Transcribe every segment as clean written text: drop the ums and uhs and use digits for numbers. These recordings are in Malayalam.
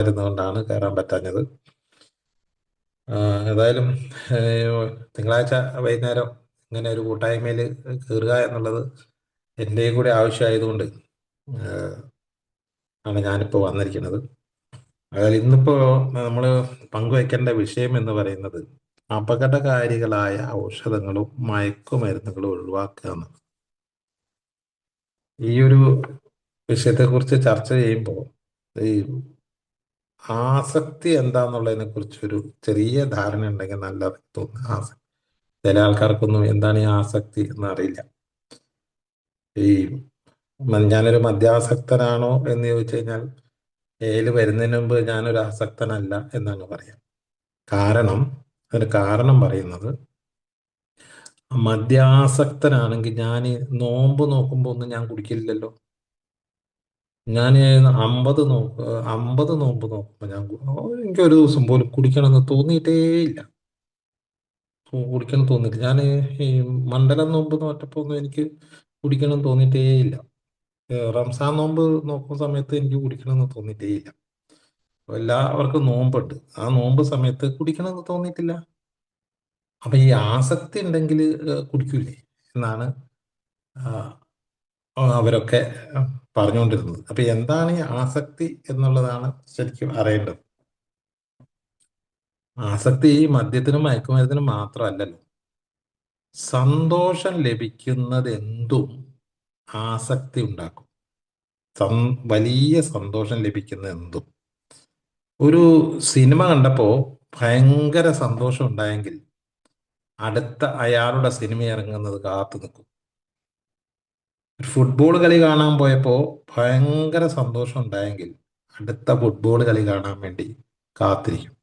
ഇരുന്നുകൊണ്ടാണ് കയറാൻ പറ്റാഞ്ഞത്. ഏതായാലും തിങ്കളാഴ്ച വൈകുന്നേരം ഇങ്ങനെ ഒരു കൂട്ടായ്മയിൽ കയറുക എന്നുള്ളത് എൻ്റെയും കൂടി ആവശ്യമായതുകൊണ്ട് ആണ് ഞാനിപ്പോൾ വന്നിരിക്കുന്നത്. അതായത് ഇന്നിപ്പോൾ നമ്മൾ പങ്കുവയ്ക്കേണ്ട വിഷയം എന്ന് പറയുന്നത് അപകടകാരികളായ ഔഷധങ്ങളും മയക്കുമരുന്നുകളും ഒഴിവാക്കുക എന്നാണ്. ഈ ഒരു വിഷയത്തെക്കുറിച്ച് ചർച്ച ചെയ്യുമ്പോൾ ഈ ആസക്തി എന്താന്നുള്ളതിനെ കുറിച്ചൊരു ചെറിയ ധാരണ ഉണ്ടെങ്കിൽ നല്ലത് തോന്നുന്നു. ചില ആൾക്കാർക്കൊന്നും എന്താണ് ഈ ആസക്തി എന്ന് അറിയില്ല. ഈ ഞാനൊരു മദ്യാസക്തനാണോ എന്ന് ചോദിച്ചു കഴിഞ്ഞാൽ വരുന്നതിന് മുമ്പ് ഞാനൊരു ആസക്തനല്ല എന്നാണ് പറയാം. അതിന് കാരണം പറയുന്നത്, മദ്യാസക്തനാണെങ്കിൽ ഞാൻ നോമ്പ് നോക്കുമ്പോൾ ഒന്നും ഞാൻ കുടിക്കില്ലല്ലോ. ഞാൻ 50 നോമ്പ് നോക്കുമ്പോൾ എനിക്ക് ഒരു ദിവസം പോലും കുടിക്കണമെന്ന് തോന്നിയിട്ടേ ഇല്ല. കുടിക്കണം തോന്നിയിട്ട് ഞാൻ ഈ മണ്ഡലം നോമ്പ് നോറ്റപ്പോൾ ഒന്നും എനിക്ക് കുടിക്കണം തോന്നിയിട്ടേ ഇല്ല. റംസാൻ നോമ്പ് നോക്കുന്ന സമയത്ത് എനിക്ക് കുടിക്കണമെന്ന് തോന്നിയിട്ടേ ഇല്ല. എല്ലാവർക്കും നോമ്പുണ്ട്, ആ നോമ്പ് സമയത്ത് കുടിക്കണമെന്ന് തോന്നിയിട്ടില്ല. അപ്പൊ ഈ ആസക്തി ഉണ്ടെങ്കിൽ കുടിക്കൂലേ എന്നാണ് അവരൊക്കെ പറഞ്ഞുകൊണ്ടിരുന്നത്. അപ്പൊ എന്താണ് ഈ ആസക്തി എന്നുള്ളതാണ് ശരിക്കും അറിയേണ്ടത്. ആസക്തി ഈ മദ്യത്തിനും മയക്കുമരുന്നിനും മാത്രമല്ലല്ലോ. സന്തോഷം ലഭിക്കുന്നത് എന്തും ആസക്തി ഉണ്ടാക്കും. വലിയ സന്തോഷം ലഭിക്കുന്ന എന്തും. ഒരു സിനിമ കണ്ടപ്പോ ഭയങ്കര സന്തോഷം ഉണ്ടായെങ്കിൽ അടുത്ത അയാളുടെ സിനിമ ഇറങ്ങുന്നത് കാത്തു നിൽക്കും. ഒരു ഫുട്ബോൾ കളി കാണാൻ പോയപ്പോ ഭയങ്കര സന്തോഷം ഉണ്ടായെങ്കിൽ അടുത്ത ഫുട്ബോൾ കളി കാണാൻ വേണ്ടി കാത്തിരിക്കും.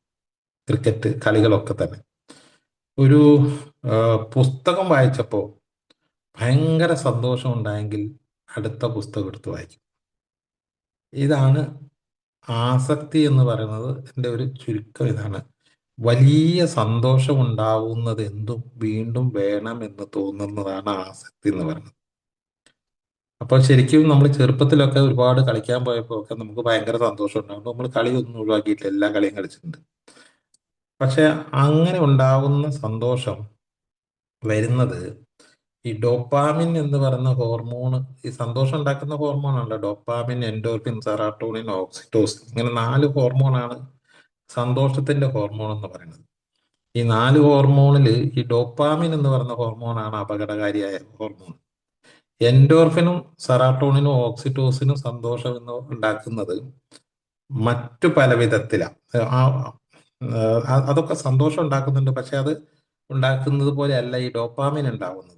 ക്രിക്കറ്റ് കളികളൊക്കെ തന്നെ. ഒരു പുസ്തകം വായിച്ചപ്പോൾ ഭയങ്കര സന്തോഷം ഉണ്ടായെങ്കിൽ അടുത്ത പുസ്തകം എടുത്ത് വായിക്കും. ഇതാണ് ആസക്തി എന്ന് പറയുന്നത്. എൻ്റെ ഒരു ചുരുക്കം ഇതാണ്. വലിയ സന്തോഷം ഉണ്ടാവുന്നത് എന്തും വീണ്ടും വേണം എന്ന് തോന്നുന്നതാണ് ആസക്തി എന്ന് പറയുന്നത്. അപ്പോൾ ശരിക്കും നമ്മൾ ചെറുപ്പത്തിലൊക്കെ ഒരുപാട് കളിക്കാൻ പോയപ്പോൾ ഒക്കെ നമുക്ക് ഭയങ്കര സന്തോഷം ഉണ്ടാവും. നമ്മൾ കളിയൊന്നും ഒഴിവാക്കിയിട്ടില്ല, എല്ലാ കളിയും കളിച്ചിട്ടുണ്ട്. പക്ഷെ അങ്ങനെ ഉണ്ടാവുന്ന സന്തോഷം വരുന്നത് ഈ ഡോപ്പാമിൻ എന്ന് പറയുന്ന ഹോർമോൺ, ഈ സന്തോഷം ഉണ്ടാക്കുന്ന ഹോർമോണാണല്ലോ ഡോപ്പാമിൻ, എൻഡോർഫിൻ, സെറാട്ടോണിൻ, ഓക്സിറ്റോസിൻ. ഇങ്ങനെ 4 ഹോർമോണാണ് സന്തോഷത്തിന്റെ ഹോർമോൺ എന്ന് പറയുന്നത്. ഈ 4 ഹോർമോണിൽ ഈ ഡോപ്പാമിൻ എന്ന് പറയുന്ന ഹോർമോണാണ് അപകടകാരിയായ ഹോർമോൺ. എൻഡോർഫിനും സെറാട്ടോണിനും ഓക്സിറ്റോസിനും സന്തോഷം എന്ന് ഉണ്ടാക്കുന്നത് മറ്റു പല വിധത്തിലാണ്. അതൊക്കെ സന്തോഷം ഉണ്ടാക്കുന്നുണ്ട്, പക്ഷെ അത് ഉണ്ടാക്കുന്നത് പോലെയല്ല ഈ ഡോപ്പാമിൻ ഉണ്ടാവുന്നത്.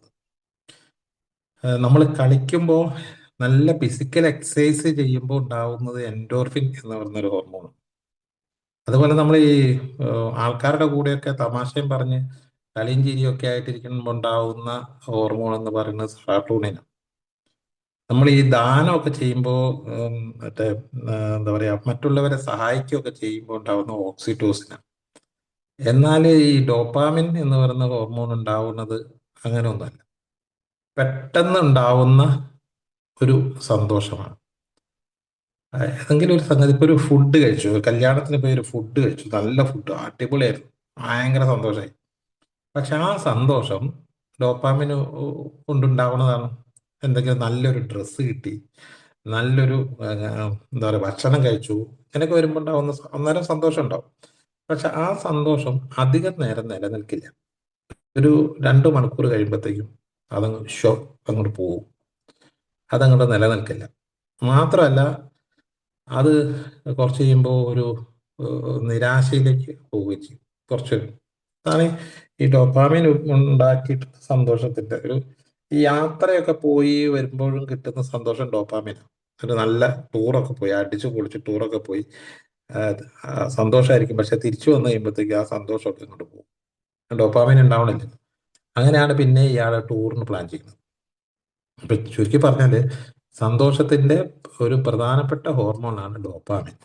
നമ്മൾ കളിക്കുമ്പോൾ നല്ല ഫിസിക്കൽ എക്സസൈസ് ചെയ്യുമ്പോൾ ഉണ്ടാവുന്നത് എൻഡോർഫിൻ എന്ന് പറയുന്നൊരു ഹോർമോൺ. അതുപോലെ നമ്മൾ ഈ ആൾക്കാരുടെ കൂടെയൊക്കെ തമാശയും പറഞ്ഞ് കളിയും ചിരിയും ഒക്കെ ആയിട്ടിരിക്കുമ്പോൾ ഉണ്ടാവുന്ന ഹോർമോൺ എന്ന് പറയുന്നത് സെറാട്ടോണിനാണ്. നമ്മൾ ഈ ദാനമൊക്കെ ചെയ്യുമ്പോൾ മറ്റേ എന്താ പറയാ, മറ്റുള്ളവരെ സഹായിക്കുകയൊക്കെ ചെയ്യുമ്പോൾ ഉണ്ടാവുന്ന ഓക്സിറ്റോസിനാണ്. എന്നാൽ ഈ ഡോപ്പാമിൻ എന്ന് പറയുന്ന ഹോർമോൺ ഉണ്ടാവുന്നത് അങ്ങനെ ഒന്നുമല്ല. പെട്ടെന്ന് ഉണ്ടാവുന്ന ഒരു സന്തോഷമാണ്. ഏതെങ്കിലും ഒരു സംഗതി, ഇപ്പൊ ഒരു ഫുഡ് കഴിച്ചു, ഒരു കല്യാണത്തിന് പോയി ഒരു ഫുഡ് കഴിച്ചു, നല്ല ഫുഡ്, അടിപൊളിയായിരുന്നു, ഭയങ്കര സന്തോഷമായി. പക്ഷെ ആ സന്തോഷം ഡോപ്പാമിന് കൊണ്ടുണ്ടാവുന്നതാണ്. എന്തെങ്കിലും നല്ലൊരു ഡ്രസ്സ് കിട്ടി, നല്ലൊരു എന്താ പറയുക ഭക്ഷണം കഴിച്ചു, ഇങ്ങനെയൊക്കെ വരുമ്പോൾ ഉണ്ടാവുന്ന അന്നേരം സന്തോഷം ഉണ്ടാവും. പക്ഷെ ആ സന്തോഷം അധികം നേരം നിലനിൽക്കില്ല. ഒരു 2 മണിക്കൂർ കഴിയുമ്പോഴത്തേക്കും അതങ്ങ് അങ്ങോട്ട് പോകും. അതങ്ങോട്ട് നിലനിൽക്കില്ല. മാത്രമല്ല, അത് കുറച്ച് കഴിയുമ്പോൾ ഒരു നിരാശയിലേക്ക് പോവുകയും ചെയ്യും. കുറച്ച് അതാണ് ഈ ഡോപ്പാമിൻ ഉണ്ടാക്കിയിട്ട് സന്തോഷത്തിന്റെ ഒരു, ഈ യാത്രയൊക്കെ പോയി വരുമ്പോഴും കിട്ടുന്ന സന്തോഷം ഡോപ്പാമിനാണ്. ഒരു നല്ല ടൂറൊക്കെ പോയി അടിച്ചു പൊളിച്ച് ടൂറൊക്കെ പോയി സന്തോഷമായിരിക്കും. പക്ഷെ തിരിച്ചു വന്നു കഴിയുമ്പോഴത്തേക്ക് ആ സന്തോഷമൊക്കെ ഇങ്ങോട്ട് പോകും, ഡോപ്പാമിൻ ഉണ്ടാവണില്ല. അങ്ങനെയാണ് പിന്നെ ഇയാൾ ടൂറിന് പ്ലാൻ ചെയ്യുന്നത്. അപ്പൊ ചുരുക്കി പറഞ്ഞാല് സന്തോഷത്തിന്റെ ഒരു പ്രധാനപ്പെട്ട ഹോർമോണാണ് ഡോപ്പാമിൻ.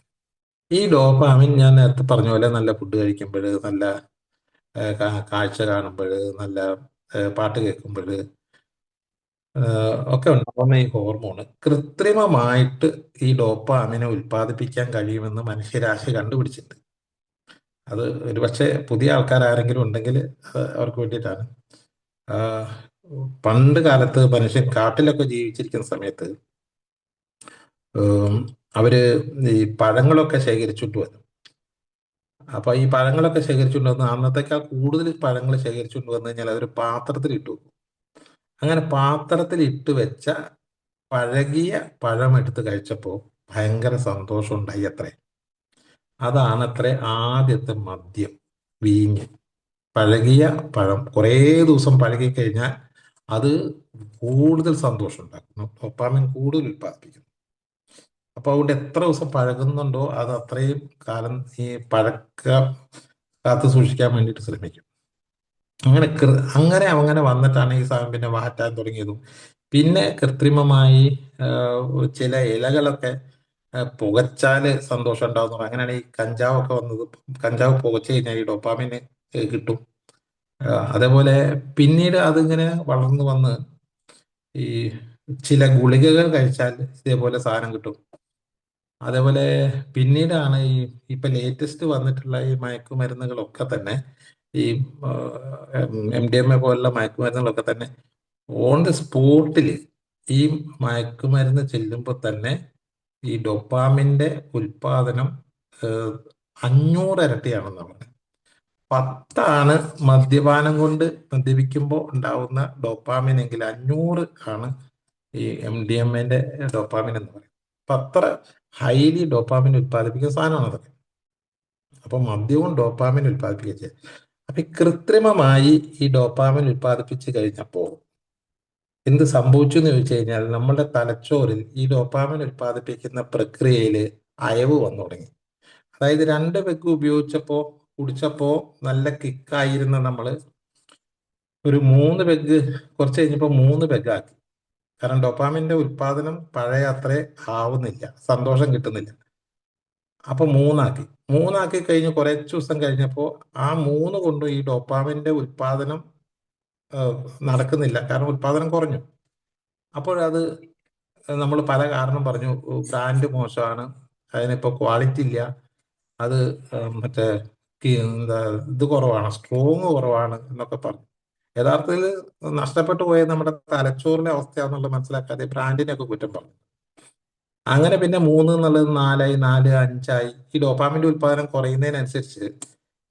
ഈ ഡോപ്പാമിൻ ഞാൻ നേരത്തെ പറഞ്ഞ പോലെ നല്ല ഫുഡ് കഴിക്കുമ്പോൾ, നല്ല കാഴ്ച കാണുമ്പോൾ, നല്ല പാട്ട് കേൾക്കുമ്പോൾ, ഒക്കെ ഉണ്ടാകുന്ന ഈ ഹോർമോണ് കൃത്രിമമായിട്ട് ഈ ഡോപ്പാമിനെ ഉൽപ്പാദിപ്പിക്കാൻ കഴിയുമെന്ന് മനുഷ്യരാശി കണ്ടുപിടിച്ചിട്ടുണ്ട്. അത് ഒരുപക്ഷെ പുതിയ ആൾക്കാരാരെങ്കിലും ഉണ്ടെങ്കിൽ അവർക്ക് വേണ്ടിയിട്ടാണ്. ആ, പണ്ട് കാലത്ത് മനുഷ്യൻ കാട്ടിലൊക്കെ ജീവിച്ചിരിക്കുന്ന സമയത്ത് ഉം, അവര് ഈ പഴങ്ങളൊക്കെ ശേഖരിച്ചിട്ട് വരും. അപ്പൊ ഈ പഴങ്ങളൊക്കെ ശേഖരിച്ചുകൊണ്ട് വന്ന് അന്നത്തേക്കാൾ കൂടുതൽ പഴങ്ങൾ ശേഖരിച്ചുകൊണ്ട് വന്നു കഴിഞ്ഞാൽ അതൊരു പാത്രത്തിൽ ഇട്ടു വെക്കും. അങ്ങനെ പാത്രത്തിൽ ഇട്ട് വെച്ച പഴകിയ പഴം എടുത്ത് കഴിച്ചപ്പോൾ ഭയങ്കര സന്തോഷം ഉണ്ടായി അത്രേ. അതാണത്രേ ആദ്യത്തെ മദ്യം, വീഞ്ഞ്. പഴകിയ പഴം കുറേ ദിവസം പഴകി കഴിഞ്ഞാൽ അത് കൂടുതൽ സന്തോഷം ഉണ്ടാക്കുന്നു, ഡോപ്പാമിൻ കൂടുതൽ ഉൽപ്പാദിപ്പിക്കുന്നു. അപ്പൊ അതുകൊണ്ട് എത്ര ദിവസം പഴകുന്നുണ്ടോ അത് അത്രയും കാലം ഈ പഴക്ക കാത്തു സൂക്ഷിക്കാൻ വേണ്ടിയിട്ട് ശ്രമിക്കും. അങ്ങനെ അങ്ങനെ വന്നിട്ടാണ് ഈ സാധനം പിന്നെ മാറ്റാൻ തുടങ്ങിയതും. പിന്നെ കൃത്രിമമായി ചില ഇലകളൊക്കെ പുകച്ചാല് സന്തോഷം ഉണ്ടാകുന്നു. അങ്ങനെയാണ് ഈ കഞ്ചാവൊക്കെ വന്നത്. കഞ്ചാവ് പുകച്ചു കഴിഞ്ഞാൽ ഈ ഡോപ്പാമിന് കിട്ടും. അതേപോലെ പിന്നീട് അതിങ്ങനെ വളർന്നു വന്ന് ഈ ചില ഗുളികകൾ കഴിച്ചാൽ ഇതേപോലെ സാധനം കിട്ടും. അതേപോലെ പിന്നീടാണ് ഈ ഇപ്പൊ ലേറ്റസ്റ്റ് വന്നിട്ടുള്ള ഈ മയക്കുമരുന്നുകളൊക്കെ തന്നെ ഈ MDMA പോലുള്ള മയക്കുമരുന്നുകളൊക്കെ തന്നെ ഓൺ ദി സ്പോട്ടിൽ ഈ മയക്കുമരുന്ന് ചെല്ലുമ്പോൾ തന്നെ ഈ ഡൊപ്പാമിന്റെ ഉൽപാദനം ഏഹ്, 500 ഇരട്ടിയാണെന്ന് പറഞ്ഞത്. 10 മദ്യപാനം കൊണ്ട് മദ്യപിക്കുമ്പോൾ ഉണ്ടാവുന്ന ഡോപ്പാമിൻ എങ്കിൽ 500 ആണ് ഈ MDMA ഡോപ്പാമിൻ എന്ന് പറയും. അപ്പൊ അത്ര ഹൈലി ഡോപ്പാമിൻ ഉൽപ്പാദിപ്പിക്കുന്ന സാധനമാണ് അതൊക്കെ. അപ്പൊ മദ്യവും ഡോപ്പാമിൻ ഉൽപ്പാദിപ്പിക്കുക ചെയ്യുക. അപ്പൊ ഈ കൃത്രിമമായി ഈ ഡോപ്പാമിൻ ഉൽപ്പാദിപ്പിച്ച് കഴിഞ്ഞപ്പോൾ എന്ത് സംഭവിച്ചു എന്ന് ചോദിച്ചു കഴിഞ്ഞാൽ നമ്മുടെ തലച്ചോറിൽ ഈ ഡോപ്പാമിൻ ഉൽപ്പാദിപ്പിക്കുന്ന പ്രക്രിയയിൽ അയവ് വന്നു തുടങ്ങി. അതായത് 2 പെഗ് ഉപയോഗിച്ചപ്പോ കുടിച്ചപ്പോ നല്ല കിക്കായിരുന്ന നമ്മള് ഒരു 3 പെഗ് കുറച്ച് കഴിഞ്ഞപ്പോ 3 പെഗ് ആക്കി. കാരണം ഡോപ്പാമിന്റെ ഉൽപാദനം പഴയ അത്രേ ആവുന്നില്ല, സന്തോഷം കിട്ടുന്നില്ല. അപ്പൊ മൂന്നാക്കി കഴിഞ്ഞ് കുറച്ച് ദിവസം കഴിഞ്ഞപ്പോൾ ആ 3 കൊണ്ടും ഈ ഡോപ്പാമിന്റെ ഉൽപാദനം നടക്കുന്നില്ല, കാരണം ഉൽപാദനം കുറഞ്ഞു. അപ്പോഴത് നമ്മൾ പല കാരണം പറഞ്ഞു. ബ്രാൻഡ് മോശമാണ്, അതിനിപ്പോ ക്വാളിറ്റി ഇല്ല, അത് മറ്റേ എന്താ ഇത് കുറവാണ്, സ്ട്രോങ് കുറവാണ് എന്നൊക്കെ പറഞ്ഞു. യഥാർത്ഥത്തിൽ നഷ്ടപ്പെട്ടു പോയത് നമ്മുടെ തലച്ചോറിന്റെ അവസ്ഥയാണെന്നുള്ളത് മനസ്സിലാക്കാതെ ബ്രാൻഡിനെയൊക്കെ കുറ്റം പറഞ്ഞു. അങ്ങനെ പിന്നെ 3 എന്നുള്ളത് 4ആയി, 4 5ആയി. ഈ ഡോപ്പാമിന്റെ ഉൽപാദനം കുറയുന്നതിനനുസരിച്ച്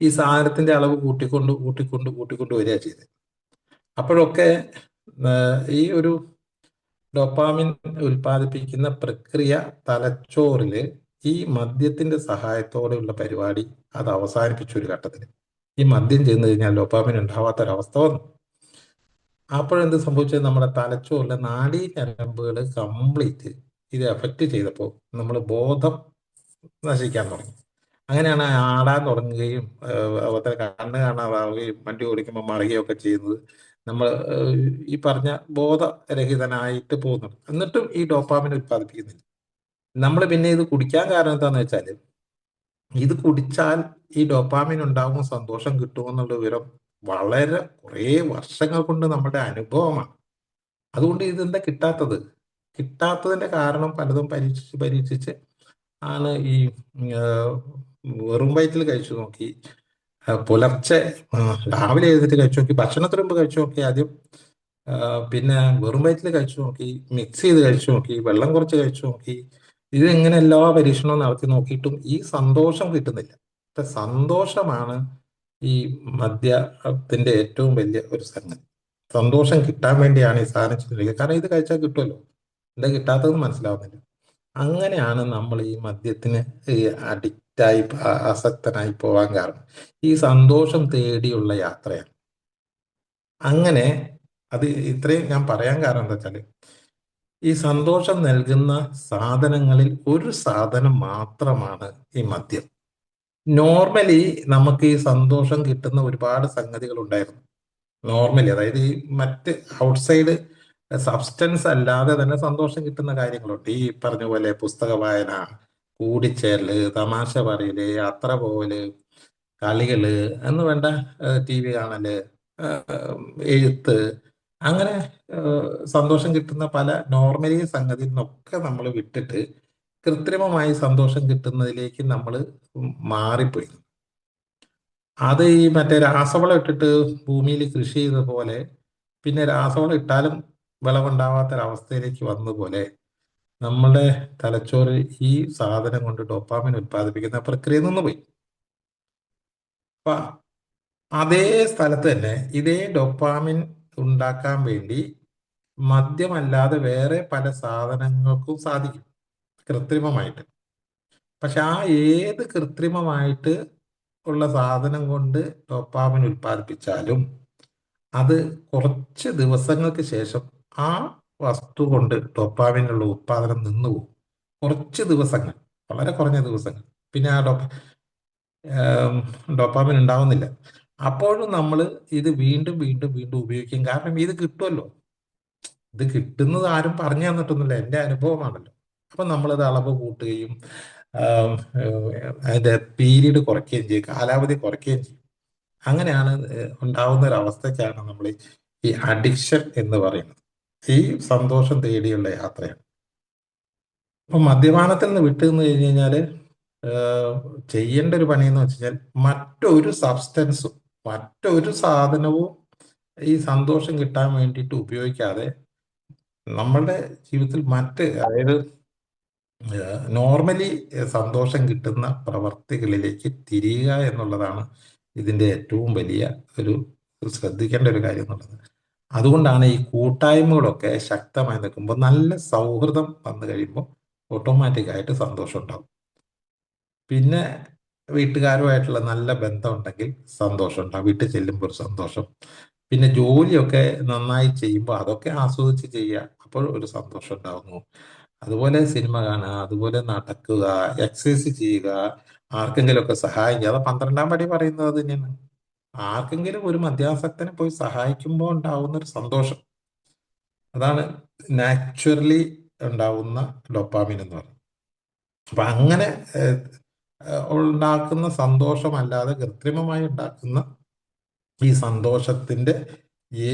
ഈ സാധനത്തിന്റെ അളവ് കൂട്ടിക്കൊണ്ട് വരിക ചെയ്തത്. അപ്പോഴൊക്കെ ഈ ഒരു ഡോപ്പാമിൻ ഉൽപ്പാദിപ്പിക്കുന്ന പ്രക്രിയ തലച്ചോറിൽ ഈ മദ്യത്തിന്റെ സഹായത്തോടെയുള്ള പരിപാടി അത് അവസാനിപ്പിച്ച ഒരു ഘട്ടത്തിൽ ഈ മദ്യം ചെന്ന് കഴിഞ്ഞാൽ ഡോപ്പാമിൻ ഉണ്ടാവാത്തൊരവസ്ഥ വന്നു. അപ്പോഴെന്ത് സംഭവിച്ചത്, നമ്മുടെ തലച്ചോറിലെ നാഡീ ഞരമ്പുകൾ കംപ്ലീറ്റ് ഇത് എഫക്റ്റ് ചെയ്തപ്പോൾ നമ്മൾ ബോധം നശിക്കാൻ തുടങ്ങി. അങ്ങനെയാണ് ആടാൻ തുടങ്ങുകയും അതുപോലെ കണ്ണ് കാണാതാവുകയും വണ്ടി ഓടിക്കുമ്പോൾ മറിയുകയൊക്കെ ചെയ്യുന്നത്. നമ്മൾ ഈ പറഞ്ഞ ബോധരഹിതനായിട്ട് പോകുന്നുണ്ട്. എന്നിട്ടും ഈ ഡോപ്പാമിൻ ഉത്പാദിപ്പിക്കുന്നില്ല. നമ്മൾ പിന്നെ ഇത് കുടിക്കാൻ കാരണം എന്താന്ന് വെച്ചാൽ ഇത് കുടിച്ചാൽ ഈ ഡോപ്പാമിൻ ഉണ്ടാകും, സന്തോഷം കിട്ടുമെന്നുള്ള വിവരം വളരെ കുറേ വർഷങ്ങൾ കൊണ്ട് നമ്മുടെ അനുഭവമാണ്. അതുകൊണ്ട് ഇതെന്താ കിട്ടാത്തതിന്റെ കാരണം പലതും പരീക്ഷിച്ച് ആണ് ഈ വെറും വയറ്റിൽ കഴിച്ചു നോക്കി, പുലർച്ചെ രാവിലെ എഴുന്നേറ്റ് കഴിച്ചു നോക്കി, ഭക്ഷണത്തിന് മുമ്പ് കഴിച്ചു നോക്കി ആദ്യം, പിന്നെ വെറും വയറ്റിൽ കഴിച്ചു നോക്കി, മിക്സ് ചെയ്ത് കഴിച്ചു നോക്കി, വെള്ളം കുറച്ച് കഴിച്ചു നോക്കി. ഇത് ഇങ്ങനെ എല്ലാ പരീക്ഷണവും നടത്തി നോക്കിയിട്ടും ഈ സന്തോഷം കിട്ടുന്നില്ല. അപ്പൊ സന്തോഷമാണ് ഈ മദ്യത്തിന്റെ ഏറ്റവും വലിയ ഒരു സംഗതി. സന്തോഷം കിട്ടാൻ വേണ്ടിയാണ് ഈ സാധനം ചെയ്തിരിക്കുന്നത്. കാരണം ഇത് കഴിച്ചാൽ കിട്ടുമല്ലോ, എന്താ കിട്ടാത്തതെന്ന് മനസ്സിലാവുന്നില്ല. അങ്ങനെയാണ് നമ്മൾ ഈ മദ്യത്തിന് ഈ അഡിക്റ്റായി ആസക്തനായി പോവാൻ കാരണം ഈ സന്തോഷം തേടിയുള്ള യാത്രയാണ്. അങ്ങനെ അത് ഇത്രയും ഞാൻ പറയാൻ കാരണം എന്താ വെച്ചാല് ഈ സന്തോഷം നൽകുന്ന സാധനങ്ങളിൽ ഒരു സാധനം മാത്രമാണ് ഈ മദ്യം. നോർമലി നമുക്ക് ഈ സന്തോഷം കിട്ടുന്ന ഒരുപാട് സംഗതികൾ ഉണ്ടായിരുന്നു. നോർമലി അതായത് ഈ മറ്റ് ഔട്ട്സൈഡ് സബ്സ്റ്റൻസ് അല്ലാതെ തന്നെ സന്തോഷം കിട്ടുന്ന കാര്യങ്ങളുണ്ട്. ഈ പറഞ്ഞ പോലെ പുസ്തക വായന, കൂടിച്ചേരല്, തമാശ പറയല്, യാത്ര പോവല്, കളികള് എന്ന് വേണ്ട, TV കാണല്, എഴുത്ത്, അങ്ങനെ സന്തോഷം കിട്ടുന്ന പല നോർമലി സംഗതിയിൽ നിന്നൊക്കെ നമ്മൾ വിട്ടിട്ട് കൃത്രിമമായി സന്തോഷം കിട്ടുന്നതിലേക്ക് നമ്മൾ മാറിപ്പോയി. അത് ഈ മറ്റേ രാസവളം ഇട്ടിട്ട് ഭൂമിയിൽ കൃഷി ചെയ്ത പോലെ, പിന്നെ രാസവളം ഇട്ടാലും വിളവുണ്ടാവാത്തൊരവസ്ഥയിലേക്ക് വന്ന പോലെ നമ്മുടെ തലച്ചോറ് ഈ സാധനം കൊണ്ട് ഡോപ്പാമിൻ ഉത്പാദിപ്പിക്കുന്ന പ്രക്രിയ നിന്നുപോയി. അപ്പൊ അതേ സ്ഥലത്ത് തന്നെ ഇതേ ഡോപ്പാമിൻ ഉണ്ടാക്കാൻ വേണ്ടി മദ്യമല്ലാതെ വേറെ പല സാധനങ്ങൾക്കും സാധിക്കും കൃത്രിമമായിട്ട്. പക്ഷെ ആ ഏത് കൃത്രിമമായിട്ട് ഉള്ള സാധനം കൊണ്ട് ഡോപ്പാമിൻ ഉൽപ്പാദിപ്പിച്ചാലും അത് കുറച്ച് ദിവസങ്ങൾക്ക് ശേഷം ആ വസ്തു കൊണ്ട് ഡോപ്പാമിനുള്ള ഉത്പാദനം നിന്നുപോകും. കുറച്ച് ദിവസങ്ങൾ, വളരെ കുറഞ്ഞ ദിവസങ്ങൾ, പിന്നെ ആ ഡോപ്പാമിൻ ഉണ്ടാവുന്നില്ല. അപ്പോഴും നമ്മൾ ഇത് വീണ്ടും വീണ്ടും വീണ്ടും ഉപയോഗിക്കും. കാരണം ഇത് കിട്ടുമല്ലോ. ഇത് കിട്ടുന്നത് ആരും പറഞ്ഞു തന്നിട്ടൊന്നുമില്ല, എൻ്റെ അനുഭവമാണല്ലോ. അപ്പം നമ്മളത് അളവ് കൂട്ടുകയും ആം, അതിന്റെ പീരീഡ് കുറയ്ക്കുകയും ചെയ്യും, കാലാവധി കുറയ്ക്കുകയും ചെയ്യും. അങ്ങനെയാണ് ഉണ്ടാവുന്ന ഒരു അവസ്ഥയ്ക്കാണ് നമ്മൾ ഈ അഡിക്ഷൻ എന്ന് പറയുന്നത്. ഈ സന്തോഷം തേടിയുള്ള യാത്രയാണ്. അപ്പൊ മദ്യപാനത്തിൽ നിന്ന് വിട്ടു നിന്ന് കഴിഞ്ഞ് കഴിഞ്ഞാൽ ചെയ്യേണ്ട ഒരു പണി എന്ന് വെച്ച് കഴിഞ്ഞാൽ മറ്റൊരു സബ്സ്റ്റൻസും മറ്റൊരു സാധനവും ഈ സന്തോഷം കിട്ടാൻ വേണ്ടിയിട്ട് ഉപയോഗിക്കാതെ നമ്മളുടെ ജീവിതത്തിൽ അതായത് നോർമലി സന്തോഷം കിട്ടുന്ന പ്രവർത്തികളിലേക്ക് തിരിയുക എന്നുള്ളതാണ് ഇതിന്റെ ഏറ്റവും വലിയ ഒരു ശ്രദ്ധിക്കേണ്ട ഒരു കാര്യം എന്നുള്ളത്. അതുകൊണ്ടാണ് ഈ കൂട്ടായ്മകളൊക്കെ ശക്തമായി നിൽക്കുമ്പോൾ, നല്ല സൗഹൃദം വന്നു കഴിയുമ്പോൾ ഓട്ടോമാറ്റിക്കായിട്ട് സന്തോഷം ഉണ്ടാവും. പിന്നെ വീട്ടുകാരുമായിട്ടുള്ള നല്ല ബന്ധമുണ്ടെങ്കിൽ സന്തോഷം ഉണ്ടാവും, വീട്ടിൽ ചെല്ലുമ്പോൾ ഒരു സന്തോഷം. പിന്നെ ജോലിയൊക്കെ നന്നായി ചെയ്യുമ്പോൾ അതൊക്കെ ആസ്വദിച്ച് ചെയ്യുക, അപ്പോൾ ഒരു സന്തോഷം ഉണ്ടാവുന്നു. അതുപോലെ സിനിമ കാണുക, അതുപോലെ നടക്കുക, എക്സസൈസ് ചെയ്യുക, ആർക്കെങ്കിലുമൊക്കെ സഹായിക്കുക. അത് 12-ാം പടി പറയുന്നത് അത് തന്നെയാണ്. ആർക്കെങ്കിലും ഒരു മദ്യാസക്തനെ പോയി സഹായിക്കുമ്പോൾ ഉണ്ടാവുന്ന ഒരു സന്തോഷം, അതാണ് നാച്ചുറലി ഉണ്ടാവുന്ന ഡോപ്പാമിൻ എന്ന് പറയുന്നത്. അപ്പൊ അങ്ങനെ ഉണ്ടാക്കുന്ന സന്തോഷമല്ലാതെ കൃത്രിമമായി ഉണ്ടാക്കുന്ന ഈ സന്തോഷത്തിന്റെ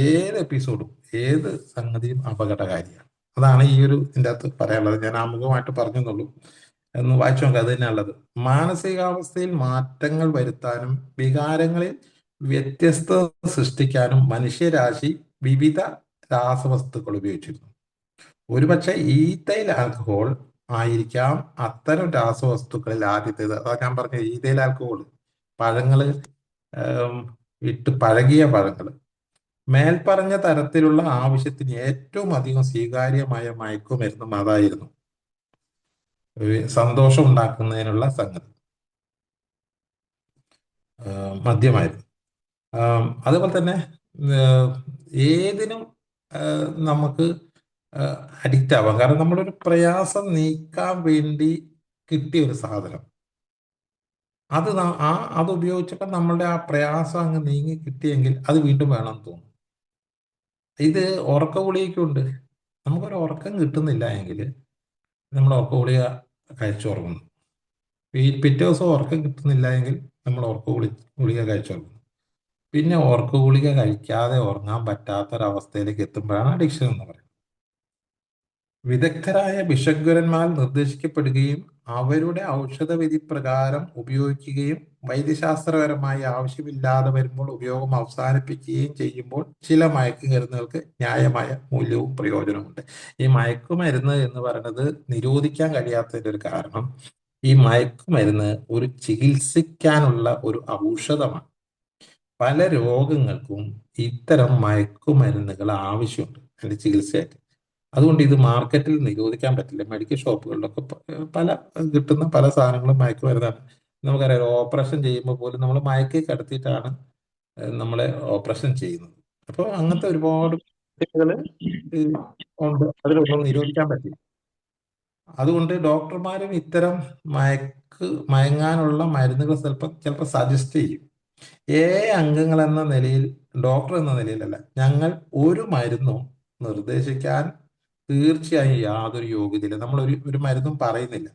ഏത് എപ്പിസോഡും ഏത് സംഗതിയും അപകടകാരിയാണ്. അതാണ് ഈ ഒരു ഇതിൻ്റെ അകത്ത് പറയാനുള്ളത്. ഞാൻ ആമുഖമായിട്ട് പറഞ്ഞെന്നുള്ളൂ, ഒന്ന് വായിച്ചു നോക്കാം. അത് തന്നെയുള്ളത്. മാനസികാവസ്ഥയിൽ മാറ്റങ്ങൾ വരുത്താനും വികാരങ്ങളിൽ വ്യത്യസ്തത സൃഷ്ടിക്കാനും മനുഷ്യരാശി വിവിധ രാസവസ്തുക്കൾ ഉപയോഗിച്ചിരുന്നു. ഒരുപക്ഷെ ഈതൈൽ ആൽക്കഹോൾ ആയിരിക്കാം അത്തരം രാസവസ്തുക്കളിൽ ആദ്യത്തേത്. അതാ ഞാൻ പറഞ്ഞ ഈതൈൽ ആൽക്കഹോൾ, പഴങ്ങള് ഇട്ട് പഴകിയ പഴങ്ങൾ, മേൽപ്പറഞ്ഞ തരത്തിലുള്ള ആവശ്യത്തിന് ഏറ്റവും അധികം സ്വീകാര്യമായ മയക്കുമരുന്നും അതായിരുന്നു, സന്തോഷം ഉണ്ടാക്കുന്നതിനുള്ള സംഗതി മദ്യമായിരുന്നു. അതുപോലെ തന്നെ ഏതിനും നമുക്ക് അഡിക്റ്റ് ആവാം. കാരണം നമ്മളൊരു പ്രയാസം നീക്കാൻ വേണ്ടി കിട്ടിയ ഒരു സാധനം, അത് ഉപയോഗിച്ചിട്ട് നമ്മളുടെ ആ പ്രയാസം അങ്ങ് നീങ്ങി കിട്ടിയെങ്കിൽ അത് വീണ്ടും വേണമെന്ന് തോന്നും. ഇത് ഉറക്ക ഗുളികയ്ക്കുണ്ട്. നമുക്കൊരു ഉറക്കം കിട്ടുന്നില്ല എങ്കിൽ നമ്മൾ ഉറക്ക ഗുളിക കഴിച്ചുറങ്ങുന്നു. പിറ്റേ ദിവസം ഉറക്കം കിട്ടുന്നില്ല എങ്കിൽ നമ്മൾ ഗുളിക കഴിച്ചുറങ്ങുന്നു. പിന്നെ ഉറക്ക ഗുളിക കഴിക്കാതെ ഉറങ്ങാൻ പറ്റാത്തൊരവസ്ഥയിലേക്ക് എത്തുമ്പോഴാണ് അഡിക്ഷൻ എന്ന് പറയുന്നത്. വിദഗ്ധരായ ഭിഷഗ്വരന്മാർ നിർദ്ദേശിക്കപ്പെടുകയും അവരുടെ ഔഷധവിധി പ്രകാരം ഉപയോഗിക്കുകയും വൈദ്യശാസ്ത്രപരമായി ആവശ്യമില്ലാതെ വരുമ്പോൾ ഉപയോഗം അവസാനിപ്പിക്കുകയും ചെയ്യുമ്പോൾ ചില മയക്കുമരുന്നുകൾക്ക് ന്യായമായ മൂല്യവും പ്രയോജനവുമുണ്ട്. ഈ മയക്കുമരുന്ന് എന്ന് പറയുന്നത് നിരോധിക്കാൻ കഴിയാത്തതിന്റെ ഒരു കാരണം, ഈ മയക്കുമരുന്ന് ഒരു ചികിത്സിക്കാനുള്ള ഒരു ഔഷധമാണ്. പല രോഗങ്ങൾക്കും ഇത്തരം മയക്കുമരുന്നുകൾ ആവശ്യമുണ്ട് അതിന്റെ ചികിത്സയായിട്ട്. അതുകൊണ്ട് ഇത് മാർക്കറ്റിൽ നിരോധിക്കാൻ പറ്റില്ല. മെഡിക്കൽ ഷോപ്പുകളിലൊക്കെ പല കിട്ടുന്ന പല സാധനങ്ങളും മയക്കുമരുന്നാണ്. നമുക്കറിയാം, ഓപ്പറേഷൻ ചെയ്യുമ്പോൾ പോലും നമ്മൾ മയക്കി കിടത്തിയിട്ടാണ് നമ്മളെ ഓപ്പറേഷൻ ചെയ്യുന്നത്. അപ്പോൾ അങ്ങനത്തെ ഒരുപാട് ഉണ്ട്, അതിലൊന്നും നിരോധിക്കാൻ പറ്റില്ല. അതുകൊണ്ട് ഡോക്ടർമാരും ഇത്തരം മയങ്ങാനുള്ള മരുന്നുകൾ ചിലപ്പോൾ സജസ്റ്റ് ചെയ്യും. അംഗങ്ങൾ എന്ന നിലയിൽ, ഡോക്ടർ എന്ന നിലയിലല്ല, ഞങ്ങൾ ഒരു മരുന്നും നിർദ്ദേശിക്കാൻ തീർച്ചയായും യാതൊരു യോഗ്യതയില്ല. നമ്മൾ ഒരു മരുന്നും പറയുന്നില്ല.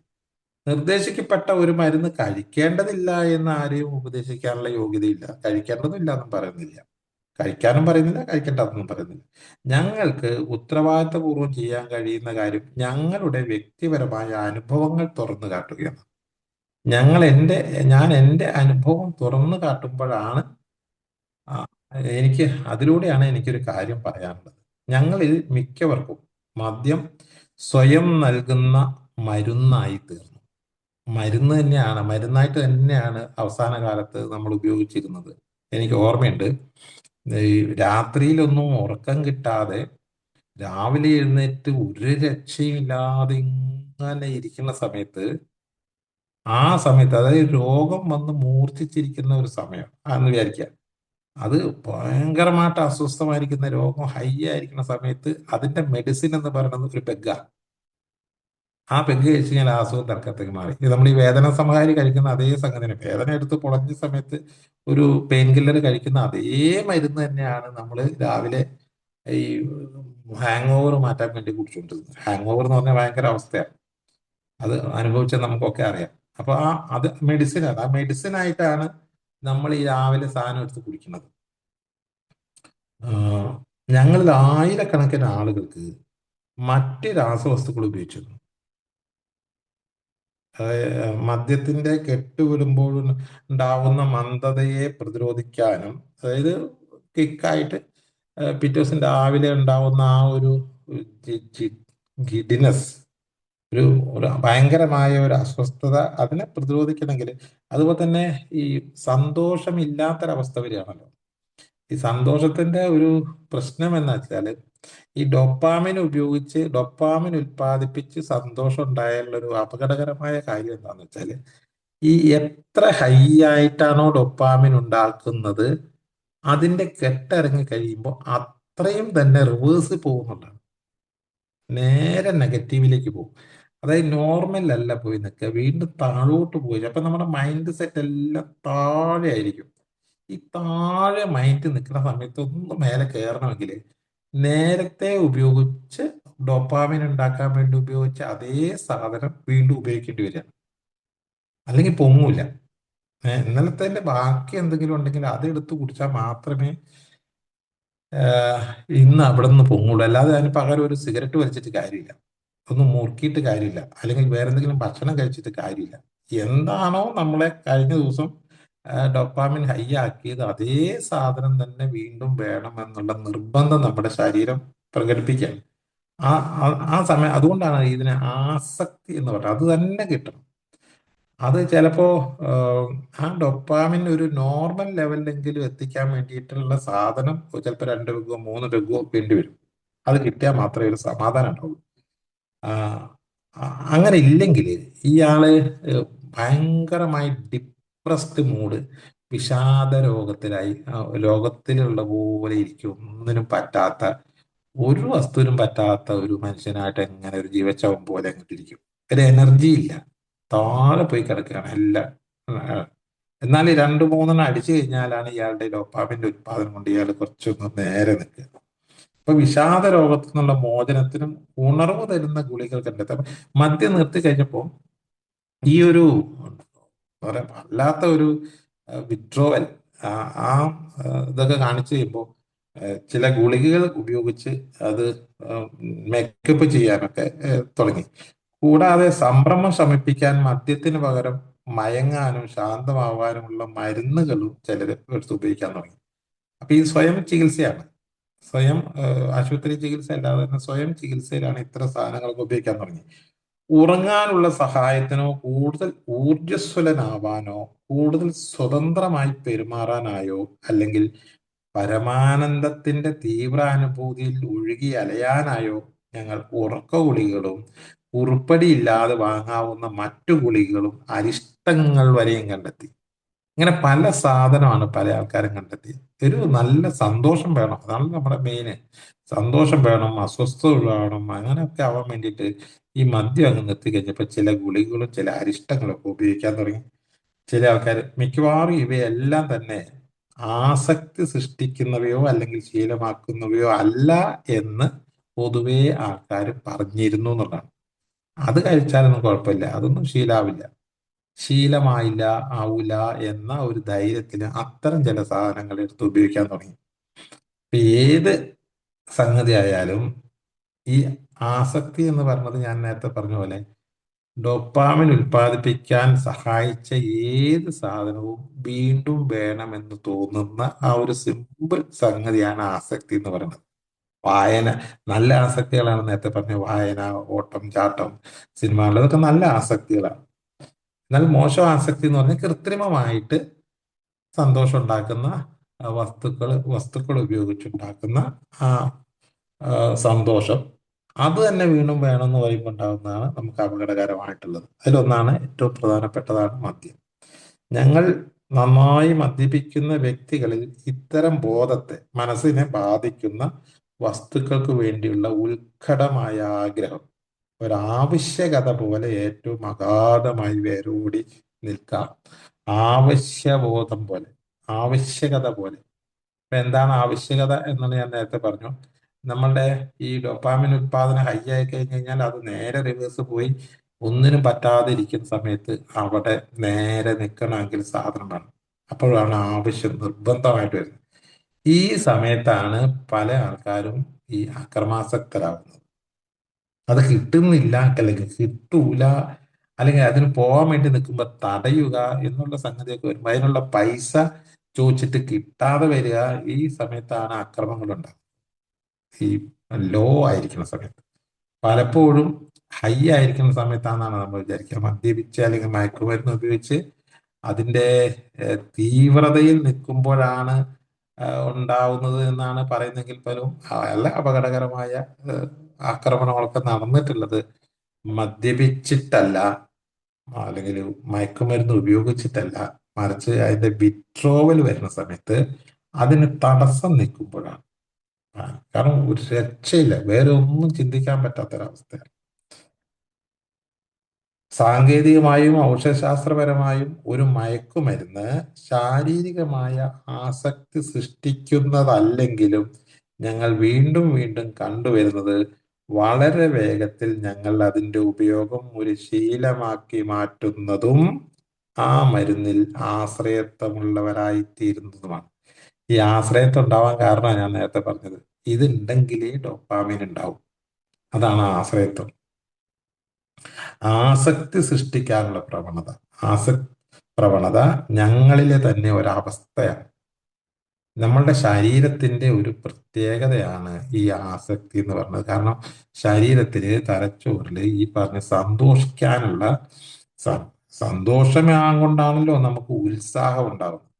നിർദ്ദേശിക്കപ്പെട്ട ഒരു മരുന്ന് കഴിക്കേണ്ടതില്ല എന്ന് ആരെയും ഉപദേശിക്കാനുള്ള യോഗ്യതയില്ല. കഴിക്കേണ്ടതില്ല എന്നും പറയുന്നില്ല. കഴിക്കാനും പറയുന്നില്ല, കഴിക്കണ്ടെന്നും പറയുന്നില്ല. ഞങ്ങൾക്ക് ഉത്തരവാദിത്തപൂർവ്വം ചെയ്യാൻ കഴിയുന്ന കാര്യം ഞങ്ങളുടെ വ്യക്തിപരമായ അനുഭവങ്ങൾ തുറന്നു കാട്ടുകയാണ്. ഞങ്ങൾ എൻ്റെ ഞാൻ എൻ്റെ അനുഭവം തുറന്നു കാട്ടുമ്പോഴാണ് ആ, അതിലൂടെയാണ് എനിക്കൊരു കാര്യം പറയാനുള്ളത്. ഞങ്ങളിൽ മിക്കവർക്കും മദ്യം സ്വയം നൽകുന്ന മരുന്നായി തീർന്നു. മരുന്നായിട്ട് തന്നെയാണ് അവസാന കാലത്ത് നമ്മൾ ഉപയോഗിച്ചിരുന്നത്. എനിക്ക് ഓർമ്മയുണ്ട്, ഈ രാത്രിയിലൊന്നും ഉറക്കം കിട്ടാതെ രാവിലെ എഴുന്നേറ്റ് ഒരു രക്ഷയില്ലാതെ ഇങ്ങനെ ഇരിക്കുന്ന സമയത്ത്, ആ സമയത്ത് അതായത് രോഗം വന്ന് മൂർച്ഛിച്ചിരിക്കുന്ന ഒരു സമയം ആണെന്ന് വിചാരിക്കുക. അത് ഭയങ്കരമായിട്ട് അസ്വസ്ഥമായിരിക്കുന്ന രോഗം ഹൈ ആയിരിക്കുന്ന സമയത്ത് അതിന്റെ മെഡിസിൻ എന്ന് പറയുന്നത് ഒരു പെഗ്ഗ. ആ പെഗ്ഗ് കഴിച്ച് കഴിഞ്ഞാൽ ആ അസുഖം തൽക്കത്തേക്ക് മാറി. ഇത് നമ്മൾ ഈ വേദന സംഹാരി കഴിക്കുന്ന അതേ സംഗതി തന്നെ. വേദന എടുത്ത് പൊളഞ്ഞ സമയത്ത് ഒരു പെയിൻ കില്ലർ കഴിക്കുന്ന അതേ മരുന്ന് തന്നെയാണ് നമ്മൾ രാവിലെ ഈ ഹാങ് ഓവർ മാറ്റാൻ വേണ്ടി കുടിച്ചുകൊണ്ടിരുന്നത്. ഹാങ് ഓവർ എന്ന് പറഞ്ഞാൽ ഭയങ്കര അവസ്ഥയാണ്. അത് അനുഭവിച്ചാൽ നമുക്കൊക്കെ അറിയാം. അപ്പൊ അത് മെഡിസിനാണ്. ആ മെഡിസിൻ ആയിട്ടാണ് നമ്മൾ ഈ രാവിലെ സാധനം എടുത്ത് കുടിക്കുന്നത്. ആഹ് ഞങ്ങളിൽ ആയിരക്കണക്കിന് ആളുകൾക്ക് മറ്റ് രാസവസ്തുക്കൾ ഉപയോഗിച്ചിരുന്നു. മദ്യത്തിന്റെ കെട്ടുവിടുമ്പോൾ ഉണ്ടാവുന്ന മന്ദതയെ പ്രതിരോധിക്കാനും, അതായത് കിക്കായിട്ട് പിറ്റേ ദിവസം രാവിലെ ഉണ്ടാവുന്ന ആ ഒരു ഗിഡിനെസ്, ഒരു ഒരു ഭയങ്കരമായ ഒരു അസ്വസ്ഥത, അതിനെ പ്രതിരോധിക്കണമെങ്കിൽ, അതുപോലെ തന്നെ ഈ സന്തോഷമില്ലാത്തൊരവസ്ഥ വരികയാണല്ലോ. ഈ സന്തോഷത്തിന്റെ ഒരു പ്രശ്നം എന്ന് വെച്ചാൽ, ഈ ഡൊപ്പാമിൻ ഉൽപ്പാദിപ്പിച്ച് സന്തോഷം ഉണ്ടായാലുള്ള ഒരു അപകടകരമായ കാര്യം എന്താന്ന് വെച്ചാൽ, ഈ എത്ര ഹൈ ആയിട്ടാണോ ഡൊപ്പാമിൻ ഉണ്ടാക്കുന്നത്, അതിന്റെ കെട്ടിറങ്ങി കഴിയുമ്പോൾ അത്രയും തന്നെ റിവേഴ്സ് പോകുന്നുണ്ടാണ്, നേരെ നെഗറ്റീവിലേക്ക് പോകും. അതായത് നോർമൽ അല്ല പോയി നിൽക്കുക, വീണ്ടും താഴോട്ട് പോയി. അപ്പൊ നമ്മുടെ മൈൻഡ് സെറ്റ് എല്ലാം താഴെ ആയിരിക്കും. ഈ താഴെ മൈൻഡ് നിൽക്കുന്ന സമയത്ത് ഒന്ന് മേലെ കയറണമെങ്കിൽ നേരത്തെ ഉപയോഗിച്ച് ഡോപ്പാമിൻ ഉണ്ടാക്കാൻ വേണ്ടി ഉപയോഗിച്ച അതേ സാധനം വീണ്ടും ഉപയോഗിക്കേണ്ടി വരിക, അല്ലെങ്കിൽ പൊങ്ങൂല. ഇന്നലത്തെ ബാക്കി എന്തെങ്കിലും ഉണ്ടെങ്കിൽ അത് എടുത്ത് കുടിച്ചാൽ മാത്രമേ ഇന്ന് അവിടെ നിന്ന് പൊങ്ങുള്ളൂ. അല്ലാതെ അതിന് പകരം ഒരു സിഗരറ്റ് വലിച്ചിട്ട് കാര്യമില്ല, ഒന്നും മുറുക്കിയിട്ട് കാര്യമില്ല, അല്ലെങ്കിൽ വേറെ എന്തെങ്കിലും ഭക്ഷണം കഴിച്ചിട്ട് കാര്യമില്ല. എന്താണോ നമ്മളെ കഴിഞ്ഞ ദിവസം ഡോപ്പാമിൻ ഹൈ ആക്കിയത്, അതേ സാധനം തന്നെ വീണ്ടും വേണം എന്നുള്ള നിർബന്ധം നമ്മുടെ ശരീരം പ്രകടിപ്പിക്കുകയാണ്. ആ ആ സമയം അതുകൊണ്ടാണ് ഇതിനെ ആസക്തി എന്ന് പറയുന്നത്. അത് തന്നെ കിട്ടണം. അത് ചിലപ്പോ ആ ഡൊപ്പാമിൻ ഒരു നോർമൽ ലെവലിലെങ്കിലും എത്തിക്കാൻ വേണ്ടിയിട്ടുള്ള സാധനം ചിലപ്പോൾ 2 പെഗോ 3 പെഗോ വേണ്ടി വരും. അത് കിട്ടിയാൽ മാത്രമേ ഒരു സമാധാനം ഉണ്ടാവുള്ളൂ. ആ, അങ്ങനെ ഇല്ലെങ്കിൽ ഇയാള് ഭയങ്കരമായി ഡിപ്രസ്ഡ് മൂഡ്, വിഷാദ രോഗത്തിലായി, ലോകത്തിലുള്ള പോലെ ഇരിക്കും. ഒന്നിനും പറ്റാത്ത, ഒരു വസ്തുവിനും പറ്റാത്ത ഒരു മനുഷ്യനായിട്ട് എങ്ങനെ ഒരു ജീവച്ചവം പോലെ അങ്ങോട്ടിരിക്കും. ഒരു എനർജി ഇല്ല, താഴെ പോയി കിടക്കുകയാണ് എല്ലാം. ആ, എന്നാൽ ഈ 2 3 അടിച്ചു കഴിഞ്ഞാലാണ് ഇയാളുടെ ഡോപ്പാമിന്റെ ഉത്പാദനം കൊണ്ട് ഇയാൾ കുറച്ചൊന്ന് നേരെ നിൽക്കുക. അപ്പൊ വിഷാദ രോഗത്തിൽ നിന്നുള്ള മോചനത്തിനും ഉണർവ് തരുന്ന ഗുളികൾ കണ്ടെത്താം. മദ്യം നിർത്തി കഴിഞ്ഞപ്പോൾ ഈ ഒരു പറയാം വല്ലാത്ത ഒരു വിഡ്രോവൽ, ആ ആ, ഇതൊക്കെ കാണിച്ചു കഴിയുമ്പോൾ ചില ഗുളികകൾ ഉപയോഗിച്ച് അത് മേക്കപ്പ് ചെയ്യാനൊക്കെ തുടങ്ങി. കൂടാതെ സംഭ്രമം ശമിപ്പിക്കാൻ മദ്യത്തിന് പകരം മയങ്ങാനും ശാന്തമാവാനുമുള്ള മരുന്നുകളും ചിലർ എടുത്ത് ഉപയോഗിക്കാൻ തുടങ്ങി. അപ്പൊ ഈ സ്വയം ചികിത്സയാണ്. ആശുപത്രി ചികിത്സ അല്ലാതെ തന്നെ സ്വയം ചികിത്സയിലാണ് ഇത്തരം സാധനങ്ങളൊക്കെ ഉപയോഗിക്കാൻ തുടങ്ങി. ഉറങ്ങാനുള്ള സഹായത്തിനോ, കൂടുതൽ ഊർജ്ജസ്വലനാവാനോ, കൂടുതൽ സ്വതന്ത്രമായി പെരുമാറാനായോ, അല്ലെങ്കിൽ പരമാനന്ദത്തിന്റെ തീവ്രാനുഭൂതിയിൽ ഒഴുകി അലയാനായോ ഞങ്ങൾ ഉറക്ക ഗുളികളും ഉരുപ്പടിയില്ലാതെ വാങ്ങാവുന്ന മറ്റു ഗുളികളും അരിഷ്ടങ്ങൾ വരെയും കണ്ടെത്തി. ഇങ്ങനെ പല സാധനമാണ് പല ആൾക്കാരും കണ്ടെത്തിയത്. ഒരു നല്ല സന്തോഷം വേണം, അതാണ് നമ്മുടെ മെയിന്. സന്തോഷം വേണം, അസ്വസ്ഥത വേണം, അങ്ങനെയൊക്കെ ആവാൻ വേണ്ടിയിട്ട് ഈ മദ്യം അങ്ങ് നിർത്തി കഴിഞ്ഞപ്പോൾ ചില ഗുളികകളും ചില അരിഷ്ടങ്ങളും ഒക്കെ ഉപയോഗിക്കാൻ തുടങ്ങി ചില ആൾക്കാർ. മിക്കവാറും ഇവയെല്ലാം തന്നെ ആസക്തി സൃഷ്ടിക്കുന്നവയോ അല്ലെങ്കിൽ ശീലമാക്കുന്നവയോ അല്ല എന്ന് പൊതുവേ ആൾക്കാർ പറഞ്ഞിരുന്നു എന്നുള്ളതാണ്. അത് കഴിച്ചാലൊന്നും കുഴപ്പമില്ല, അതൊന്നും ശീലാവില്ല, ശീലമായില്ല, ആവൂല എന്ന ഒരു ധൈര്യത്തിന് അത്തരം ചില സാധനങ്ങൾ എടുത്ത് ഉപയോഗിക്കാൻ തുടങ്ങി. ഇപ്പൊ ഏത് സംഗതി ആയാലും ഈ ആസക്തി എന്ന് പറഞ്ഞത് ഞാൻ നേരത്തെ പറഞ്ഞ പോലെ ഡോപ്പാമിൻ ഉൽപ്പാദിപ്പിക്കാൻ സഹായിച്ച ഏത് സാധനവും വീണ്ടും വേണമെന്ന് തോന്നുന്ന ആ ഒരു സിമ്പിൾ സംഗതിയാണ് ആസക്തി എന്ന് പറയുന്നത്. വായന, നല്ല ആസക്തികളാണ് നേരത്തെ പറഞ്ഞ വായന, ഓട്ടം, ചാട്ടം, സിനിമകൾ, ഇതൊക്കെ നല്ല ആസക്തികളാണ്. എന്നാൽ മോശം ആസക്തി എന്ന് പറഞ്ഞാൽ കൃത്രിമമായിട്ട് സന്തോഷം ഉണ്ടാക്കുന്ന വസ്തുക്കൾ ഉപയോഗിച്ചുണ്ടാക്കുന്ന ആ ആ, സന്തോഷം, അത് തന്നെ വീണ്ടും വേണമെന്ന് പറയുമ്പോൾ ഉണ്ടാകുന്നതാണ് നമുക്ക് അപകടകരമായിട്ടുള്ളത്. അതിലൊന്നാണ്, ഏറ്റവും പ്രധാനപ്പെട്ടതാണ് മദ്യം. ഞങ്ങൾ നന്നായി മദ്യപിക്കുന്ന വ്യക്തികളിൽ ഇത്തരം ബോധത്തെ, മനസ്സിനെ ബാധിക്കുന്ന വസ്തുക്കൾക്ക് വേണ്ടിയുള്ള ഉത്കടമായ ആഗ്രഹം ഒരാവശ്യകത പോലെ ഏറ്റവും അഗാധമായി വേരോടി നിൽക്കാം. ആവശ്യബോധം പോലെ, ആവശ്യകത പോലെ. ഇപ്പൊ എന്താണ് ആവശ്യകത എന്നത് ഞാൻ നേരത്തെ പറഞ്ഞു. നമ്മളുടെ ഈ ഡോപ്പാമിൻ ഉത്പാദനം ഹൈ ആയി കഴിഞ്ഞ് കഴിഞ്ഞാൽ അത് നേരെ റിവേഴ്സ് പോയി ഒന്നിനും പറ്റാതെ ഇരിക്കുന്ന സമയത്ത് അവിടെ നേരെ നിൽക്കണമെങ്കിൽ സാധനം വേണം. അപ്പോഴാണ് ആവശ്യം നിർബന്ധമായിട്ട് വരുന്നത്. ഈ സമയത്താണ് പല ആൾക്കാരും ഈ അക്രമാസക്തരാകുന്നത്. അത് കിട്ടുന്നില്ല, അല്ലെങ്കിൽ കിട്ടൂല, അല്ലെങ്കിൽ അതിന് പോകാൻ വേണ്ടി നിൽക്കുമ്പോൾ തടയുക എന്നുള്ള സംഗതിയൊക്കെ വരുമ്പോൾ അതിനുള്ള പൈസ ചോദിച്ചിട്ട് കിട്ടാതെ വരിക. ഈ സമയത്താണ് അക്രമങ്ങൾ ഉണ്ടാകുന്നത്. ഈ ലോ ആയിരിക്കുന്ന സമയത്ത്, പലപ്പോഴും ഹൈ ആയിരിക്കുന്ന സമയത്താണെന്നാണ് നമ്മൾ വിചാരിക്കുക. മദ്യപിച്ച് അല്ലെങ്കിൽ മയക്കുമരുന്ന് ഉപയോഗിച്ച് അതിന്റെ തീവ്രതയിൽ നിൽക്കുമ്പോഴാണ് ഉണ്ടാവുന്നത് എന്നാണ് പറയുന്നെങ്കിൽ പോലും നല്ല അപകടകരമായ ഏഹ്, ആക്രമണങ്ങളൊക്കെ നടന്നിട്ടുള്ളത് മദ്യപിച്ചിട്ടല്ല, അല്ലെങ്കിൽ മയക്കുമരുന്ന് ഉപയോഗിച്ചിട്ടല്ല, മറിച്ച് അതിന്റെ വിഡ്രോവൽ വരുന്ന സമയത്ത് അതിന് തടസ്സം നിൽക്കുമ്പോഴാണ്. ആ, കാരണം ഒരു രക്ഷയില്ല, വേറെ ഒന്നും ചിന്തിക്കാൻ പറ്റാത്തൊരവസ്ഥയാണ്. സാങ്കേതികമായും ഔഷധശാസ്ത്രപരമായും ഒരു മയക്കുമരുന്ന് ശാരീരികമായ ആസക്തി സൃഷ്ടിക്കുന്നതല്ലെങ്കിലും ഞങ്ങൾ വീണ്ടും വീണ്ടും കണ്ടുവരുന്നത് വളരെ വേഗത്തിൽ ഞങ്ങൾ അതിൻ്റെ ഉപയോഗം ഒരു ശീലമാക്കി മാറ്റുന്നതും ആ മരുന്നിൽ ആശ്രയത്വമുള്ളവരായിത്തീരുന്നതുമാണ്. ഈ ആശ്രയത്വം ഉണ്ടാവാൻ കാരണമാണ് ഞാൻ നേരത്തെ പറഞ്ഞത്. ഇതുണ്ടെങ്കിലേ ഡോപ്പാമിൻ ഉണ്ടാവും. അതാണ് ആശ്രയത്വം. ആസക്തി സൃഷ്ടിക്കാനുള്ള പ്രവണത, ആസക്തി പ്രവണത ഞങ്ങളിലെ തന്നെ ഒരവസ്ഥയാണ്. നമ്മളുടെ ശരീരത്തിന്റെ ഒരു പ്രത്യേകതയാണ് ഈ ആസക്തി എന്ന് പറയുന്നത്. കാരണം ശരീരത്തില്, തലച്ചോറില് ഈ പറഞ്ഞ സന്തോഷിക്കാനുള്ള സ- സന്തോഷം കൊണ്ടാണല്ലോ നമുക്ക് ഉത്സാഹം ഉണ്ടാവുന്നത്.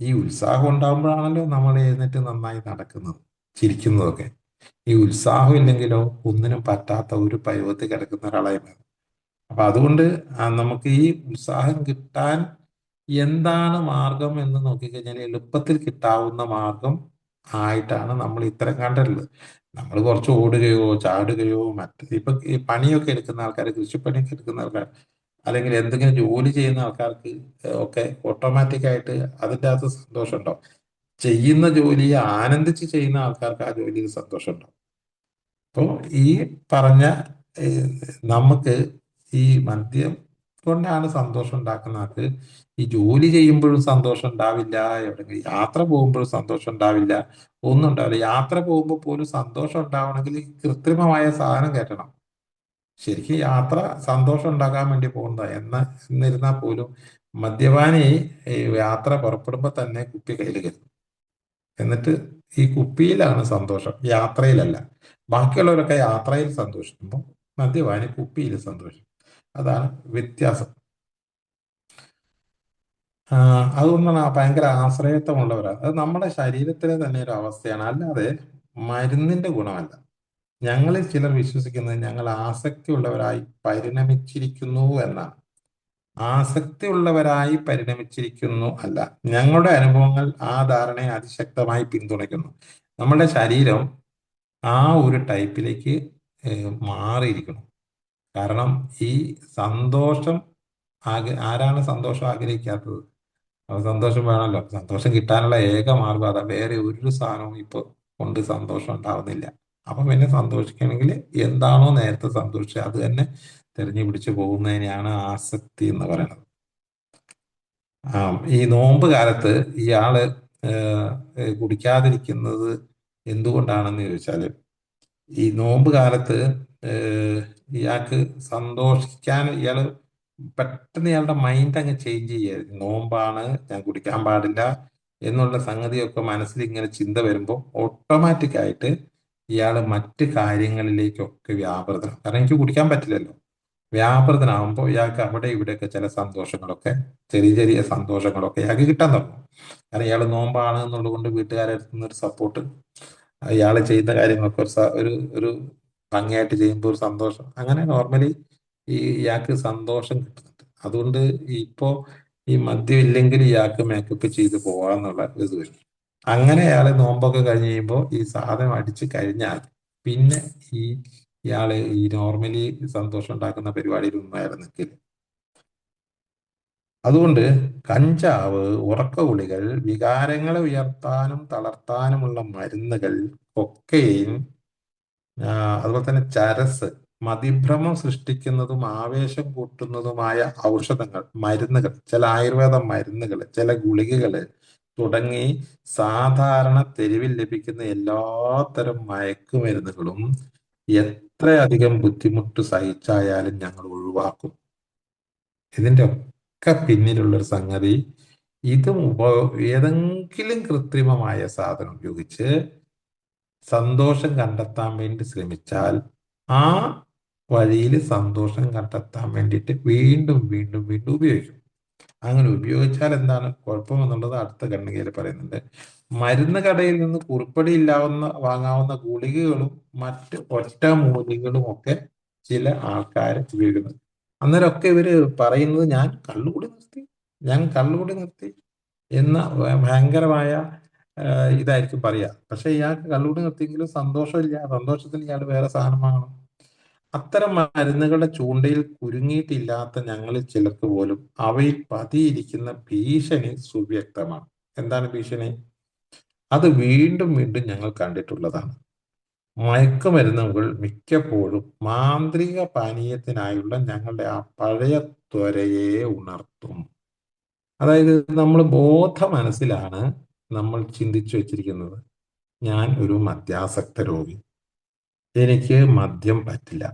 ഈ ഉത്സാഹം ഉണ്ടാകുമ്പോഴാണല്ലോ നമ്മൾ എഴുന്നേറ്റ് നന്നായി നടക്കുന്നത്, ചിരിക്കുന്നതൊക്കെ. ഈ ഉത്സാഹം ഇല്ലെങ്കിലോ ഒന്നിനും പറ്റാത്ത ഒരു പരുവത്തിൽ കിടക്കുന്ന ഒരാളായി മാറും. അപ്പൊ അതുകൊണ്ട് നമുക്ക് ഈ ഉത്സാഹം കിട്ടാൻ എന്താണ് മാർഗം എന്ന് നോക്കിക്കഴിഞ്ഞാൽ എളുപ്പത്തിൽ കിട്ടാവുന്ന മാർഗം ആയിട്ടാണ് നമ്മൾ ഇത്തരം കണ്ടിട്ടുള്ളത്. നമ്മൾ കുറച്ച് ഓടുകയോ ചാടുകയോ ഇപ്പൊ ഈ പണിയൊക്കെ എടുക്കുന്ന ആൾക്കാർ, കൃഷിപ്പണിയൊക്കെ എടുക്കുന്ന ആൾക്കാർ, അല്ലെങ്കിൽ എന്തെങ്കിലും ജോലി ചെയ്യുന്ന ആൾക്കാർക്ക് ഒക്കെ ഓട്ടോമാറ്റിക് ആയിട്ട് അതിൻ്റെ അകത്ത് സന്തോഷം ഉണ്ടാവും. ചെയ്യുന്ന ജോലിയെ ആനന്ദിച്ച് ചെയ്യുന്ന ആൾക്കാർക്ക് ആ ജോലിയിൽ സന്തോഷം ഉണ്ടാവും. അപ്പോൾ ഈ പറഞ്ഞ ഏഹ്, നമുക്ക് ഈ മദ്യം കൊണ്ടാണ് സന്തോഷം ഉണ്ടാക്കുന്ന ആൾക്ക് ഈ ജോലി ചെയ്യുമ്പോഴും സന്തോഷം ഉണ്ടാവില്ല, എവിടെയെങ്കിലും യാത്ര പോകുമ്പോഴും സന്തോഷം ഉണ്ടാവില്ല, ഒന്നും ഉണ്ടാവില്ല. യാത്ര പോകുമ്പോൾ പോലും സന്തോഷം ഉണ്ടാവണമെങ്കിൽ ഈ കൃത്രിമമായ സാധനം കയറ്റണം. ശരിക്കും യാത്ര സന്തോഷം ഉണ്ടാക്കാൻ വേണ്ടി പോകുന്നതാ എന്നിരുന്നാൽ പോലും മദ്യപാനി ഈ യാത്ര പുറപ്പെടുമ്പോൾ തന്നെ കുപ്പി കയ്യിൽ കരുതും. എന്നിട്ട് ഈ കുപ്പിയിലാണ് സന്തോഷം, യാത്രയിലല്ല. ബാക്കിയുള്ളവരൊക്കെ യാത്രയിൽ സന്തോഷിക്കുമ്പോൾ മദ്യപാനി കുപ്പിയിൽ സന്തോഷിക്കും. അതാണ് വ്യത്യാസം. ആ, അതുകൊണ്ടാണ് ഭയങ്കര ആശ്രയത്വമുള്ളവരാണ്. അത് നമ്മുടെ ശരീരത്തിലെ തന്നെ ഒരു അവസ്ഥയാണ്, അല്ലാതെ മരുന്നിന്റെ ഗുണമല്ല. ഞങ്ങളിൽ ചിലർ വിശ്വസിക്കുന്നത് ഞങ്ങൾ ആസക്തിയുള്ളവരായി പരിണമിച്ചിരിക്കുന്നു എന്നാണ്. ആസക്തിയുള്ളവരായി പരിണമിച്ചിരിക്കുന്നു അല്ല. ഞങ്ങളുടെ അനുഭവങ്ങൾ ആ ധാരണയെ അതിശക്തമായി പിന്തുണയ്ക്കുന്നു. നമ്മുടെ ശരീരം ആ ഒരു ടൈപ്പിലേക്ക് മാറിയിരിക്കണം. കാരണം ഈ സന്തോഷം ആരാണ് സന്തോഷം ആഗ്രഹിക്കാത്തത്? അപ്പൊ സന്തോഷം വേണമല്ലോ. സന്തോഷം കിട്ടാനുള്ള ഏക മാർഗം അതാ. വേറെ ഒരു സാധനവും ഇപ്പൊ കൊണ്ട് സന്തോഷം ഉണ്ടാവുന്നില്ല. അപ്പൊ പിന്നെ സന്തോഷിക്കണമെങ്കിൽ എന്താണോ നേരത്തെ സന്തോഷിച്ചത് അത് തന്നെ തെരഞ്ഞു പിടിച്ച് പോകുന്നതിനെയാണ് ആസക്തി എന്ന് പറയുന്നത്. ഈ നോമ്പ് കാലത്ത് ഇയാള് കുടിക്കാതിരിക്കുന്നത് എന്തുകൊണ്ടാണെന്ന് ചോദിച്ചാൽ, ഈ നോമ്പ് കാലത്ത് ഏഹ്, ഇയാൾക്ക് സന്തോഷിക്കാൻ പെട്ടെന്ന് ഇയാളുടെ മൈൻഡ് അങ്ങ് ചേഞ്ച് ചെയ്യുക. നോമ്പാണ്, ഞാൻ കുടിക്കാൻ പാടില്ല എന്നുള്ള സംഗതിയൊക്കെ മനസ്സിൽ ഇങ്ങനെ ചിന്ത വരുമ്പോൾ ഓട്ടോമാറ്റിക് ആയിട്ട് ഇയാൾ മറ്റ് കാര്യങ്ങളിലേക്കൊക്കെ വ്യാപൃതം. കാരണം എനിക്ക് കുടിക്കാൻ പറ്റില്ലല്ലോ. വ്യാപൃതനാകുമ്പോൾ ഇയാൾക്ക് അവിടെ ഇവിടെയൊക്കെ ചില സന്തോഷങ്ങളൊക്കെ, ചെറിയ ചെറിയ സന്തോഷങ്ങളൊക്കെ ഇയാൾക്ക് കിട്ടാൻ തുടങ്ങും. കാരണം ഇയാൾ നോമ്പാണ് എന്നുള്ളത് കൊണ്ട് വീട്ടുകാരെ അടുത്ത് നിന്ന് ഒരു സപ്പോർട്ട്, ഇയാൾ ചെയ്യുന്ന കാര്യങ്ങളൊക്കെ ഒരു ഭംഗിയായിട്ട് ചെയ്യുമ്പോൾ ഒരു സന്തോഷം, അങ്ങനെ നോർമലി ഇയാൾക്ക് സന്തോഷം കിട്ടുന്നുണ്ട്. അതുകൊണ്ട് ഇപ്പോ ഈ മദ്യം ഇല്ലെങ്കിൽ ഇയാൾക്ക് മേക്കപ്പ് ചെയ്ത് പോവാന്നുള്ള ഇത് വരും. അങ്ങനെ അയാൾ നോമ്പൊക്കെ കഴിഞ്ഞ് കഴിയുമ്പോൾ ഈ സാധനം അടിച്ചു കഴിഞ്ഞാൽ പിന്നെ ഈ ഇയാള് ഈ നോർമലി സന്തോഷം ഉണ്ടാക്കുന്ന പരിപാടിയിലൊന്നും അയാൾ നിൽക്കില്ല. അതുകൊണ്ട് കഞ്ചാവ്, ഉറക്ക ഗുളികൾ, വികാരങ്ങളെ ഉയർത്താനും തളർത്താനുമുള്ള മരുന്നുകൾ, കൊക്കൈൻ, അതുപോലെ തന്നെ ചരസ്, മതിഭ്രമം സൃഷ്ടിക്കുന്നതും ആവേശം കൂട്ടുന്നതുമായ ഔഷധങ്ങൾ, മരുന്നുകൾ, ചില ആയുർവേദ മരുന്നുകൾ, ചില ഗുളികകൾ തുടങ്ങി സാധാരണ തെരുവിൽ ലഭിക്കുന്ന എല്ലാത്തരം മയക്കുമരുന്നുകളും എത്രയധികം ബുദ്ധിമുട്ട് സഹിച്ചായാലും ഞങ്ങൾ ഒഴിവാക്കും. ഇതിന്റെ ഒക്കെ പിന്നിലുള്ളൊരു സംഗതി, ഇത് ഏതെങ്കിലും കൃത്രിമമായ സാധനം ഉപയോഗിച്ച് സന്തോഷം കണ്ടെത്താൻ വേണ്ടി ശ്രമിച്ചാൽ ആ വഴിയിൽ സന്തോഷം കണ്ടെത്താൻ വേണ്ടിയിട്ട് വീണ്ടും വീണ്ടും വീണ്ടും ഉപയോഗിക്കും. അങ്ങനെ ഉപയോഗിച്ചാൽ എന്താണ് കുഴപ്പമെന്നുള്ളത് അടുത്ത ഖണ്ഡികയിൽ പറയുന്നുണ്ട്. മരുന്ന് കടയിൽ നിന്ന് കുറിപ്പടി ഇല്ലാവുന്ന വാങ്ങാവുന്ന ഗുളികകളും മറ്റ് ഒറ്റമൂലികളും ഒക്കെ ചില ആൾക്കാർ ഉപയോഗിക്കുന്നത്. അന്നേരമൊക്കെ ഇവര് പറയുന്നത് ഞാൻ കള്ളുകൂടി നിർത്തി എന്ന ഭയങ്കരമായ ഇതായിരിക്കും പറയാ. പക്ഷെ ഇയാൾക്ക് കള്ളുകൂടി നിർത്തിയെങ്കിലും സന്തോഷമില്ല. സന്തോഷത്തിന് ഇയാൾ വേറെ സാധനം വാങ്ങണം. അത്തരം മരുന്നുകളുടെ ചൂണ്ടയിൽ കുരുങ്ങിയിട്ടില്ലാത്ത ഞങ്ങളിൽ ചിലർക്ക് പോലും അവയിൽ പതിയിരിക്കുന്ന ഭീഷണി സുവ്യക്തമാണ്. എന്താണ് ഭീഷണി? അത് വീണ്ടും വീണ്ടും ഞങ്ങൾ കണ്ടിട്ടുള്ളതാണ്. മയക്കുമരുന്നുകൾ മിക്കപ്പോഴും മാന്ത്രിക പാനീയത്തിനായുള്ള ഞങ്ങളുടെ ആ പഴയ ത്വരയെ ഉണർത്തും. അതായത് നമ്മൾ ബോധ മനസ്സിലാണ് നമ്മൾ ചിന്തിച്ചു വെച്ചിരിക്കുന്നത്, ഞാൻ ഒരു മദ്യാസക്ത രോഗി, എനിക്ക് മദ്യം പറ്റില്ല,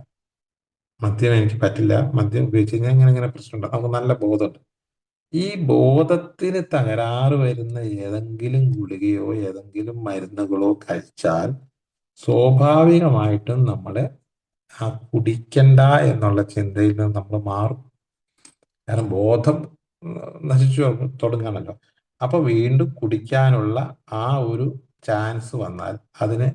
മദ്യം എനിക്ക് പറ്റില്ല, മദ്യം ഉപയോഗിച്ച് കഴിഞ്ഞാൽ ഇങ്ങനെ ഇങ്ങനെ പ്രശ്നമുണ്ട്, നമുക്ക് നല്ല ബോധമുണ്ട്. ഈ ബോധത്തിന് തകരാറ് വരുന്ന ഏതെങ്കിലും ഗുളികയോ ഏതെങ്കിലും മരുന്നുകളോ കഴിച്ചാൽ സ്വാഭാവികമായിട്ടും നമ്മളെ ആ കുടിക്കണ്ട എന്നുള്ള ചിന്തയിൽ നിന്ന് നമ്മൾ മാറും. കാരണം ബോധം നശിച്ചു തുടങ്ങുകയാണല്ലോ. അപ്പൊ വീണ്ടും കുടിക്കാനുള്ള ആ ഒരു ചാൻസ് വന്നാൽ അതിനെ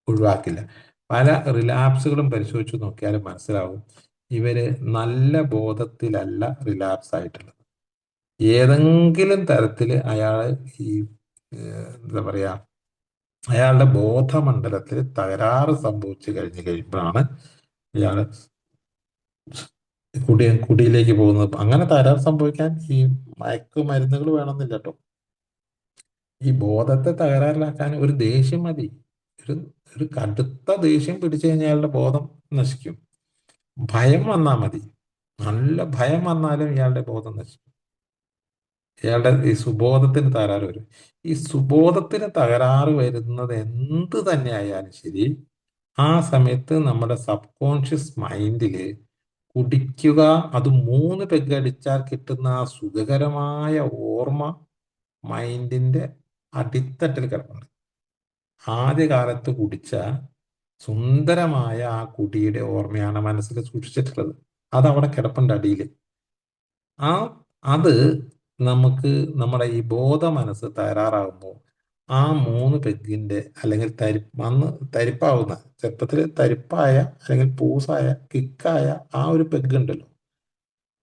ഒഴിവാക്കില്ല. പല റിലാപ്സുകളും പരിശോധിച്ച് നോക്കിയാലും മനസ്സിലാവും, ഇവര് നല്ല ബോധത്തിലല്ല റിലാപ്സ് ആയിട്ടുള്ളത്. ഏതെങ്കിലും തരത്തിൽ അയാൾ ഈ എന്താ പറയാ, അയാളുടെ ബോധമണ്ഡലത്തിൽ തകരാറ് സംഭവിച്ചു കഴിഞ്ഞു കഴിയുമ്പോഴാണ് ഇയാൾ കുടിയിലേക്ക് പോകുന്നത്. അങ്ങനെ തകരാറ് സംഭവിക്കാൻ ഈ മയക്കുമരുന്നുകൾ വേണമെന്നില്ല കേട്ടോ. ഈ ബോധത്തെ തകരാറിലാക്കാൻ ഒരു ദേഷ്യം മതി. ഒരു ഒരു കടുത്ത ദേഷ്യം പിടിച്ചു കഴിഞ്ഞാൽ അയാളുടെ ബോധം നശിക്കും. ഭയം വന്നാൽ മതി. നല്ല ഭയം വന്നാലും ഇയാളുടെ ബോധം നശിക്കും. ഇയാളുടെ ഈ സുബോധത്തിന് തകരാറ് വരും. ഈ സുബോധത്തിന് തകരാറ് വരുന്നത് എന്ത് തന്നെ ആയാലും ശരി, ആ സമയത്ത് നമ്മുടെ സബ് കോൺഷ്യസ് മൈൻഡില് കുടിക്കുക, അത് 3 പെഗ് അടിച്ചാൽ കിട്ടുന്ന ആ സുഖകരമായ ഓർമ്മ മൈൻഡിന്റെ അടിത്തട്ടിൽ കിടപ്പുണ്ട്. ആദ്യകാലത്ത് കുടിച്ച സുന്ദരമായ ആ കുടിയുടെ ഓർമ്മയാണ് മനസ്സിൽ സൂക്ഷിച്ചിട്ടുള്ളത്. അത് അവിടെ കിടപ്പുണ്ട് അടിയിൽ. ആ അത് നമുക്ക് നമ്മുടെ ഈ ബോധ മനസ്സ് തകരാറാകുമ്പോൾ ആ 3 പെഗിന്റെ അല്ലെങ്കിൽ അന്ന് തരിപ്പാവുന്ന, ചെറുപ്പത്തിൽ തരിപ്പായ അല്ലെങ്കിൽ പൂസായ കിക്കായ ആ ഒരു പെഗ് ഉണ്ടല്ലോ,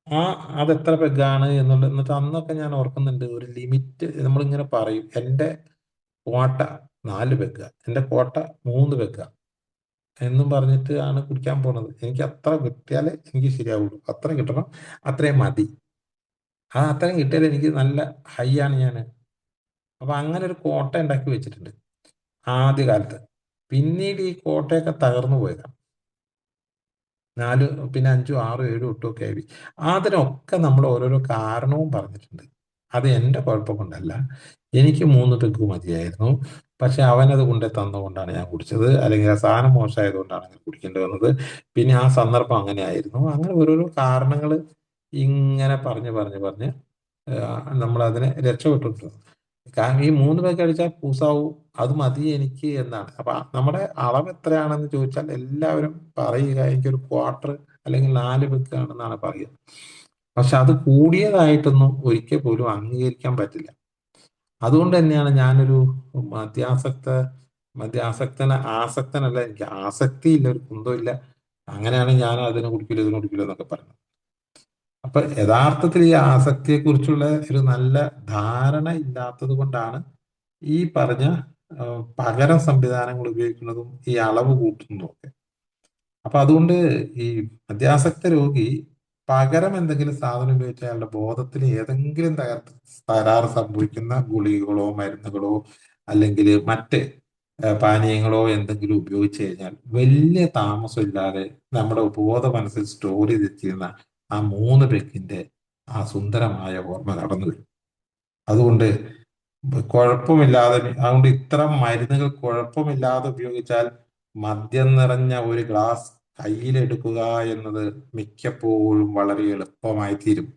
ആ അതെത്ര പെഗാണ് എന്നുള്ളത്. എന്നിട്ട് അന്നൊക്കെ ഞാൻ ഓർക്കുന്നുണ്ട്, ഒരു ലിമിറ്റ് നമ്മളിങ്ങനെ പറയും, എൻ്റെ കോട്ട 4 പെഗ്, എൻ്റെ കോട്ട 3 പെഗ് എന്നും പറഞ്ഞിട്ട് ആണ് കുടിക്കാൻ പോണത്. എനിക്ക് അത്ര കിട്ടിയാലേ എനിക്ക് ശരിയാവുള്ളൂ, അത്ര കിട്ടണം, അത്രയും മതി. ആ അത്രയും കിട്ടിയാൽ എനിക്ക് നല്ല ഹൈ ആണ് ഞാൻ. അപ്പൊ അങ്ങനെ ഒരു കോട്ട ഉണ്ടാക്കി വെച്ചിട്ടുണ്ട് ആദ്യകാലത്ത്. പിന്നീട് ഈ കോട്ടയൊക്കെ തകർന്നു പോയതാണ്. 4, പിന്നെ 5, 6, 7, 8 ഒക്കെ ആയി. അതിനൊക്കെ നമ്മൾ ഓരോരോ കാരണവും പറഞ്ഞിട്ടുണ്ട്. അത് എൻ്റെ കുഴപ്പം കൊണ്ടല്ല. എനിക്ക് 3 പെഗ് മതിയായിരുന്നു. പക്ഷെ അവനത് കൊണ്ടേ തന്നുകൊണ്ടാണ് ഞാൻ കുടിച്ചത്. അല്ലെങ്കിൽ ആ സാധനം മോശമായതുകൊണ്ടാണ് അങ്ങനെ കുടിക്കേണ്ടി വന്നത്. പിന്നെ ആ സന്ദർഭം അങ്ങനെ ആയിരുന്നു. അങ്ങനെ ഓരോരോ കാരണങ്ങൾ ഇങ്ങനെ പറഞ്ഞ് പറഞ്ഞ് പറഞ്ഞ് നമ്മൾ അതിനെ രക്ഷപ്പെട്ടിട്ടുണ്ട്. കാരണം ഈ 3 പെഗ് അടിച്ചാൽ പൂസാവും, അത് മതി എനിക്ക് എന്നാണ്. അപ്പൊ നമ്മുടെ അളവ് എത്രയാണെന്ന് ചോദിച്ചാൽ എല്ലാവരും പറയുക എനിക്കൊരു ക്വാർട്ടർ അല്ലെങ്കിൽ 4 പെഗ് ആണെന്നാണ് പറയുക. പക്ഷെ അത് കൂടിയതായിട്ടൊന്നും ഒരിക്കൽ പോലും അംഗീകരിക്കാൻ പറ്റില്ല. അതുകൊണ്ട് തന്നെയാണ് ഞാനൊരു മദ്യാസക്ത ആസക്തനല്ല, എനിക്ക് ആസക്തിയില്ല, ഒരു കുന്തമില്ല. അങ്ങനെയാണ് ഞാൻ അതിനെ കുടിക്കില്ല ഇതിനെ കുടിക്കില്ല എന്നൊക്കെ പറയുന്നത്. അപ്പൊ യഥാർത്ഥത്തിൽ ഈ ആസക്തിയെ കുറിച്ചുള്ള ഒരു നല്ല ധാരണ ഇല്ലാത്തത് കൊണ്ടാണ് ഈ പറഞ്ഞ പകരം സംവിധാനങ്ങൾ ഉപയോഗിക്കുന്നതും ഈ അളവ് കൂട്ടുന്നതും ഒക്കെ. അപ്പൊ അതുകൊണ്ട് ഈ മദ്യാസക്ത രോഗി പകരം എന്തെങ്കിലും സാധനം ഉപയോഗിച്ച് അയാളുടെ ബോധത്തിൽ ഏതെങ്കിലും തകരാറ് സംഭവിക്കുന്ന ഗുളികകളോ മരുന്നുകളോ അല്ലെങ്കിൽ മറ്റ് പാനീയങ്ങളോ എന്തെങ്കിലും ഉപയോഗിച്ച് കഴിഞ്ഞാൽ വലിയ താമസമില്ലാതെ നമ്മുടെ ബോധ മനസ്സിൽ സ്റ്റോർ ചെയ്തിരിക്കുന്ന ആ 3 പെക്കിന്റെ ആ സുന്ദരമായ ഓർമ്മ കടന്നു വരും. അതുകൊണ്ട് കുഴപ്പമില്ലാതെ, അതുകൊണ്ട് ഇത്തരം മരുന്നുകൾ കുഴപ്പമില്ലാതെ ഉപയോഗിച്ചാൽ മദ്യം നിറഞ്ഞ ഒരു ഗ്ലാസ് കയ്യിലെടുക്കുക എന്നത് മിക്കപ്പോഴും വളരെ എളുപ്പമായി തീരും,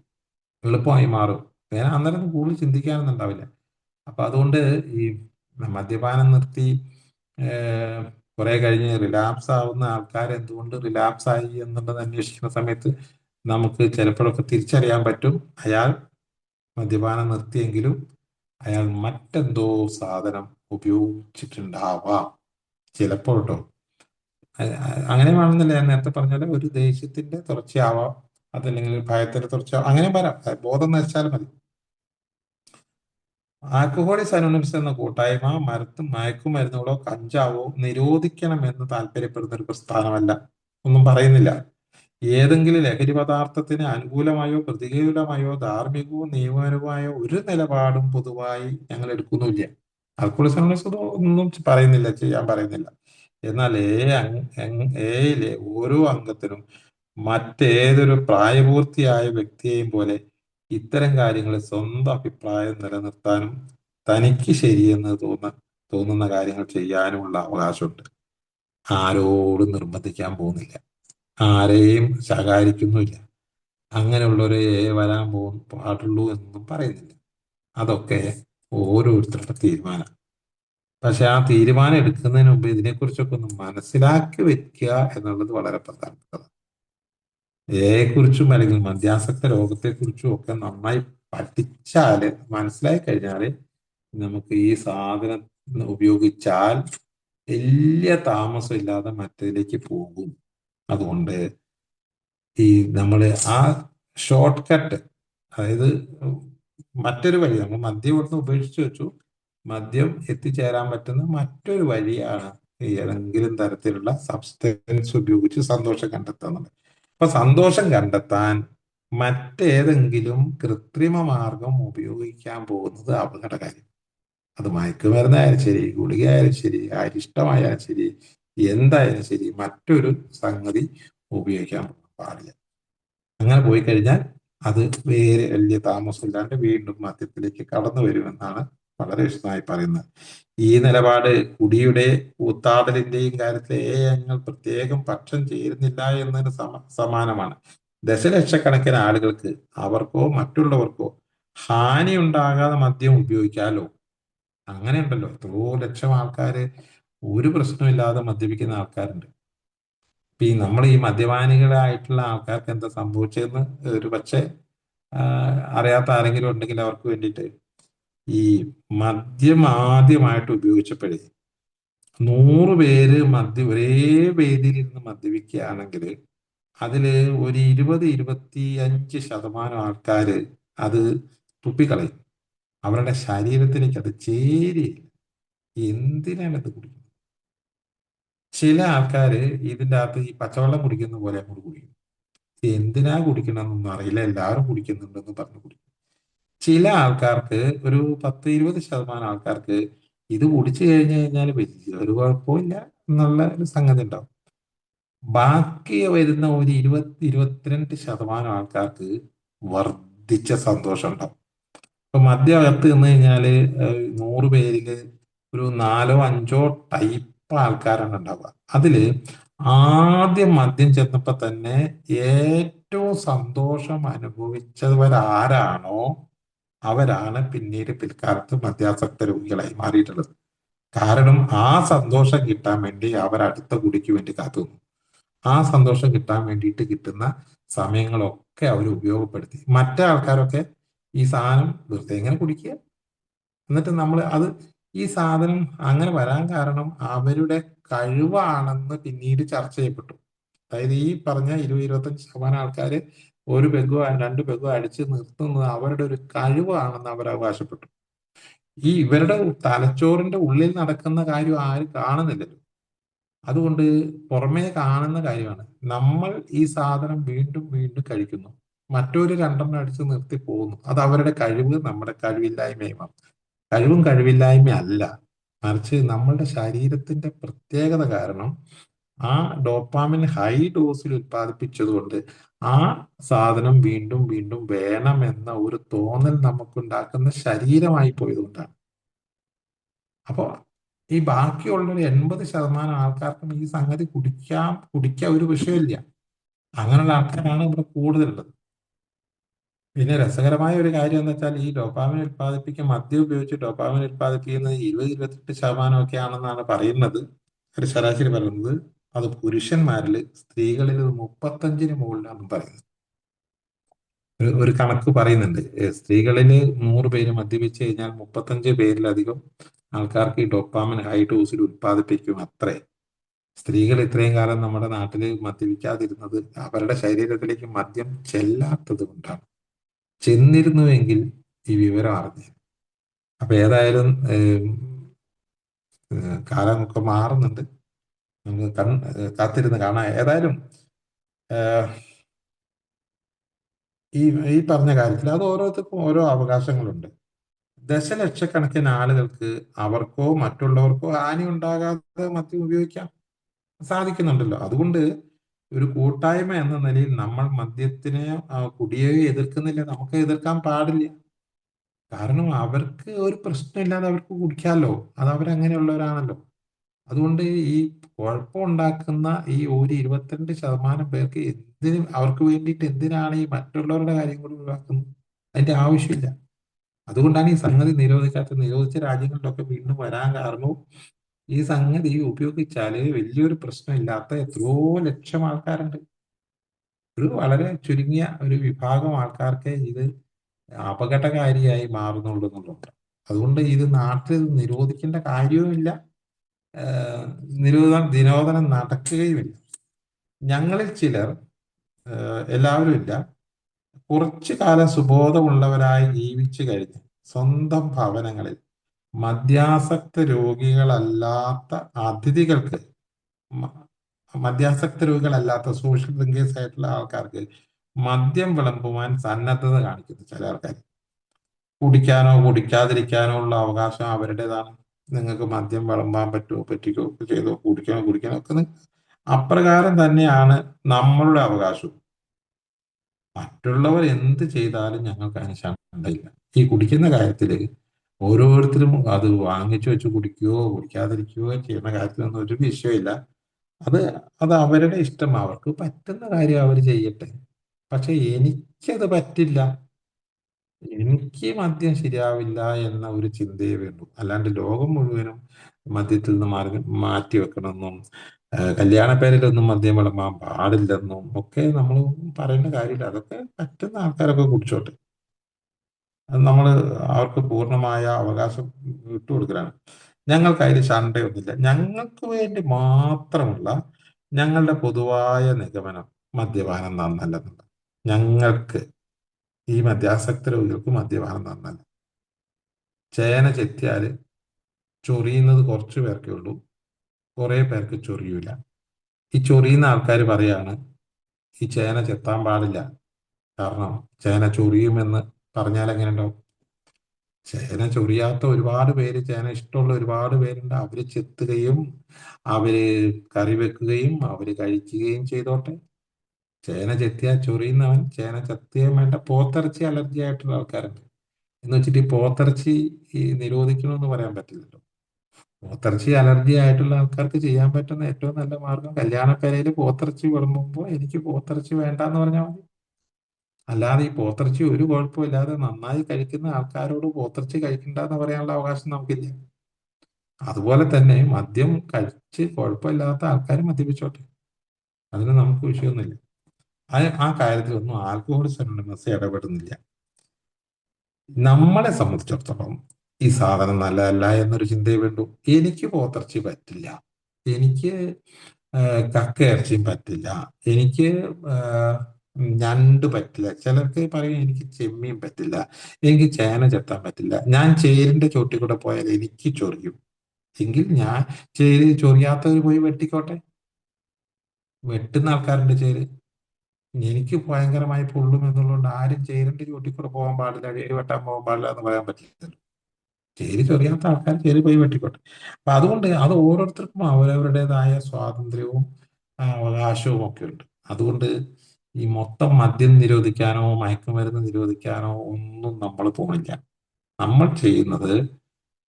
എളുപ്പമായി മാറും. വേറെ അന്നേരം കൂടുതൽ ചിന്തിക്കാനൊന്നും ഉണ്ടാവില്ല. അപ്പൊ അതുകൊണ്ട് ഈ മദ്യപാനം നിർത്തി ഏഹ്, കുറെ കഴിഞ്ഞ് റിലാപ്സ് ആവുന്ന ആൾക്കാർ എന്തുകൊണ്ട് റിലാപ്സ് ആയി എന്നുള്ളത് അന്വേഷിക്കുന്ന സമയത്ത് നമുക്ക് ചിലപ്പോഴൊക്കെ തിരിച്ചറിയാൻ പറ്റും, അയാൾ മദ്യപാനം നിർത്തിയെങ്കിലും അയാൾ മറ്റെന്തോ സാധനം ഉപയോഗിച്ചിട്ടുണ്ടാവാം ചിലപ്പോൾ കേട്ടോ. അങ്ങനെ വേണമെന്നില്ല, ഞാൻ നേരത്തെ പറഞ്ഞ പോലെ ഒരു ദേഷ്യത്തിന്റെ തുടർച്ചയാവാം, അതല്ലെങ്കിൽ ഒരു ഭയത്തിന്റെ തുടർച്ചയാവാം, അങ്ങനെ വരാം. ബോധം നശിച്ചാൽ മതി. ആൽക്കഹോളിക്സ് അനോണിമസ് എന്ന കൂട്ടായ്മ മയക്കുമരുന്നുകളോ കഞ്ചാവോ നിരോധിക്കണമെന്ന് താല്പര്യപ്പെടുന്ന ഒരു പ്രസ്ഥാനമല്ല, ഒന്നും പറയുന്നില്ല. ഏതെങ്കിലും ലഹരി പദാർത്ഥത്തിന് അനുകൂലമായോ പ്രതികൂലമായോ ധാർമ്മികവോ നിയമപരമായോ ഒരു നിലപാടും പൊതുവായി ഞങ്ങൾ എടുക്കുന്നില്ല. ആൽക്കഹോളിക്സ് അനോണിമസ് ഒന്നും പറയുന്നില്ല, ചെയ്യാൻ പറയുന്നില്ല. എന്നാൽ എയിലെ ഓരോ അംഗത്തിനും മറ്റേതൊരു പ്രായപൂർത്തിയായ വ്യക്തിയെയും പോലെ ഇത്തരം കാര്യങ്ങളിൽ സ്വന്തം അഭിപ്രായം നിലനിർത്താനും തനിക്ക് ശരിയെന്ന് തോന്നുന്ന കാര്യങ്ങൾ ചെയ്യാനുമുള്ള അവകാശമുണ്ട്. ആരോടും നിർബന്ധിക്കാൻ പോകുന്നില്ല, ആരെയും ശകാരിക്കുന്നുമില്ല, അങ്ങനെയുള്ളവരെ വരാൻ പാടുള്ളൂ എന്നൊന്നും പറയുന്നില്ല. അതൊക്കെ ഓരോരുത്തരുടെ തീരുമാനം. പക്ഷെ ആ തീരുമാനം എടുക്കുന്നതിന് മുമ്പ് ഇതിനെക്കുറിച്ചൊക്കെ ഒന്ന് മനസ്സിലാക്കി വെക്കുക എന്നുള്ളത് വളരെ പ്രധാനപ്പെട്ടതാണ്. കുറിച്ചും അല്ലെങ്കിൽ മദ്യാസക്ത രോഗത്തെക്കുറിച്ചും ഒക്കെ നന്നായി പഠിച്ചാല് മനസ്സിലായി കഴിഞ്ഞാല് നമുക്ക് ഈ സാധനം ഉപയോഗിച്ചാൽ വലിയ താമസം ഇല്ലാതെ മറ്റേതിലേക്ക് പോകും. അതുകൊണ്ട് ഈ നമ്മള് ആ ഷോർട്ട് കട്ട്, അതായത് മറ്റൊരു വഴി, നമ്മൾ മദ്യം ഇവിടുന്ന് ഉപേക്ഷിച്ചു വെച്ചു, മദ്യം എത്തിച്ചേരാൻ പറ്റുന്ന മറ്റൊരു വഴിയാണ് ഈ ഏതെങ്കിലും തരത്തിലുള്ള സബ്സ്റ്റൻസ് ഉപയോഗിച്ച് സന്തോഷം കണ്ടെത്തുന്നത്. അപ്പൊ സന്തോഷം കണ്ടെത്താൻ മറ്റേതെങ്കിലും കൃത്രിമ മാർഗം ഉപയോഗിക്കാൻ പോകുന്നത് അപകടകാരി. അത് മയക്കുമരുന്നായാലും ശരി, ഗുളികയായാലും ശരി, അരിഷ്ടമായാലും ശരി, എന്തായാലും ശരി, മറ്റൊരു സംഗതി ഉപയോഗിക്കാൻ പാടില്ല. അങ്ങനെ പോയി കഴിഞ്ഞാൽ അത് വേറെ വലിയ താമസമില്ലാണ്ട് വീണ്ടും മദ്യത്തിലേക്ക് കടന്നു വരുമെന്നാണ് വളരെ വിശദമായി പറയുന്നത്. ഈ നിലപാട് കുടിയുടെ കൂത്താടലിന്റെയും കാര്യത്തിൽ ഞങ്ങൾ പ്രത്യേകം പക്ഷം ചേരുന്നില്ല എന്നതിന് സമാനമാണ്. ദശലക്ഷക്കണക്കിന് ആളുകൾക്ക് അവർക്കോ മറ്റുള്ളവർക്കോ ഹാനി ഉണ്ടാകാതെ മദ്യം ഉപയോഗിക്കാലോ. അങ്ങനെ ഉണ്ടല്ലോ, എത്രയോ ലക്ഷം ആൾക്കാര് ഒരു പ്രശ്നമില്ലാതെ മദ്യപിക്കുന്ന ആൾക്കാരുണ്ട്. ഇപ്പൊ ഈ നമ്മൾ ഈ മദ്യപാനികളായിട്ടുള്ള ആൾക്കാർക്ക് എന്താ സംഭവിച്ചതെന്ന് ഒരു പക്ഷേ അറിയാത്ത ആരെങ്കിലും ഉണ്ടെങ്കിൽ അവർക്ക് വേണ്ടിയിട്ട്, ഈ മദ്യം ആദ്യമായിട്ട് ഉപയോഗിച്ചപ്പോഴേ 100 പേര് ഒരേ വേദിയിൽ ഇരുന്ന് മദ്യപിക്കുകയാണെങ്കിൽ അതില് ഒരു 20-25% ആൾക്കാര് അത് തുപ്പിക്കളയും. അവരുടെ ശരീരത്തിലേക്ക് അത് ചേരില്ല. എന്തിനാണ് ഇത് കുടിക്കുന്നത്? ചില ആൾക്കാര് ഇതിൻ്റെ അകത്ത് ഈ പച്ചവെള്ളം കുടിക്കുന്ന പോലെ അങ്ങോട്ട് കുടിക്കും. എന്തിനാ കുടിക്കണമെന്നൊന്നും അറിയില്ല, എല്ലാവരും കുടിക്കുന്നുണ്ടെന്ന് പറഞ്ഞു കുടിക്കും. ചില ആൾക്കാർക്ക്, ഒരു 10-20% ആൾക്കാർക്ക് ഇത് കുടിച്ചു കഴിഞ്ഞു കഴിഞ്ഞാൽ വലിയൊരു കുഴപ്പമില്ല എന്നുള്ള ഒരു സംഗതി ഉണ്ടാവും. ബാക്കി വരുന്ന ഒരു 20-22% ആൾക്കാർക്ക് വർദ്ധിച്ച സന്തോഷം ഉണ്ടാവും. ഇപ്പൊ മദ്യം അകത്ത് നിന്ന് കഴിഞ്ഞാല് 100 പേരില് ഒരു നാലോ അഞ്ചോ ടൈപ്പ് ആൾക്കാരാണ് ഉണ്ടാവുക. അതില് ആദ്യം മദ്യം ചെന്നപ്പോ തന്നെ ഏറ്റവും സന്തോഷം അനുഭവിച്ചവരാരാണോ അവരാണ് പിന്നീട് പിൽക്കാലത്ത് മദ്യാസക്ത രോഗികളായി മാറിയിട്ടുള്ളത്. കാരണം ആ സന്തോഷം കിട്ടാൻ വേണ്ടി അവർ അടുത്ത കുടിക്ക് വേണ്ടി കാത്തു നിന്നു. ആ സന്തോഷം കിട്ടാൻ വേണ്ടിയിട്ട് കിട്ടുന്ന സമയങ്ങളൊക്കെ അവർ ഉപയോഗപ്പെടുത്തി. മറ്റേ ആൾക്കാരൊക്കെ ഈ സാധനം വെറുതെ ഇങ്ങനെ കുടിക്കുക. എന്നിട്ട് നമ്മൾ അത് ഈ സാധനം അങ്ങനെ വരാൻ കാരണം അവരുടെ കഴിവാണെന്ന് പിന്നീട് ചർച്ച ചെയ്യപ്പെട്ടു. അതായത് ഈ പറഞ്ഞ 20-25% ആൾക്കാര് ഒരു പെഗോ രണ്ട് പെഗോ അടിച്ച് നിർത്തുന്നത് അവരുടെ ഒരു കഴിവാണെന്ന് അവർ അവകാശപ്പെട്ടു. ഈ ഇവരുടെ തലച്ചോറിന്റെ ഉള്ളിൽ നടക്കുന്ന കാര്യം ആരും കാണുന്നില്ലല്ലോ. അതുകൊണ്ട് പുറമേ കാണുന്ന കാര്യമാണ്. നമ്മൾ ഈ സാധനം വീണ്ടും വീണ്ടും കഴിക്കുന്നു. മറ്റൊരു രണ്ടെണ്ണം അടിച്ച് നിർത്തി പോകുന്നു. അത് അവരുടെ കഴിവ്, നമ്മുടെ കഴിവില്ലായ്മയുമാണ്. കഴിവും കഴിവില്ലായ്മ അല്ല, മറിച്ച് നമ്മളുടെ ശരീരത്തിന്റെ പ്രത്യേകത കാരണം ആ ഡോപ്പാമിൻ ഹൈ ഡോസിൽ ഉത്പാദിപ്പിച്ചതുകൊണ്ട് ആ സാധനം വീണ്ടും വീണ്ടും വേണമെന്ന ഒരു തോന്നൽ നമുക്കുണ്ടാക്കുന്ന ശരീരമായി പോയതുകൊണ്ടാണ്. അപ്പോൾ ഈ ബാക്കിയുള്ള ഒരു 80% ആൾക്കാർക്കും ഈ സംഗതി കുടിക്കാൻ ഒരു വിഷയമില്ല. അങ്ങനെയുള്ള ആൾക്കാരാണ് ഇവിടെ കൂടുതലുള്ളത്. പിന്നെ രസകരമായ ഒരു കാര്യം എന്ന് വെച്ചാൽ ഈ ഡോപാമിൻ ഉത്പാദിപ്പിക്കാൻ മദ്യം ഉപയോഗിച്ച് ഡോപാമിൻ ഉത്പാദിപ്പിക്കുന്നത് 20-28% ഒക്കെ ആണെന്നാണ് പറയുന്നത്. ഒരു ശരാശരി പറയുന്നത്. അത് പുരുഷന്മാരിൽ, സ്ത്രീകളിൽ 35-ന് മുകളിലാണെന്ന് പറയുന്നത്. ഒരു കണക്ക് പറയുന്നുണ്ട്. സ്ത്രീകളില് 100 പേര് മദ്യപിച്ച് കഴിഞ്ഞാൽ 35 പേരിലധികം ആൾക്കാർക്ക് ഈ ഡോപ്പാമിൻ ഹൈ ഡോസിൽ ഉത്പാദിപ്പിക്കും അത്രേ. സ്ത്രീകൾ ഇത്രയും കാലം നമ്മുടെ നാട്ടിൽ മദ്യപിക്കാതിരുന്നത് അവരുടെ ശരീരത്തിലേക്ക് മദ്യം ചെല്ലാത്തത് കൊണ്ടാണ്. ചെന്നിരുന്നുവെങ്കിൽ ഈ വിവരം അറിഞ്ഞു. അപ്പൊ ഏതായാലും കാലമൊക്കെ മാറുന്നുണ്ട്. നമുക്ക് കാത്തിരുന്ന് കാണാം. ഏതായാലും ഏഹ്, ഈ ഈ പറഞ്ഞ കാര്യത്തിൽ അത് ഓരോരുത്തർക്കും ഓരോ അവകാശങ്ങളുണ്ട്. ദശലക്ഷക്കണക്കിന് ആളുകൾക്ക് അവർക്കോ മറ്റുള്ളവർക്കോ ഹാനി ഉണ്ടാകാതെ മദ്യം ഉപയോഗിക്കാം സാധിക്കുന്നുണ്ടല്ലോ. അതുകൊണ്ട് ഒരു കൂട്ടായ്മ എന്ന നിലയിൽ നമ്മൾ മദ്യത്തിനെ കുടിയേറി എതിർക്കുന്നില്ല. നമുക്ക് എതിർക്കാൻ പാടില്ല. കാരണം അവർക്ക് ഒരു പ്രശ്നമില്ലാതെ അവർക്ക് കുടിക്കാമല്ലോ. അത് അവരങ്ങനെയുള്ളവരാണല്ലോ. അതുകൊണ്ട് ഈ കുഴപ്പമുണ്ടാക്കുന്ന ഈ ഒരു 22% പേർക്ക് അവർക്ക് വേണ്ടിയിട്ട് എന്തിനാണ് ഈ മറ്റുള്ളവരുടെ കാര്യം കൂടി ഒഴിവാക്കുന്നത്? അതിന്റെ ആവശ്യമില്ല. അതുകൊണ്ടാണ് ഈ സംഗതി നിരോധിക്കാത്തത്. നിരോധിച്ച രാജ്യങ്ങളിലൊക്കെ വീണ്ടും വരാൻ കാരണവും ഈ സംഗതി ഉപയോഗിച്ചാല് വലിയൊരു പ്രശ്നമില്ലാത്ത എത്രയോ ലക്ഷം ആൾക്കാരുണ്ട്. ഒരു വളരെ ചുരുങ്ങിയ ഒരു വിഭാഗം ആൾക്കാർക്ക് ഇത് അപകടകാരിയായി മാറുന്നുള്ളൂ എന്നുള്ളത്. അതുകൊണ്ട് ഇത് നാട്ടിൽ നിരോധിക്കേണ്ട കാര്യവുമില്ല. നിരോധനം നടക്കുകയുമില്ല. ഞങ്ങളിൽ ചിലർ, എല്ലാവരും ഇല്ല, കുറച്ചു കാലം സുബോധമുള്ളവരായി ജീവിച്ചു കഴിഞ്ഞ് സ്വന്തം ഭവനങ്ങളിൽ മദ്യാസക്ത രോഗികളല്ലാത്ത അതിഥികൾക്ക്, മ- മദ്യാസക്ത രോഗികളല്ലാത്ത സോഷ്യൽ ഡ്രിങ്കേഴ്സ് ആയിട്ടുള്ള ആൾക്കാർക്ക് മദ്യം വിളമ്പുവാൻ സന്നദ്ധത കാണിക്കുന്നു ചില ആൾക്കാർ. കുടിക്കാനോ കുടിക്കാതിരിക്കാനോ ഉള്ള അവകാശം അവരുടേതാണ്. നിങ്ങൾക്ക് മദ്യം വിളമ്പാൻ പറ്റുമോ പറ്റിക്കോ ചെയ്തോ, കുടിക്കണോ കുടിക്കണോ ഒക്കെ അപ്രകാരം തന്നെയാണ് നമ്മളുടെ അവകാശവും. മറ്റുള്ളവർ എന്ത് ചെയ്താലും ഞങ്ങൾക്ക് അതിന് ശണ്ടയില്ല. ഈ കുടിക്കുന്ന കാര്യത്തില് ഓരോരുത്തരും അത് വാങ്ങിച്ചു വെച്ച് കുടിക്കുകയോ കുടിക്കാതിരിക്കുകയോ ചെയ്യുന്ന കാര്യത്തിലൊന്നും ഒരു വിഷയമില്ല. അത് അത് അവരുടെ ഇഷ്ടം. അവർക്ക് പറ്റുന്ന കാര്യം അവർ ചെയ്യട്ടെ. പക്ഷെ എനിക്കത് പറ്റില്ല, എനിക്ക് മദ്യം ശരിയാവില്ല എന്ന ഒരു ചിന്തയെ വേണ്ടൂ. അല്ലാണ്ട് ലോകം മുഴുവനും മദ്യത്തിൽ നിന്ന് മാറ്റി വെക്കണമെന്നും കല്യാണ പേരിലൊന്നും മദ്യം വിളമ്പാൻ പാടില്ലെന്നും ഒക്കെ നമ്മൾ പറയേണ്ട കാര്യമില്ല. അതൊക്കെ പറ്റുന്ന ആൾക്കാരൊക്കെ കുടിച്ചോട്ടെ. അത് നമ്മൾ അവർക്ക് പൂർണ്ണമായ അവകാശം വിട്ടുകൊടുക്കലാണ്. ഞങ്ങൾക്ക് അതിൽ ശണ്ടയൊന്നുമില്ല. ഞങ്ങൾക്ക് വേണ്ടി മാത്രമുള്ള ഞങ്ങളുടെ പൊതുവായ നിഗമനം മദ്യപാനം നന്നല്ലെന്നുള്ളത്. ഞങ്ങൾക്ക്, ഈ മദ്യാസക്ത രോഗികൾക്ക് മദ്യപാനം നന്നല്ല. ചേന ചെത്തിയാല് ചൊറിയുന്നത് കുറച്ച് പേർക്കേ ഉള്ളൂ, കുറെ പേർക്ക് ചൊറിയൂല. ഈ ചൊറിയുന്ന ആൾക്കാർ പറയാണ് ഈ ചേന ചെത്താൻ പാടില്ല, കാരണം ചേന ചൊറിയുമെന്ന് പറഞ്ഞാൽ എങ്ങനെ ഉണ്ടാവും? ചേന ചൊറിയാത്ത ഒരുപാട് പേര്, ചേന ഇഷ്ടമുള്ള ഒരുപാട് പേരുണ്ട്. അവര് ചെത്തുകയും അവര് കറി വെക്കുകയും അവര് കഴിക്കുകയും ചെയ്തോട്ടെ. ചേന ചെത്തിയാൽ ചൊറിയുന്നവൻ ചേന ചെത്തിയാൽ വേണ്ട പോത്തിറച്ചി അലർജി ആയിട്ടുള്ള ആൾക്കാരുണ്ട്. എന്ന് വെച്ചിട്ട് ഈ പോത്തിറച്ചി നിരോധിക്കണമെന്ന് പറയാൻ പറ്റില്ലല്ലോ. പോത്തിറച്ചി അലർജി ആയിട്ടുള്ള ആൾക്കാർക്ക് ചെയ്യാൻ പറ്റുന്ന ഏറ്റവും നല്ല മാർഗം കല്യാണപ്പേരയിൽ പോത്തിറച്ചി വിളമ്പുമ്പോൾ എനിക്ക് പോത്തിറച്ചി വേണ്ടാന്ന് പറഞ്ഞാൽ മതി. അല്ലാതെ ഈ പോത്തിറച്ചി ഒരു കുഴപ്പമില്ലാതെ നന്നായി കഴിക്കുന്ന ആൾക്കാരോട് പോത്തിറച്ചി കഴിക്കണ്ടെന്ന് പറയാനുള്ള അവകാശം നമുക്കില്ല. അതുപോലെ തന്നെ മദ്യം കഴിച്ച് കുഴപ്പമില്ലാത്ത ആൾക്കാർ മദ്യപിച്ചോട്ടെ, അതിന് നമുക്ക് വിഷയമൊന്നുമില്ല. ആ കാര്യത്തിലൊന്നും ആൽക്കഹോളിസ്റ്റ് അനോണിമസ് ഇടപെടുന്നില്ല. നമ്മളെ സംബന്ധിച്ചിടത്തോളം ഈ സാധനം നല്ലതല്ല എന്നൊരു ചിന്തയെ വേണ്ടു. എനിക്ക് പോത്തിറച്ചി പറ്റില്ല, എനിക്ക് കക്ക ഇറച്ചിയും പറ്റില്ല, എനിക്ക് ഞണ്ട് പറ്റില്ല, ചിലർക്ക് പറയും എനിക്ക് ചെമ്മീൻ പറ്റില്ല, എനിക്ക് ചേന ചെത്താൻ പറ്റില്ല, ഞാൻ ചേരിന്റെ ചോട്ടിൽ കൂടെ പോയാൽ എനിക്ക് ചൊറിയും, എങ്കിൽ ഞാൻ ചേരി ചൊറിയാത്തവർ പോയി വെട്ടിക്കോട്ടെ. വെട്ടുന്ന ആൾക്കാരുണ്ട് ചേര്. എനിക്ക് ഭയങ്കരമായി പൊള്ളും എന്നുള്ളതുകൊണ്ട് ആരും ചേരിന്റെ ചോട്ടിൽ കൂടെ പോകാൻ പാടില്ല, ചേര് വെട്ടാൻ പോകാൻ പാടില്ല എന്ന് പറയാൻ പറ്റില്ല. ചേരി ചൊറിയാത്ത ആൾക്കാർ ചേരി പോയി വെട്ടിക്കോട്ടെ. അപ്പൊ അതുകൊണ്ട് അത് ഓരോരുത്തർക്കും അവരവരുടേതായ സ്വാതന്ത്ര്യവും അവകാശവും ഒക്കെ ഉണ്ട്. അതുകൊണ്ട് ഈ മൊത്തം മദ്യം നിരോധിക്കാനോ മയക്കുമരുന്ന് നിരോധിക്കാനോ ഒന്നും നമ്മൾ പോണില്ല. നമ്മൾ ചെയ്യുന്നത്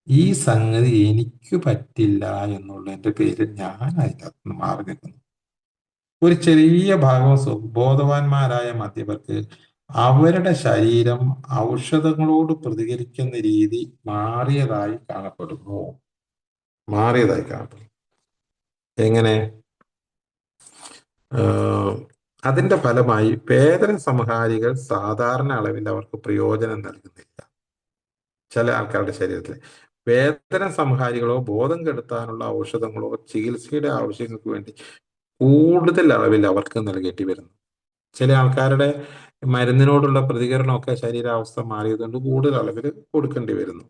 ഈ സംഗതി എനിക്ക് പറ്റില്ല എന്നുള്ളതിന്റെ പേരിൽ ഞാൻ അതിനകത്ത് നിന്ന് മാറി നിൽക്കുന്നു. ഒരു ചെറിയ ഭാഗം ബോധവാന്മാരായ മദ്യപർക്ക് അവരുടെ ശരീരം ഔഷധങ്ങളോട് പ്രതികരിക്കുന്ന രീതി മാറിയതായി കാണപ്പെടുന്നു. മാറിയതായി കാണപ്പെടുന്നു. എങ്ങനെ? ആഹ് അതിന്റെ ഫലമായി വേദന സംഹാരികൾ സാധാരണ അളവിൽ അവർക്ക് പ്രയോജനം നൽകുന്നില്ല. ചില ആൾക്കാരുടെ ശരീരത്തിൽ വേദന സംഹാരികളോ ബോധം കെടുത്താനുള്ള ഔഷധങ്ങളോ ചികിത്സയുടെ ആവശ്യങ്ങൾക്ക് വേണ്ടി കൂടുതൽ അളവിൽ അവർക്ക് നൽകേണ്ടി വരുന്നു. ചില ആൾക്കാരുടെ മരുന്നിനോടുള്ള പ്രതികരണമൊക്കെ ശരീരാവസ്ഥ മാറിയതുകൊണ്ട് കൂടുതൽ അളവിൽ കൊടുക്കേണ്ടി വരുന്നു.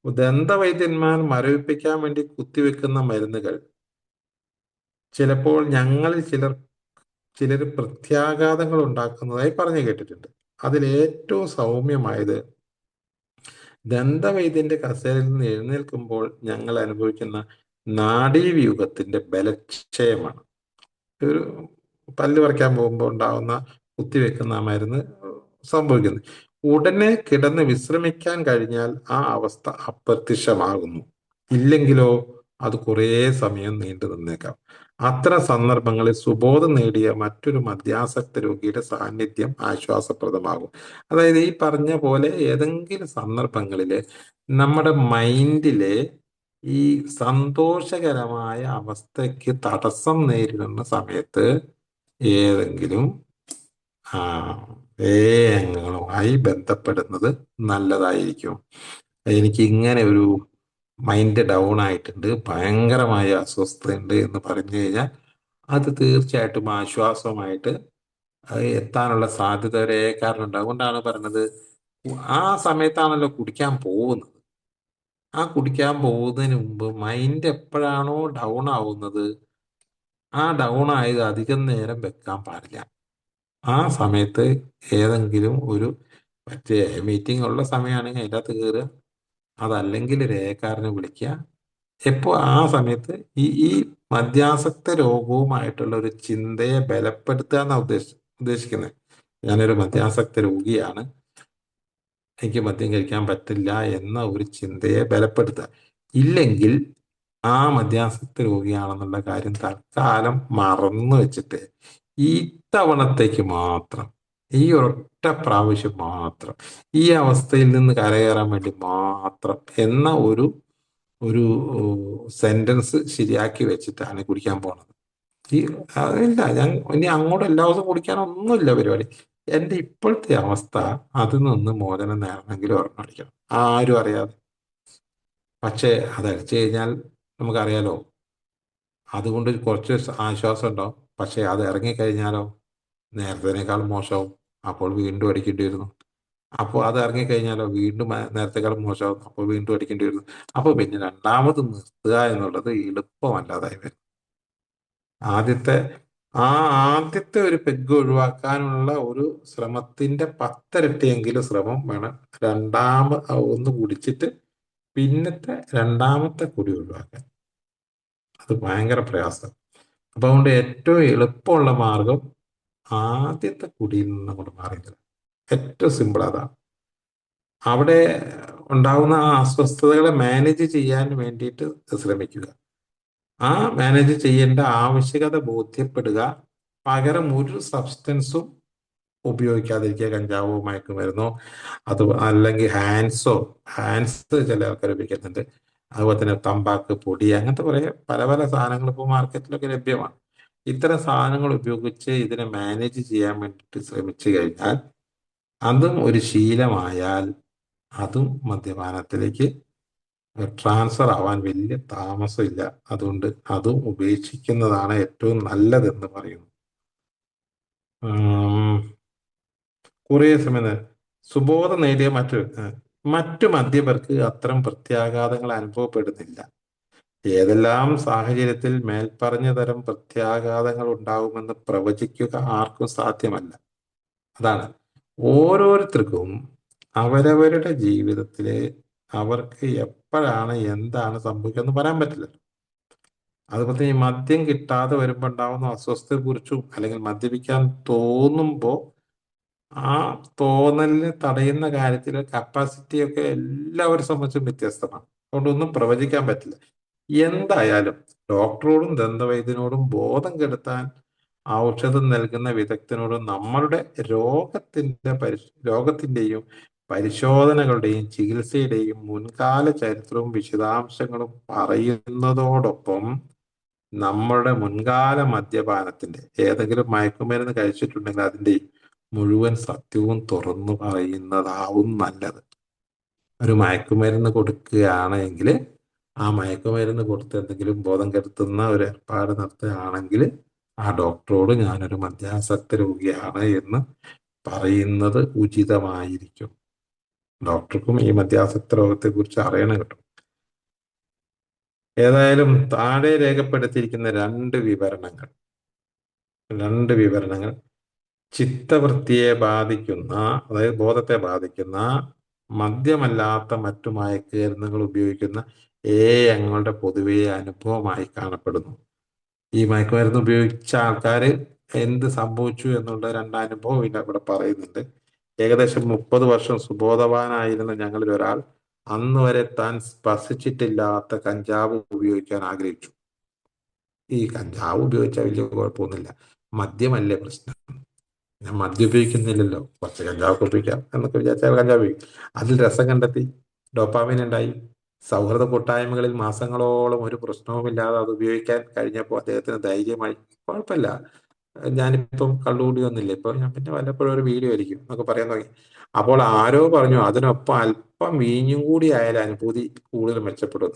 ദന്തവൈദ്യന്മാർ മരവിപ്പിക്കാൻ വേണ്ടി കുത്തിവെക്കുന്ന മരുന്നുകൾ ചിലപ്പോൾ ഞങ്ങളിൽ ചിലർ പ്രത്യാഘാതങ്ങൾ ഉണ്ടാക്കുന്നതായി പറഞ്ഞു കേട്ടിട്ടുണ്ട്. അതിൽ ഏറ്റവും സൗമ്യമായത് ദന്തവൈദ്യന്റെ കസേരയിൽ നിന്ന് എഴുന്നേൽക്കുമ്പോൾ ഞങ്ങൾ അനുഭവിക്കുന്ന നാഡീവ്യൂഹത്തിന്റെ ബലക്ഷയമാണ്. ഒരു പല്ല് പറിക്കാൻ പോകുമ്പോൾ ഉണ്ടാവുന്ന കുത്തിവെക്കുന്ന ആ മരുന്ന് സംഭവിക്കുന്നത്. ഉടനെ കിടന്ന് വിശ്രമിക്കാൻ കഴിഞ്ഞാൽ ആ അവസ്ഥ അപ്രത്യക്ഷമാകുന്നു. ഇല്ലെങ്കിലോ അത് കുറേ സമയം നീണ്ടു നിന്നേക്കാം. അത്തരം സന്ദർഭങ്ങളിൽ സുബോധം നേടിയ മറ്റൊരു മദ്യാസക്ത രോഗിയുടെ സാന്നിധ്യം ആശ്വാസപ്രദമാകും. അതായത് ഈ പറഞ്ഞ പോലെ ഏതെങ്കിലും സന്ദർഭങ്ങളിൽ നമ്മുടെ മൈൻഡിലെ ഈ സന്തോഷകരമായ അവസ്ഥയ്ക്ക് തടസ്സം നേരിടുന്ന സമയത്ത് ഏതെങ്കിലും ആ അംഗങ്ങളുമായി ബന്ധപ്പെടുന്നത് നല്ലതായിരിക്കും. എനിക്ക് ഇങ്ങനെ ഒരു മൈൻഡ് ഡൗൺ ആയിട്ടുണ്ട്, ഭയങ്കരമായ അസ്വസ്ഥതയുണ്ട് എന്ന് പറഞ്ഞു കഴിഞ്ഞാൽ അത് തീർച്ചയായിട്ടും ആശ്വാസമായിട്ട് എത്താനുള്ള സാധ്യത ഏറെക്കാരുണ്ട്. അതുകൊണ്ടാണ് പറഞ്ഞത് ആ സമയത്താണല്ലോ കുടിക്കാൻ പോകുന്നത്. ആ കുടിക്കാൻ പോകുന്നതിന് മുമ്പ് മൈൻഡ് എപ്പോഴാണോ ഡൗൺ ആവുന്നത്, ആ ഡൗൺ ആയത് അധികം നേരം വെക്കാൻ പാടില്ല. ആ സമയത്ത് ഏതെങ്കിലും ഒരു മറ്റേ മീറ്റിംഗ് ഉള്ള സമയമാണെങ്കിൽ അതിൻ്റെ അകത്ത് കയറുക, അതല്ലെങ്കിൽ രേഖക്കാരനെ വിളിക്കുക. എപ്പോൾ ആ സമയത്ത് ഈ മദ്യാസക്ത രോഗവുമായിട്ടുള്ള ഒരു ചിന്തയെ ബലപ്പെടുത്തുക എന്നാണ് ഉദ്ദേശിക്കുന്നത്. ഞാനൊരു മദ്യാസക്ത രോഗിയാണ്, എനിക്ക് മദ്യം കഴിക്കാൻ പറ്റില്ല എന്ന ഒരു ചിന്തയെ ബലപ്പെടുത്തുക. ഇല്ലെങ്കിൽ ആ മദ്യാസക്ത രോഗിയാണെന്നുള്ള കാര്യം തൽക്കാലം മറന്നു വെച്ചിട്ട് ഈ തവണത്തേക്ക് മാത്രം, ഈ ഒരൊറ്റ പ്രാവശ്യം മാത്രം, ഈ അവസ്ഥയിൽ നിന്ന് കരകയറാൻ വേണ്ടി മാത്രം എന്ന ഒരു ഒരു സെന്റൻസ് ശരിയാക്കി വെച്ചിട്ടാണ് കുടിക്കാൻ പോണത്. ഈ അതില്ല, ഞാൻ ഇനി അങ്ങോട്ട് എല്ലാ ദിവസവും കുടിക്കാനൊന്നുമില്ല പരിപാടി. എൻ്റെ ഇപ്പോഴത്തെ അവസ്ഥ അതിൽ നിന്ന് മോചനം നേടണമെങ്കിൽ ഒരെണ്ണം അടിക്കണം, ആരും അറിയാതെ. പക്ഷേ അത് അടിച്ചു കഴിഞ്ഞാൽ നമുക്കറിയാലോ, അതുകൊണ്ട് കുറച്ച് ആശ്വാസം ഉണ്ടാവും. പക്ഷേ അത് ഇറങ്ങിക്കഴിഞ്ഞാലോ നേരത്തേനേക്കാൾ മോശമാവും. അപ്പോൾ വീണ്ടും അടിക്കേണ്ടി വരുന്നു. അപ്പോൾ അത് ഇറങ്ങിക്കഴിഞ്ഞാലോ വീണ്ടും നേരത്തെക്കാളും മോശമാവും. അപ്പോൾ വീണ്ടും അടിക്കേണ്ടി വരുന്നു. അപ്പോൾ പിന്നെ രണ്ടാമത് നിർത്തുക എന്നുള്ളത് എളുപ്പമല്ലാതായി വരും. ആദ്യത്തെ ആ ആദ്യത്തെ ഒരു പെഗ് ഒഴിവാക്കാനുള്ള ഒരു ശ്രമത്തിന്റെ 10 ഇരട്ടിയെങ്കിലും ശ്രമം വേണം ഒന്ന് കുടിച്ചിട്ട് പിന്നത്തെ രണ്ടാമത്തെ കുടി ഒഴിവാക്കാൻ. അത് ഭയങ്കര പ്രയാസം. അപ്പൊ അതുകൊണ്ട് ഏറ്റവും എളുപ്പമുള്ള മാർഗം ആദ്യത്തെ കുടിയിൽ നിന്ന് അങ്ങോട്ട് മാറിയില്ല. ഏറ്റവും സിമ്പിൾ അതാണ്. അവിടെ ഉണ്ടാകുന്ന ആ അസ്വസ്ഥതകളെ മാനേജ് ചെയ്യാൻ വേണ്ടിയിട്ട് ശ്രമിക്കുക. ആ മാനേജ് ചെയ്യേണ്ട ആവശ്യകത ബോധ്യപ്പെടുക. പകരം ഒരു സബ്സ്റ്റൻസും ഉപയോഗിക്കാതിരിക്കുക. കഞ്ചാവോ മയക്കുമരുന്നോ അത് അല്ലെങ്കിൽ ഹാൻഡ്സ് ചില ആൾക്കാർ ഉപയോഗിക്കുന്നുണ്ട്. അതുപോലെ തന്നെ തമ്പാക്ക് പൊടി, അങ്ങനത്തെ കുറെ പല പല സാധനങ്ങൾ ഇപ്പോൾ മാർക്കറ്റിലൊക്കെ ലഭ്യമാണ്. ഇത്തരം സാധനങ്ങൾ ഉപയോഗിച്ച് ഇതിനെ മാനേജ് ചെയ്യാൻ വേണ്ടിയിട്ട് ശ്രമിച്ചു കഴിഞ്ഞാൽ, അതും ഒരു ശീലമായാൽ, അതും മദ്യപാനത്തിലേക്ക് ട്രാൻസ്ഫർ ആവാൻ വലിയ താമസമില്ല. അതുകൊണ്ട് അതും ഉപേക്ഷിക്കുന്നതാണ് ഏറ്റവും നല്ലതെന്ന് പറയുന്നു. ഉം, കുറേ സമയം സുബോധം നേടിയ മറ്റു മദ്യപർക്ക് അത്തരം പ്രത്യാഘാതങ്ങൾ അനുഭവപ്പെടുന്നില്ല. ഏതെല്ലാം സാഹചര്യത്തിൽ മേൽപ്പറഞ്ഞ തരം പ്രത്യാഘാതങ്ങൾ ഉണ്ടാകുമെന്ന് പ്രവചിക്കുക ആർക്കും സാധ്യമല്ല. അതാണ്, ഓരോരുത്തർക്കും അവരവരുടെ ജീവിതത്തില് അവർക്ക് എപ്പോഴാണ് എന്താണ് സംഭവിക്കുക പറയാൻ പറ്റില്ല. അതുപോലെ തന്നെ ഈ മദ്യം കിട്ടാതെ വരുമ്പോൾ ഉണ്ടാവുന്ന അസ്വസ്ഥതയെ കുറിച്ചും, അല്ലെങ്കിൽ മദ്യപിക്കാൻ തോന്നുമ്പോൾ ആ തോന്നലിനെ തടയുന്ന കാര്യത്തിൽ കപ്പാസിറ്റി ഒക്കെ എല്ലാവരെ സംബന്ധിച്ചും വ്യത്യസ്തമാണ്. അതുകൊണ്ടൊന്നും പ്രവചിക്കാൻ പറ്റില്ല. എന്തായാലും ഡോക്ടറോടും ദന്തവൈദ്യനോടും ബോധം കെടുത്താൻ ഔഷധം നൽകുന്ന വിദഗ്ധനോടും നമ്മളുടെ രോഗത്തിന്റെയും പരിശോധനകളുടെയും ചികിത്സയുടെയും മുൻകാല ചരിത്രവും വിശദാംശങ്ങളും പറയുന്നതോടൊപ്പം നമ്മളുടെ മുൻകാല മദ്യപാനത്തിന്റെ ഏതെങ്കിലും മയക്കുമരുന്ന് കഴിച്ചിട്ടുണ്ടെങ്കിൽ അതിന്റെ മുഴുവൻ സത്യവും തുറന്നു പറയുന്നതാവും നല്ലത്. ഒരു മയക്കുമരുന്ന് കൊടുക്കുകയാണെങ്കിൽ ആ മയക്കുമരുന്ന് കൊടുത്ത് എന്തെങ്കിലും ബോധം കെടുത്തുന്ന ഒരു ഏർപ്പാട് നടത്തുകയാണെങ്കിൽ ആ ഡോക്ടറോട് ഞാനൊരു മദ്യാസക്ത രോഗിയാണ് എന്ന് പറയുന്നത് ഉചിതമായിരിക്കും. ഡോക്ടർക്കും ഈ മദ്യാസക്ത രോഗത്തെ കുറിച്ച് അറിയണം കേട്ടോ. ഏതായാലും താഴെ രേഖപ്പെടുത്തിയിരിക്കുന്ന രണ്ട് വിവരണങ്ങൾ ചിത്തവൃത്തിയെ ബാധിക്കുന്ന, അതായത് ബോധത്തെ ബാധിക്കുന്ന മദ്യമല്ലാത്ത മറ്റു മയക്കുമരുന്നുകൾ ഉപയോഗിക്കുന്ന അംഗങ്ങളുടെ പൊതുവെ അനുഭവമായി കാണപ്പെടുന്നു. ഈ മയക്കുമരുന്ന് ഉപയോഗിച്ച ആൾക്കാർ എന്ത് സംഭവിച്ചു എന്നുള്ള രണ്ടനുഭവം ഇവിടെ പറയുന്നുണ്ട്. ഏകദേശം 30 വർഷം സുബോധവാനായിരുന്ന ഞങ്ങളിൽ ഒരാൾ അന്ന് വരെ താൻ സ്പർശിച്ചിട്ടില്ലാത്ത കഞ്ചാവ് ഉപയോഗിക്കാൻ ആഗ്രഹിച്ചു. ഈ കഞ്ചാവ് ഉപയോഗിച്ചാൽ വലിയ കുഴപ്പമൊന്നുമില്ല, മദ്യമല്ലേ പ്രശ്നം. ഞാൻ മദ്യം ഉപയോഗിക്കുന്നില്ലല്ലോ, കുറച്ച് കഞ്ചാവ് ഉപയോഗിക്കാം എന്നൊക്കെ വിചാരിച്ചാൽ കഞ്ചാവ് ഉപയോഗിക്കും. അതിൽ രസം കണ്ടെത്തി, ഡോപ്പാമിൻ ഉണ്ടായി. സൗഹൃദ കൂട്ടായ്മകളിൽ മാസങ്ങളോളം ഒരു പ്രശ്നവുമില്ലാതെ അത് ഉപയോഗിക്കാൻ കഴിഞ്ഞപ്പോൾ അദ്ദേഹത്തിന് ധൈര്യമായി. കുഴപ്പമില്ല, ഞാനിപ്പം കള്ളുകൂടി വന്നില്ല, ഇപ്പൊ ഞാൻ പിന്നെ വല്ലപ്പോഴും ഒരു വീഡിയോ ആയിരിക്കും എന്നൊക്കെ പറയാൻ തുടങ്ങി. അപ്പോൾ ആരോ പറഞ്ഞു അതിനൊപ്പം അല്പം വീഞ്ഞും കൂടി ആയാലും അനുഭൂതി കൂടുതൽ മെച്ചപ്പെടും.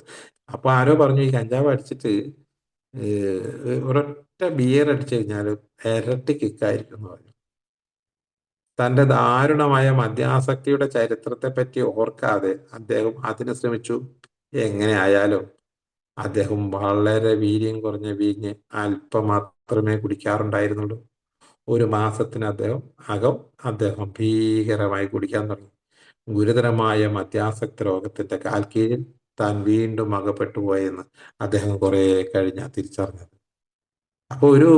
അപ്പൊ ആരോ പറഞ്ഞു ഈ കഞ്ചാവ് അടിച്ചിട്ട് ഒരൊറ്റ ബിയർ അടിച്ചു കഴിഞ്ഞാൽ ഇരട്ടി കിക്കായിരിക്കും എന്ന് പറഞ്ഞു. തന്റെ ദാരുണമായ മദ്യാസക്തിയുടെ ചരിത്രത്തെ പറ്റി ഓർക്കാതെ അദ്ദേഹം അതിന് ശ്രമിച്ചു. എങ്ങനെ ആയാലും അദ്ദേഹം വളരെ വീര്യം കുറഞ്ഞ വീഞ്ഞ് അല്പം മാത്രമേ കുടിക്കാറുണ്ടായിരുന്നുള്ളൂ. ഒരു മാസത്തിന് അദ്ദേഹം ഭീകരമായി കുടിക്കാൻ തുടങ്ങി. ഗുരുതരമായ മദ്യാസക്ത രോഗത്തിന്റെ കാൽക്കീഴിൽ താൻ വീണ്ടും അകപ്പെട്ടു പോയെന്ന് അദ്ദേഹം കുറെ കഴിഞ്ഞ തിരിച്ചറിഞ്ഞത്. അപ്പൊ ഒരു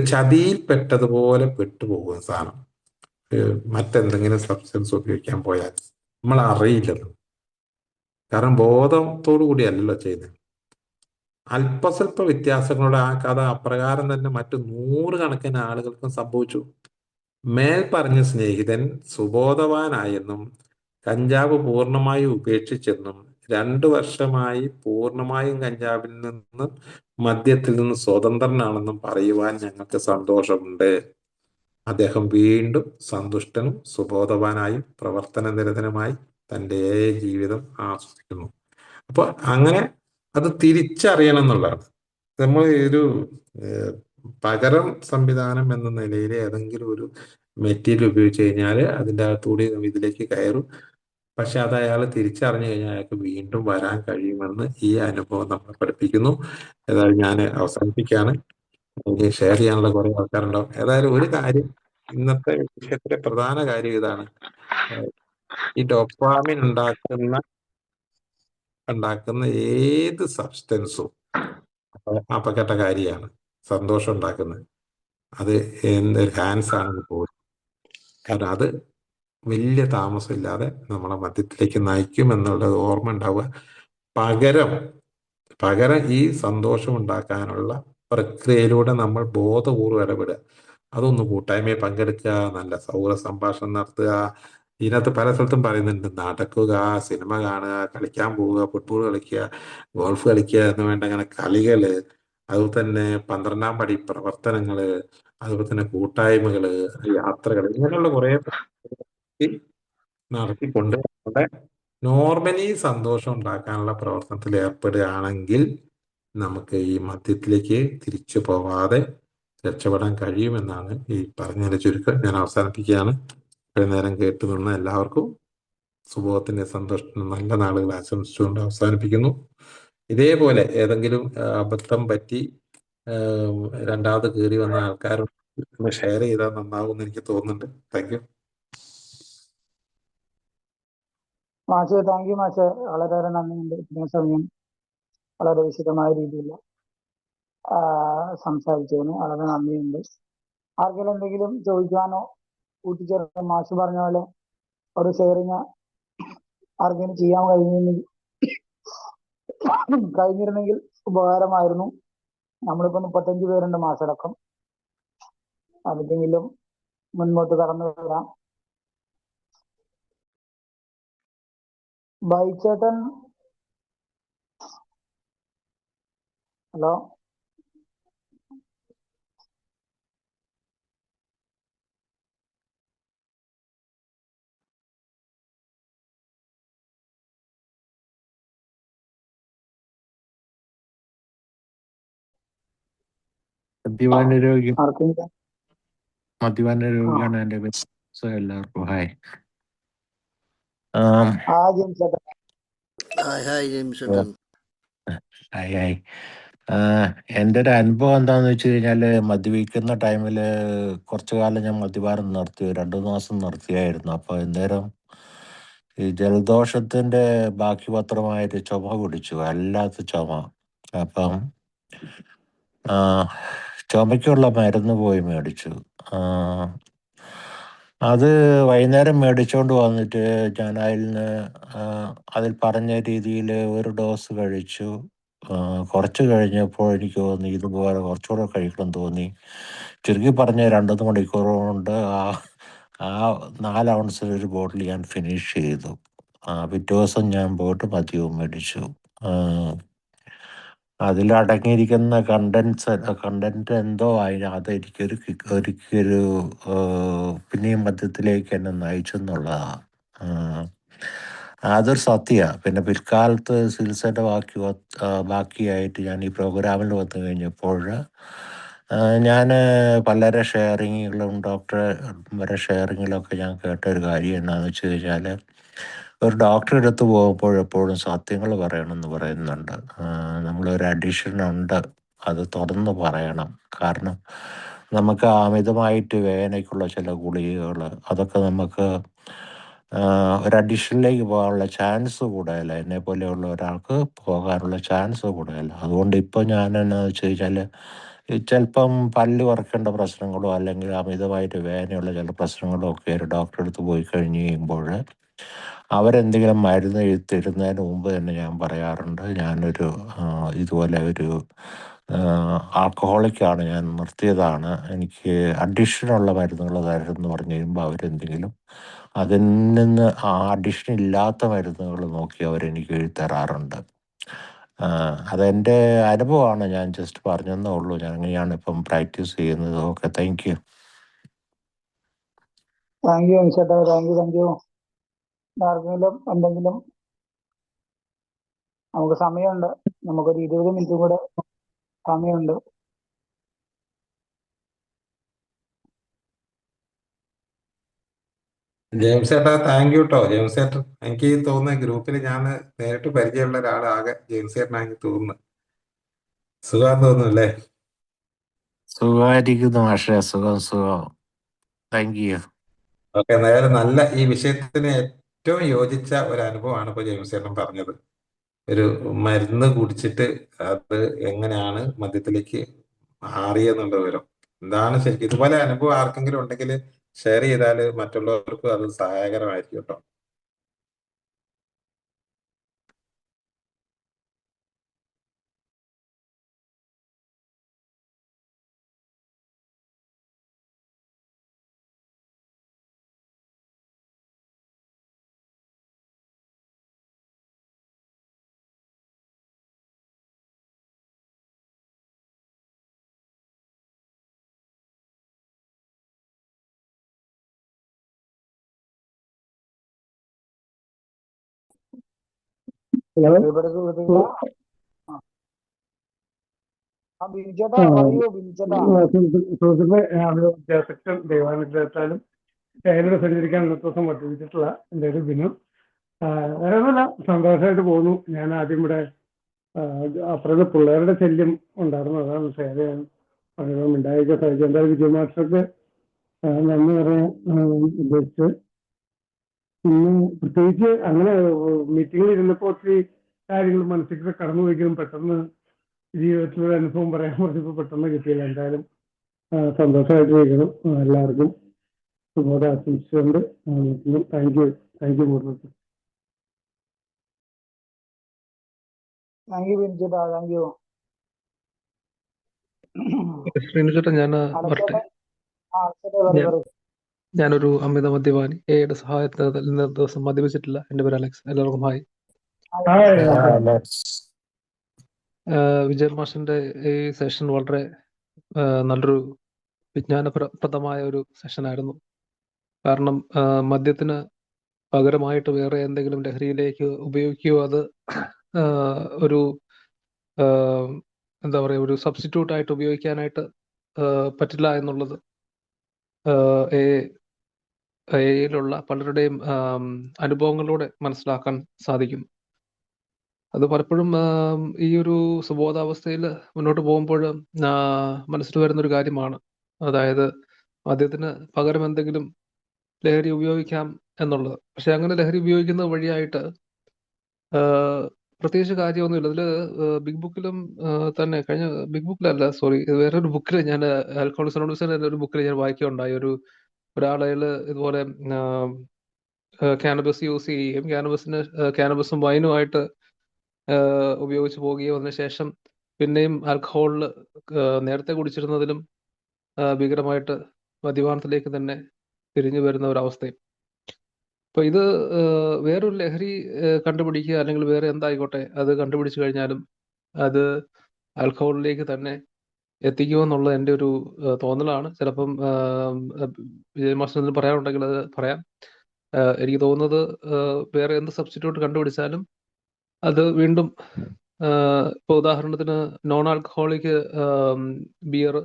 ചതിയിൽപ്പെട്ടതുപോലെ പെട്ടുപോകുന്ന സാധനം മറ്റെന്തെങ്കിലും സബ്സ്റ്റൻസ് ഉപയോഗിക്കാൻ പോയാൽ നമ്മൾ അറിയില്ലല്ലോ. കാരണം ബോധത്തോടു കൂടിയല്ലല്ലോ ചെയ്യുന്നത്. അല്പസ്വല്പ വ്യത്യാസങ്ങളുടെ ആ കഥ അപ്രകാരം തന്നെ മറ്റു 100 കണക്കിന് ആളുകൾക്കും സംഭവിച്ചു. മേൽ പറഞ്ഞ സ്നേഹിതൻ സുബോധവാനായെന്നും കഞ്ചാവ് പൂർണ്ണമായും ഉപേക്ഷിച്ചെന്നും 2 വർഷമായി പൂർണ്ണമായും കഞ്ചാവിൽ നിന്നും മദ്യത്തിൽ നിന്നും സ്വതന്ത്രനാണെന്നും പറയുവാൻ ഞങ്ങൾക്ക് സന്തോഷമുണ്ട്. അദ്ദേഹം വീണ്ടും സന്തുഷ്ടനും സുബോധവാനായും പ്രവർത്തനനിരതനുമായി തൻ്റെ ജീവിതം ആസ്വദിക്കുന്നു. അപ്പൊ അങ്ങനെ അത് തിരിച്ചറിയണം എന്നുള്ളതാണ്. നമ്മൾ ഒരു പകരം സംവിധാനം എന്ന നിലയിൽ ഏതെങ്കിലും ഒരു മെറ്റീരിയൽ ഉപയോഗിച്ച് കഴിഞ്ഞാൽ അതിൻ്റെ അകത്തൂടി ഇതിലേക്ക് കയറും. പക്ഷെ അത് അയാൾ തിരിച്ചറിഞ്ഞു കഴിഞ്ഞാൽ അയാൾക്ക് വീണ്ടും വരാൻ കഴിയുമെന്ന് ഈ അനുഭവം നമ്മളെ പഠിപ്പിക്കുന്നു. ഏതായാലും ഞാൻ അവസാനിപ്പിക്കുകയാണ്. ഇനി ഷെയർ ചെയ്യാനുള്ള കുറെ ആൾക്കാരുണ്ടാവും. ഏതായാലും ഒരു കാര്യം, ഇന്നത്തെ വിഷയത്തിലെ പ്രധാന കാര്യം ഇതാണ്. ഈ ഡോപ്പാമിൻ ഉണ്ടാക്കുന്ന ഏത് സബ്സ്റ്റൻസും അപകടകാരിയാണ്. സന്തോഷം ഉണ്ടാക്കുന്നത് അത് എന്ത് ഹാൻസ് ആണെങ്കിൽ പോലും. കാരണം അത് വലിയ താമസമില്ലാതെ നമ്മളെ മദ്യത്തിലേക്ക് നയിക്കും എന്നുള്ളത് ഓർമ്മ ഉണ്ടാവുക. പകരം പകരം ഈ സന്തോഷം ഉണ്ടാക്കാനുള്ള പ്രക്രിയയിലൂടെ നമ്മൾ ബോധപൂർവ്വം ഇടപെടുക. അതൊന്ന് കൂട്ടായ്മയിൽ പങ്കെടുക്കുക, നല്ല സൗഹൃദ സംഭാഷണം നടത്തുക. ഇതിനകത്ത് പല സ്ഥലത്തും പറയുന്നുണ്ട്, നടക്കുക, സിനിമ കാണുക, കളിക്കാൻ പോവുക, ഫുട്ബോൾ കളിക്കുക, ഗോൾഫ് കളിക്കുക എന്ന് വേണ്ട അങ്ങനെ കളികള്, അതുപോലെ തന്നെ 12-ാം പടി പ്രവർത്തനങ്ങള്, അതുപോലെ തന്നെ കൂട്ടായ്മകള്, യാത്രകൾ, ഇങ്ങനെയുള്ള കുറെ നടത്തിക്കൊണ്ട് നമ്മുടെ നോർമലി സന്തോഷം ഉണ്ടാക്കാനുള്ള പ്രവർത്തനത്തിൽ ഏർപ്പെടുകയാണെങ്കിൽ നമുക്ക് ഈ മദ്യത്തിലേക്ക് തിരിച്ചു പോവാതെ രക്ഷപ്പെടാൻ കഴിയുമെന്നാണ് ഈ പറഞ്ഞതിന്റെ ചുരുക്കം. ഞാൻ അവസാനിപ്പിക്കുകയാണ്. ഇത്രയും നേരം കേട്ടു നിന്ന് എല്ലാവർക്കും സുബോധത്തിന്റെ സന്തോഷത്തിന് നല്ല നാളുകൾ ആശംസിച്ചുകൊണ്ട് അവസാനിപ്പിക്കുന്നു. ഇതേപോലെ ഏതെങ്കിലും അബദ്ധം പറ്റി ആ, രണ്ടാമത് കയറി വന്ന ആൾക്കാരോട് ഷെയർ ചെയ്താൽ നന്നാവും എന്ന് എനിക്ക് തോന്നുന്നുണ്ട്. Thank you. മാഷെ, താങ്ക് യു മാഷെ, വളരെയേറെ നന്ദിയുണ്ട്. ഇത്രയും സമയം വളരെ വിശദമായ രീതിയിൽ സംസാരിച്ചതിന് വളരെ നന്ദിയുണ്ട്. ആർക്കെങ്കിലും എന്തെങ്കിലും ചോദിക്കാനോ കൂട്ടിച്ചേർക്കാൻ മാഷ് പറഞ്ഞ പോലെ ഒരു ഷെയറിങ് ആർക്കെങ്കിലും ചെയ്യാൻ കഴിഞ്ഞിരുന്നെങ്കിൽ ഉപകാരമായിരുന്നു. നമ്മളിപ്പോ 35 പേരുണ്ട് മാസടക്കം. അതിലെങ്കിലും മുൻപോട്ട് കടന്നു വരാം. ബൈച്ചേട്ടൻ, ഹലോ. മദ്യപാന രോഗി ആർക്കെങ്കിലും മദ്യപാന ആ രോഗിയാണ് എൻ്റെ പേര്. സോ എല്ലാവർക്കും ഹായ്. ജെയിംസേട്ടൻ. ഹായ് ജെയിംസ് ഏട്ടൻ. Hi hi. എൻ്റെ ഒരു അനുഭവം എന്താണെന്ന് വെച്ച് കഴിഞ്ഞാൽ, മദ്യപിക്കുന്ന ടൈമിൽ കുറച്ചു കാലം ഞാൻ മദ്യപാനം നിർത്തി, 2 മാസം നിർത്തിയായിരുന്നു. അപ്പോൾ അന്നേരം ഈ ജലദോഷത്തിൻ്റെ ബാക്കി പത്രമായിട്ട് ചുമ പിടിച്ചു, വല്ലാത്ത ചുമ. അപ്പം ആ, ചുമയ്ക്കുള്ള മരുന്ന് പോയി മേടിച്ചു. ആ, അത് വൈകുന്നേരം മേടിച്ചുകൊണ്ട് വന്നിട്ട് ഞാൻ അതിൽ പറഞ്ഞ രീതിയിൽ ഒരു ഡോസ് കഴിച്ചു. കുറച്ച് കഴിഞ്ഞപ്പോൾ എനിക്ക് തോന്നി ഇതുപോലെ കുറച്ചുകൂടെ കഴിക്കണം തോന്നി. ചുരുക്കി പറഞ്ഞ 2-3 മണിക്കൂർ കൊണ്ട് ആ 4 ഔൺസിൽ ഒരു ബോട്ടിൽ ഞാൻ ഫിനിഷ് ചെയ്തു. പിറ്റേ ദിവസം ഞാൻ പോയിട്ട് മദ്യവും മേടിച്ചു. അതിലടങ്ങിയിരിക്കുന്ന കണ്ടന്റ് എന്തോ അത് എനിക്കൊരു പിന്നെയും മദ്യത്തിലേക്ക് എന്നെ നയിച്ചെന്നുള്ളതാണ്. അതൊരു സത്യമാണ്. പിന്നെ പിൽക്കാലത്ത് ചികിത്സയുടെ ബാക്കിയായിട്ട് ഞാൻ ഈ പ്രോഗ്രാമിൽ വന്നു കഴിഞ്ഞപ്പോൾ ഞാൻ പലരെ ഷെയറിങ്ങുകളും ഡോക്ടറെ ഷെയറിങ്ങിലൊക്കെ ഞാൻ കേട്ട ഒരു കാര്യം എന്താണെന്ന് വെച്ച് കഴിഞ്ഞാൽ, ഒരു ഡോക്ടറെ അടുത്ത് പോകുമ്പോൾ എപ്പോഴും സത്യങ്ങൾ പറയണമെന്ന് പറയുന്നുണ്ട്. നമ്മളൊരു അഡിഷൻ ഉണ്ട്, അത് തുറന്ന് പറയണം. കാരണം നമുക്ക് അമിതമായിട്ട് വേദനയ്ക്കുള്ള ചില ഗുളികകൾ, അതൊക്കെ നമുക്ക് ഒരു അഡിഷനിലേക്ക് പോകാനുള്ള ചാൻസ് കൂടുതലല്ല. എന്നെ പോലെയുള്ള ഒരാൾക്ക് പോകാനുള്ള ചാൻസ് കൂടുതലല്ല. അതുകൊണ്ട് ഇപ്പോൾ ഞാൻ എന്നാന്ന് വെച്ച് കഴിഞ്ഞാൽ, ചിലപ്പം പല്ല് പറിക്കേണ്ട പ്രശ്നങ്ങളോ അല്ലെങ്കിൽ അമിതമായിട്ട് വേദനയുള്ള ചില പ്രശ്നങ്ങളോ ഒക്കെ ഒരു ഡോക്ടറെ അടുത്ത് പോയി കഴിഞ്ഞ് കഴിയുമ്പോൾ അവരെന്തെങ്കിലും മരുന്ന് എഴുതിത്തരുന്നതിന് മുമ്പ് തന്നെ ഞാൻ പറയാറുണ്ട്, ഞാനൊരു ഇതുപോലെ ഒരു ആൽക്കഹോളിക്കാണ്, ഞാൻ നിർത്തിയതാണ്, എനിക്ക് അഡിക്ഷനുള്ള മരുന്നുകൾ തരുമെന്ന് പറഞ്ഞു കഴിയുമ്പോൾ അവരെന്തെങ്കിലും അതിൽ നിന്ന് ആ അഡിഷൻ ഇല്ലാത്ത മരുന്നുകൾ നോക്കി അവരെനിക്ക് എഴുതി തരാറുണ്ട്. അതെൻ്റെ അനുഭവമാണ്, ഞാൻ ജസ്റ്റ് പറഞ്ഞെന്നേ ഉള്ളൂ. ഞാൻ അങ്ങനെയാണ് ഇപ്പം പ്രാക്ടീസ് ചെയ്യുന്നത്. Okay, thank you. Thank you ജെയിംസേട്ടാ, താങ്ക് യു. ആർക്കെങ്കിലും എന്തെങ്കിലും, നമുക്ക് സമയമുണ്ട്, നമുക്കൊരു 20 മിനിറ്റ് കൂടെ സമയമുണ്ട്. ജെയിംസ് ചേട്ടാ, താങ്ക് യു കേട്ടോ. ജെയിംസ് ചേട്ടൻ, എനിക്ക് തോന്നുന്ന ഗ്രൂപ്പിൽ ഞാൻ നേരിട്ട് പരിചയമുള്ള ഒരാളാകെ ജെയിംസ് ചേട്ടനാ എനിക്ക് തോന്നുന്നു. സുഖം തോന്നുന്നു അല്ലേ? സുഖമായിരിക്കുന്നു പക്ഷേ, സുഖം. Thank you. ഓക്കെ, എന്തായാലും നല്ല ഈ വിഷയത്തിന് ഏറ്റവും യോജിച്ച ഒരു അനുഭവമാണ് ഇപ്പോൾ ജെയിംസ് ചേട്ടൻ പറഞ്ഞത്. ഒരു മരുന്ന് കുടിച്ചിട്ട് അത് എങ്ങനെയാണ് മദ്യത്തിലേക്ക് മാറിയെന്നുള്ള വിവരം. എന്താണ് ശരിക്കും ഇതുപോലെ അനുഭവം ആർക്കെങ്കിലും ഉണ്ടെങ്കിൽ ഷെയർ ചെയ്താൽ മറ്റുള്ളവർക്കും അത് സഹായകരമായിരിക്കും കേട്ടോ. പ്രിയപ്പെട്ട സുഹൃത്തുക്കളെ, ബിനിച്ചേട്ടാ പറയൂ. ബിനിച്ചേട്ടാ സുഹൃത്തുക്കളെ, ഒരു സെക്ഷൻ ദൈവാനുഗ്രഹത്താലും എന്നോട് സഞ്ചരിക്കാൻ ഇന്നത്തെ ദിവസം വർദ്ധിപ്പിച്ചിട്ടുള്ള എൻ്റെ ഒരു ദിനം വേറെ ഒന്നുമില്ല, സന്തോഷമായിട്ട് പോകുന്നു. ഞാൻ ആദ്യം ഇവിടെ അപ്പുറത്ത് പിള്ളേരുടെ ശല്യം ഉണ്ടായിരുന്നു, അതാണ് ഷെയർ ചെയ്യാൻ ഉണ്ടായിരിക്കുക സാധിക്കും. എന്തായാലും വിജയ മാസ്റ്റർക്ക് നന്ദി പറയാൻ ഉദ്ദേശിച്ച്. പിന്നെ പ്രത്യേകിച്ച് അങ്ങനെ മീറ്റിങ്ങിൽ ഇരുന്നപ്പോൾ ഒത്തിരി കാര്യങ്ങൾ മനസ്സിലേക്ക് കടന്നുപോയെങ്കിലും പെട്ടെന്ന് ജീവിതത്തിലൊരു അനുഭവം പറയാൻ പറഞ്ഞപ്പോൾ പെട്ടെന്ന് കിട്ടിയില്ല. എന്തായാലും സന്തോഷമായിട്ടിരിക്കണം. എല്ലാവർക്കും ശുഭോദയം ആശംസിച്ചുകൊണ്ട് thank you Muhammad. Thank you ബിനിച്ചേട്ടാ, താങ്ക് യു. ശ്രീനുചേട്ടാ, ഞാൻ വരട്ടെ. ഞാനൊരു അമിത മദ്യപാനി. എയുടെ സഹായത്തിന് ഇന്ന ദിവസം മദ്യപിച്ചിട്ടില്ല. എൻ്റെ പേര് അലക്സ്. എല്ലാവർക്കും ഹായ്. വിജയ് മാഷിന്റെ ഈ സെഷൻ വളരെ നല്ലൊരു വിജ്ഞാനപ്രദമായ ഒരു സെഷനായിരുന്നു. കാരണം മദ്യത്തിന് പകരമായിട്ട് വേറെ എന്തെങ്കിലും ലഹരിയിലേക്ക് ഉപയോഗിക്കുകയോ അത് ഒരു എന്താ പറയുക, ഒരു സബ്സ്റ്റിറ്റ്യൂട്ട് ആയിട്ട് ഉപയോഗിക്കാനായിട്ട് പറ്റില്ല എന്നുള്ളത് യിലുള്ള പലരുടെയും അനുഭവങ്ങളിലൂടെ മനസ്സിലാക്കാൻ സാധിക്കും. അത് പലപ്പോഴും ഈ ഒരു സുബോധാവസ്ഥയിൽ മുന്നോട്ട് പോകുമ്പോൾ മനസ്സിൽ വരുന്നൊരു കാര്യമാണ്. അതായത് മദ്യത്തിന് പകരം എന്തെങ്കിലും ലഹരി ഉപയോഗിക്കാം എന്നുള്ളത്. പക്ഷെ അങ്ങനെ ലഹരി ഉപയോഗിക്കുന്നത് വഴിയായിട്ട് പ്രത്യേകിച്ച് കാര്യമൊന്നുമില്ല. ഇതിൽ ബിഗ് ബുക്കിലും തന്നെ കഴിഞ്ഞ ബിഗ് ബുക്കിലല്ല, സോറി, വേറൊരു ബുക്കിൽ ഞാൻ ആൽക്കഹോളിക്സ് അനോണിമസിന്റെ ഒരു ബുക്കിൽ ഞാൻ വായിക്കുകയുണ്ടായി. ഒരാളയാൾ ഇതുപോലെ ക്യാനബസ് യൂസ് ചെയ്യുകയും ക്യാനബസും വൈനുമായിട്ട് ഉപയോഗിച്ച് പോവുകയും അതിനുശേഷം പിന്നെയും ആൽക്കഹോളിൽ നേരത്തെ കുടിച്ചിരുന്നതിലും ഭീകരമായിട്ട് മദ്യപാനത്തിലേക്ക് തന്നെ തിരിഞ്ഞു വരുന്ന ഒരവസ്ഥയും. അപ്പൊ ഇത് വേറൊരു ലഹരി കണ്ടുപിടിക്കുക അല്ലെങ്കിൽ വേറെ എന്തായിക്കോട്ടെ അത് കണ്ടുപിടിച്ചു കഴിഞ്ഞാലും അത് ആൽക്കഹോളിലേക്ക് തന്നെ എത്തിക്കുമെന്നുള്ളത് എൻ്റെ ഒരു തോന്നലാണ്. ചിലപ്പം വിജയ് മാസ്റ്റർ പറയാനുണ്ടെങ്കിൽ അത് പറയാം. എനിക്ക് തോന്നുന്നത് വേറെ എന്ത് സബ്സ്റ്റിറ്റ്യൂട്ട് കണ്ടുപിടിച്ചാലും അത് വീണ്ടും ഇപ്പോൾ ഉദാഹരണത്തിന് നോൺ ആൽക്കഹോളിക് ബിയർ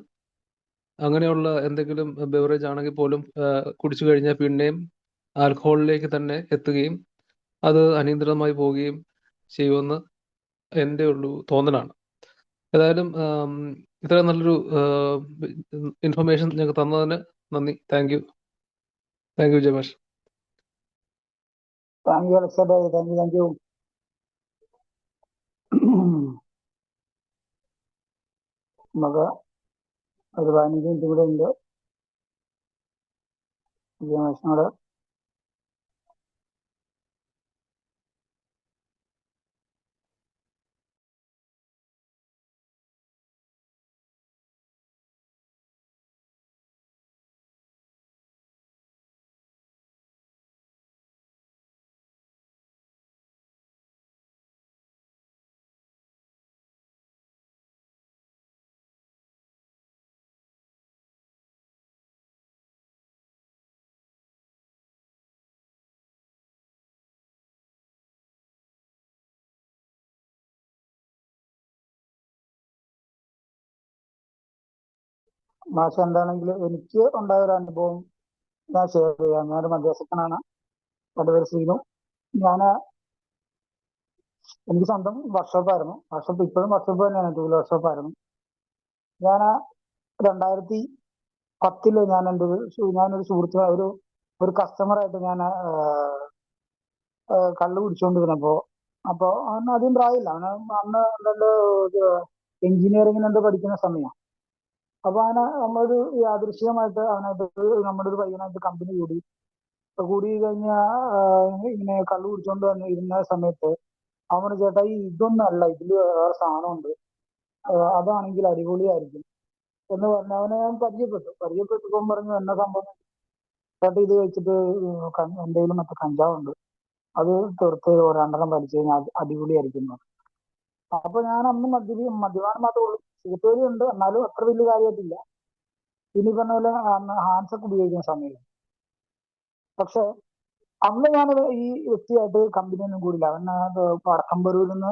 അങ്ങനെയുള്ള എന്തെങ്കിലും ബെവറേജ് ആണെങ്കിൽ പോലും കുടിച്ചു കഴിഞ്ഞാൽ പിന്നെയും ആൽക്കഹോളിലേക്ക് തന്നെ എത്തുകയും അത് അനിയന്ത്രിതമായി പോവുകയും ചെയ്യുമെന്ന് എൻ്റെ ഒരു തോന്നലാണ്. ഏതായാലും ഇത്ര നല്ലൊരു ഇൻഫർമേഷൻ ഞങ്ങൾക്ക് തന്നതിന് നന്ദി. താങ്ക് യു വിജയമാഷ്. താങ്ക് യു അലക്സേട്ടാ, താങ്ക് യു. നമുക്ക് ഒരു 15 മിനിറ്റ് കൂടെ ഉണ്ട് വിജയമാഷിനോട്. മാഷ് എന്താണെങ്കിലും എനിക്ക് ഉണ്ടായ ഒരു അനുഭവം ഞാൻ ഷെയർ ചെയ്യാം. ഞാനൊരു മദ്യാസക്തനാണ്. എൻ്റെ പേര് ശ്രീനു. എനിക്ക് സ്വന്തം വർക്ക്ഷോപ്പായിരുന്നു. ഇപ്പോഴും വർക്ക്ഷോപ്പ് തന്നെയാണ്, 2 വീലർ വർക്ക്ഷോപ്പായിരുന്നു. ഞാൻ 2010 ഞാനൊരു സുഹൃത്ത്, ഒരു കസ്റ്റമറായിട്ട് ഞാൻ കള്ള് കുടിച്ചുകൊണ്ടിരുന്നപ്പോ, അപ്പൊ അവന് അധികം പ്രായമില്ല. അന്ന് എന്തോ എഞ്ചിനീയറിങ്ങിന് എന്തോ പഠിക്കുന്ന സമയം. അപ്പൊ അവനെ നമ്മളൊരു യാദൃശ്ചികമായിട്ട് അവനായിട്ട് നമ്മുടെ ഒരു പയ്യനായിട്ട് കമ്പനി കൂടി. കൂടി കഴിഞ്ഞ ഇങ്ങനെ കള്ളു കുടിച്ചോണ്ട് വന്ന് ഇരുന്ന സമയത്ത് അവന് ചേട്ടാ ഇതൊന്നും അല്ല, ഇതില് വേറെ സാധനമുണ്ട്, അതാണെങ്കിൽ അടിപൊളിയായിരിക്കും എന്ന് പറഞ്ഞ അവനെ ഞാൻ പരിചയപ്പെട്ടപ്പോൾ പറഞ്ഞു എന്നെ സംഭവം ചേട്ടാ ഇത് വെച്ചിട്ട് എന്തെങ്കിലും മറ്റേ കഞ്ചാവുണ്ട്, അത് തീർത്ത് രണ്ടെണ്ണം വലിച്ചു കഴിഞ്ഞാൽ അടിപൊളിയായിരിക്കും. അപ്പൊ ഞാൻ അന്ന് മദ്യപാനം മാത്രമേ ഉള്ളൂ, സിഗരറ്റ് ഉണ്ട്, എന്നാലും അത്ര വലിയ കാര്യമായിട്ടില്ല. ഇനി പറഞ്ഞ പോലെ അന്ന് ഹാൻഡ്സൊക്കെ ഉപയോഗിക്കുന്ന സമയം. പക്ഷെ അന്ന് ഞാൻ ഈ വ്യക്തിയായിട്ട് കമ്പനിയൊന്നും കൂടില്ല. അവൻ വടക്കമ്പരൂരിൽ നിന്ന്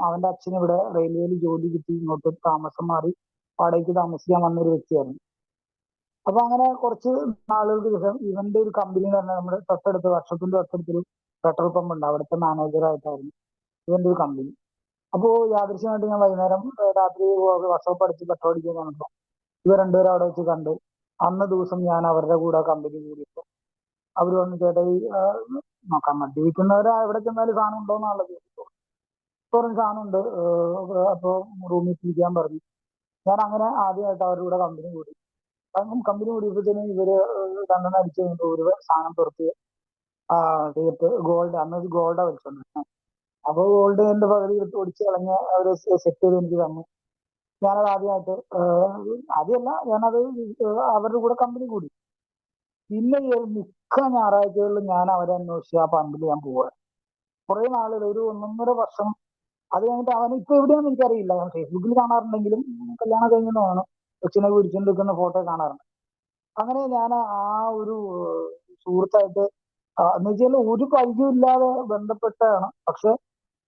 അവന്റെ അച്ഛന് ഇവിടെ റെയിൽവേയിൽ ജോലി കിട്ടി ഇങ്ങോട്ട് താമസം മാറി വാടകയ്ക്ക് താമസിക്കാൻ വന്നൊരു വ്യക്തിയായിരുന്നു. അപ്പൊ അങ്ങനെ കുറച്ച് നാളുകൾക്ക് ശേഷം ഇവന്റെ ഒരു കമ്പനി എന്ന് പറഞ്ഞാൽ നമ്മുടെ വർഷത്തിന്റെ തൊട്ടടുത്തൊരു പെട്രോൾ പമ്പ് ഉണ്ട്, അവിടുത്തെ മാനേജറായിട്ടായിരുന്നു ഇവന്റെ ഒരു കമ്പനി. അപ്പോൾ യാദൃശ്യമായിട്ട് ഞാൻ വൈകുന്നേരം രാത്രി വർക്ക്ഷോപ്പ് അടിച്ച് പെട്രോൾ അടിക്കാൻ വന്നപ്പോൾ ഇവർ രണ്ടുപേരും അവിടെ വെച്ച് കണ്ട്. അന്ന് ദിവസം ഞാൻ അവരുടെ കൂടെ കമ്പനി കൂടിയപ്പോൾ അവർ വന്ന് ചേട്ടാ നോക്കാം മദ്യപിക്കുന്നവരെ എവിടെ ചെന്നാലും സാധനം ഉണ്ടോന്നാണുള്ളത്. പറഞ്ഞ സാധനം ഉണ്ട്, അപ്പോൾ റൂമിൽ ഇരിക്കാൻ പറഞ്ഞു. ഞാൻ അങ്ങനെ ആദ്യമായിട്ട് അവരുടെ കൂടെ കമ്പനി കൂടി. കമ്പനി കൂടിയപ്പോഴത്തേനും ഇവര് രണ്ടെണ്ണം അടിച്ചു കഴിഞ്ഞപ്പോൾ ഒരു സാധനം പുറത്ത് ഗോൾഡ്, അന്ന് ഗോൾഡാ വലിച്ചോണ്ടിരുന്നത്. അപ്പൊ ഗോൾഡ് എന്റെ പകുതി ഒടിച്ച് കളഞ്ഞ് അവര് സെറ്റ് ചെയ്ത് എനിക്ക് തന്നു. ഞാനത് ആദ്യമല്ല ഞാനത് അവരുടെ കൂടെ കമ്പനി കൂടി. പിന്നെ മിക്ക ഞായറാഴ്ചകളിലും ഞാൻ അവരെ അന്വേഷിച്ച് ആ പമ്പിൽ ഞാൻ പോവാ. കുറെ നാളുകൾ, ഒരു 1.5 വർഷം. അത് കഴിഞ്ഞിട്ട് അവൻ ഇപ്പൊ എവിടെയാണെന്ന് എനിക്കറിയില്ല. ഞാൻ ഫേസ്ബുക്കിൽ കാണാറുണ്ടെങ്കിലും കല്യാണം കഴിഞ്ഞതാണ് കൊച്ചിനെ പിടിച്ചുകൊണ്ട് നിൽക്കുന്ന ഫോട്ടോ കാണാറുണ്ട്. അങ്ങനെ ഞാൻ ആ ഒരു സുഹൃത്തായിട്ട് എന്ന് വെച്ചാൽ ഒരു പരിചയമില്ലാതെ ബന്ധപ്പെട്ടാണ്. പക്ഷെ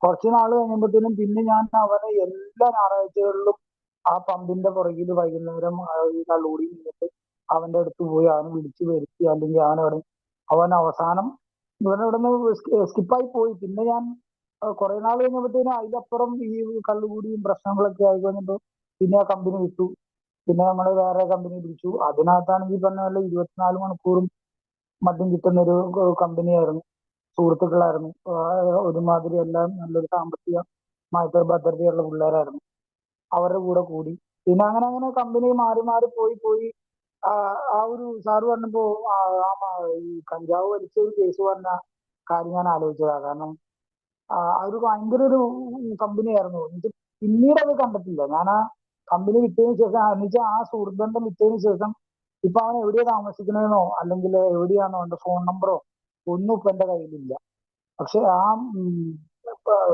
കുറച്ച് നാൾ കഴിയുമ്പോഴത്തേനും പിന്നെ ഞാൻ അവനെ എല്ലാ ഞായറാഴ്ചകളിലും ആ പമ്പിന്റെ പുറകിൽ വൈകുന്നേരം ഈ കള്ളൂടി നിന്നിട്ട് അവന്റെ അടുത്ത് പോയി അവനെ വിളിച്ചു വരുത്തി, അല്ലെങ്കിൽ അവൻ അവസാനം ഇവനവിടെ നിന്ന് സ്കിപ്പായി പോയി. പിന്നെ ഞാൻ കുറെ നാൾ കഴിഞ്ഞപ്പോഴത്തേനും അതിലപ്പുറം ഈ കള്ളുകൂടിയും പ്രശ്നങ്ങളൊക്കെ ആയി കഴിഞ്ഞപ്പോൾ പിന്നെ ആ കമ്പനി വിട്ടു. പിന്നെ നമ്മൾ വേറെ കമ്പനി പിടിച്ചു. അതിനകത്താണെങ്കിൽ പറഞ്ഞ പോലെ 24 മണിക്കൂറും മദ്യം കിട്ടുന്ന ഒരു കമ്പനിയായിരുന്നു. സുഹൃത്തുക്കളായിരുന്നു, ഒരുമാതിരി എല്ലാം നല്ലൊരു സാമ്പത്തികമായിട്ട് ഭദ്രതയുള്ള പിള്ളേരായിരുന്നു. അവരുടെ കൂടെ കൂടി. പിന്നെ അങ്ങനെ അങ്ങനെ കമ്പനി മാറി മാറി പോയി. ആ ഒരു സാറ് പറഞ്ഞപ്പോ ഈ കഞ്ചാവ് വലിച്ച ഒരു കേസ് പറഞ്ഞ കാര്യം ഞാൻ ആലോചിച്ചതാ. കാരണം ഒരു ഭയങ്കര ഒരു കമ്പനിയായിരുന്നു. എനിക്ക് പിന്നീട് അത് കണ്ടിട്ടില്ല. ഞാൻ ആ കമ്പനി വിട്ടതിന് ശേഷം എന്നുവെച്ചാൽ ആ സുഹൃത്തുബന്ധം വിട്ടതിന് ശേഷം ഇപ്പൊ അവൻ എവിടെയാ താമസിക്കണെന്നോ അല്ലെങ്കിൽ എവിടെയാണോ അവന്റെ ഫോൺ നമ്പറോ ഒന്നും ഇപ്പൊ എന്റെ കയ്യിലില്ല. പക്ഷെ ആ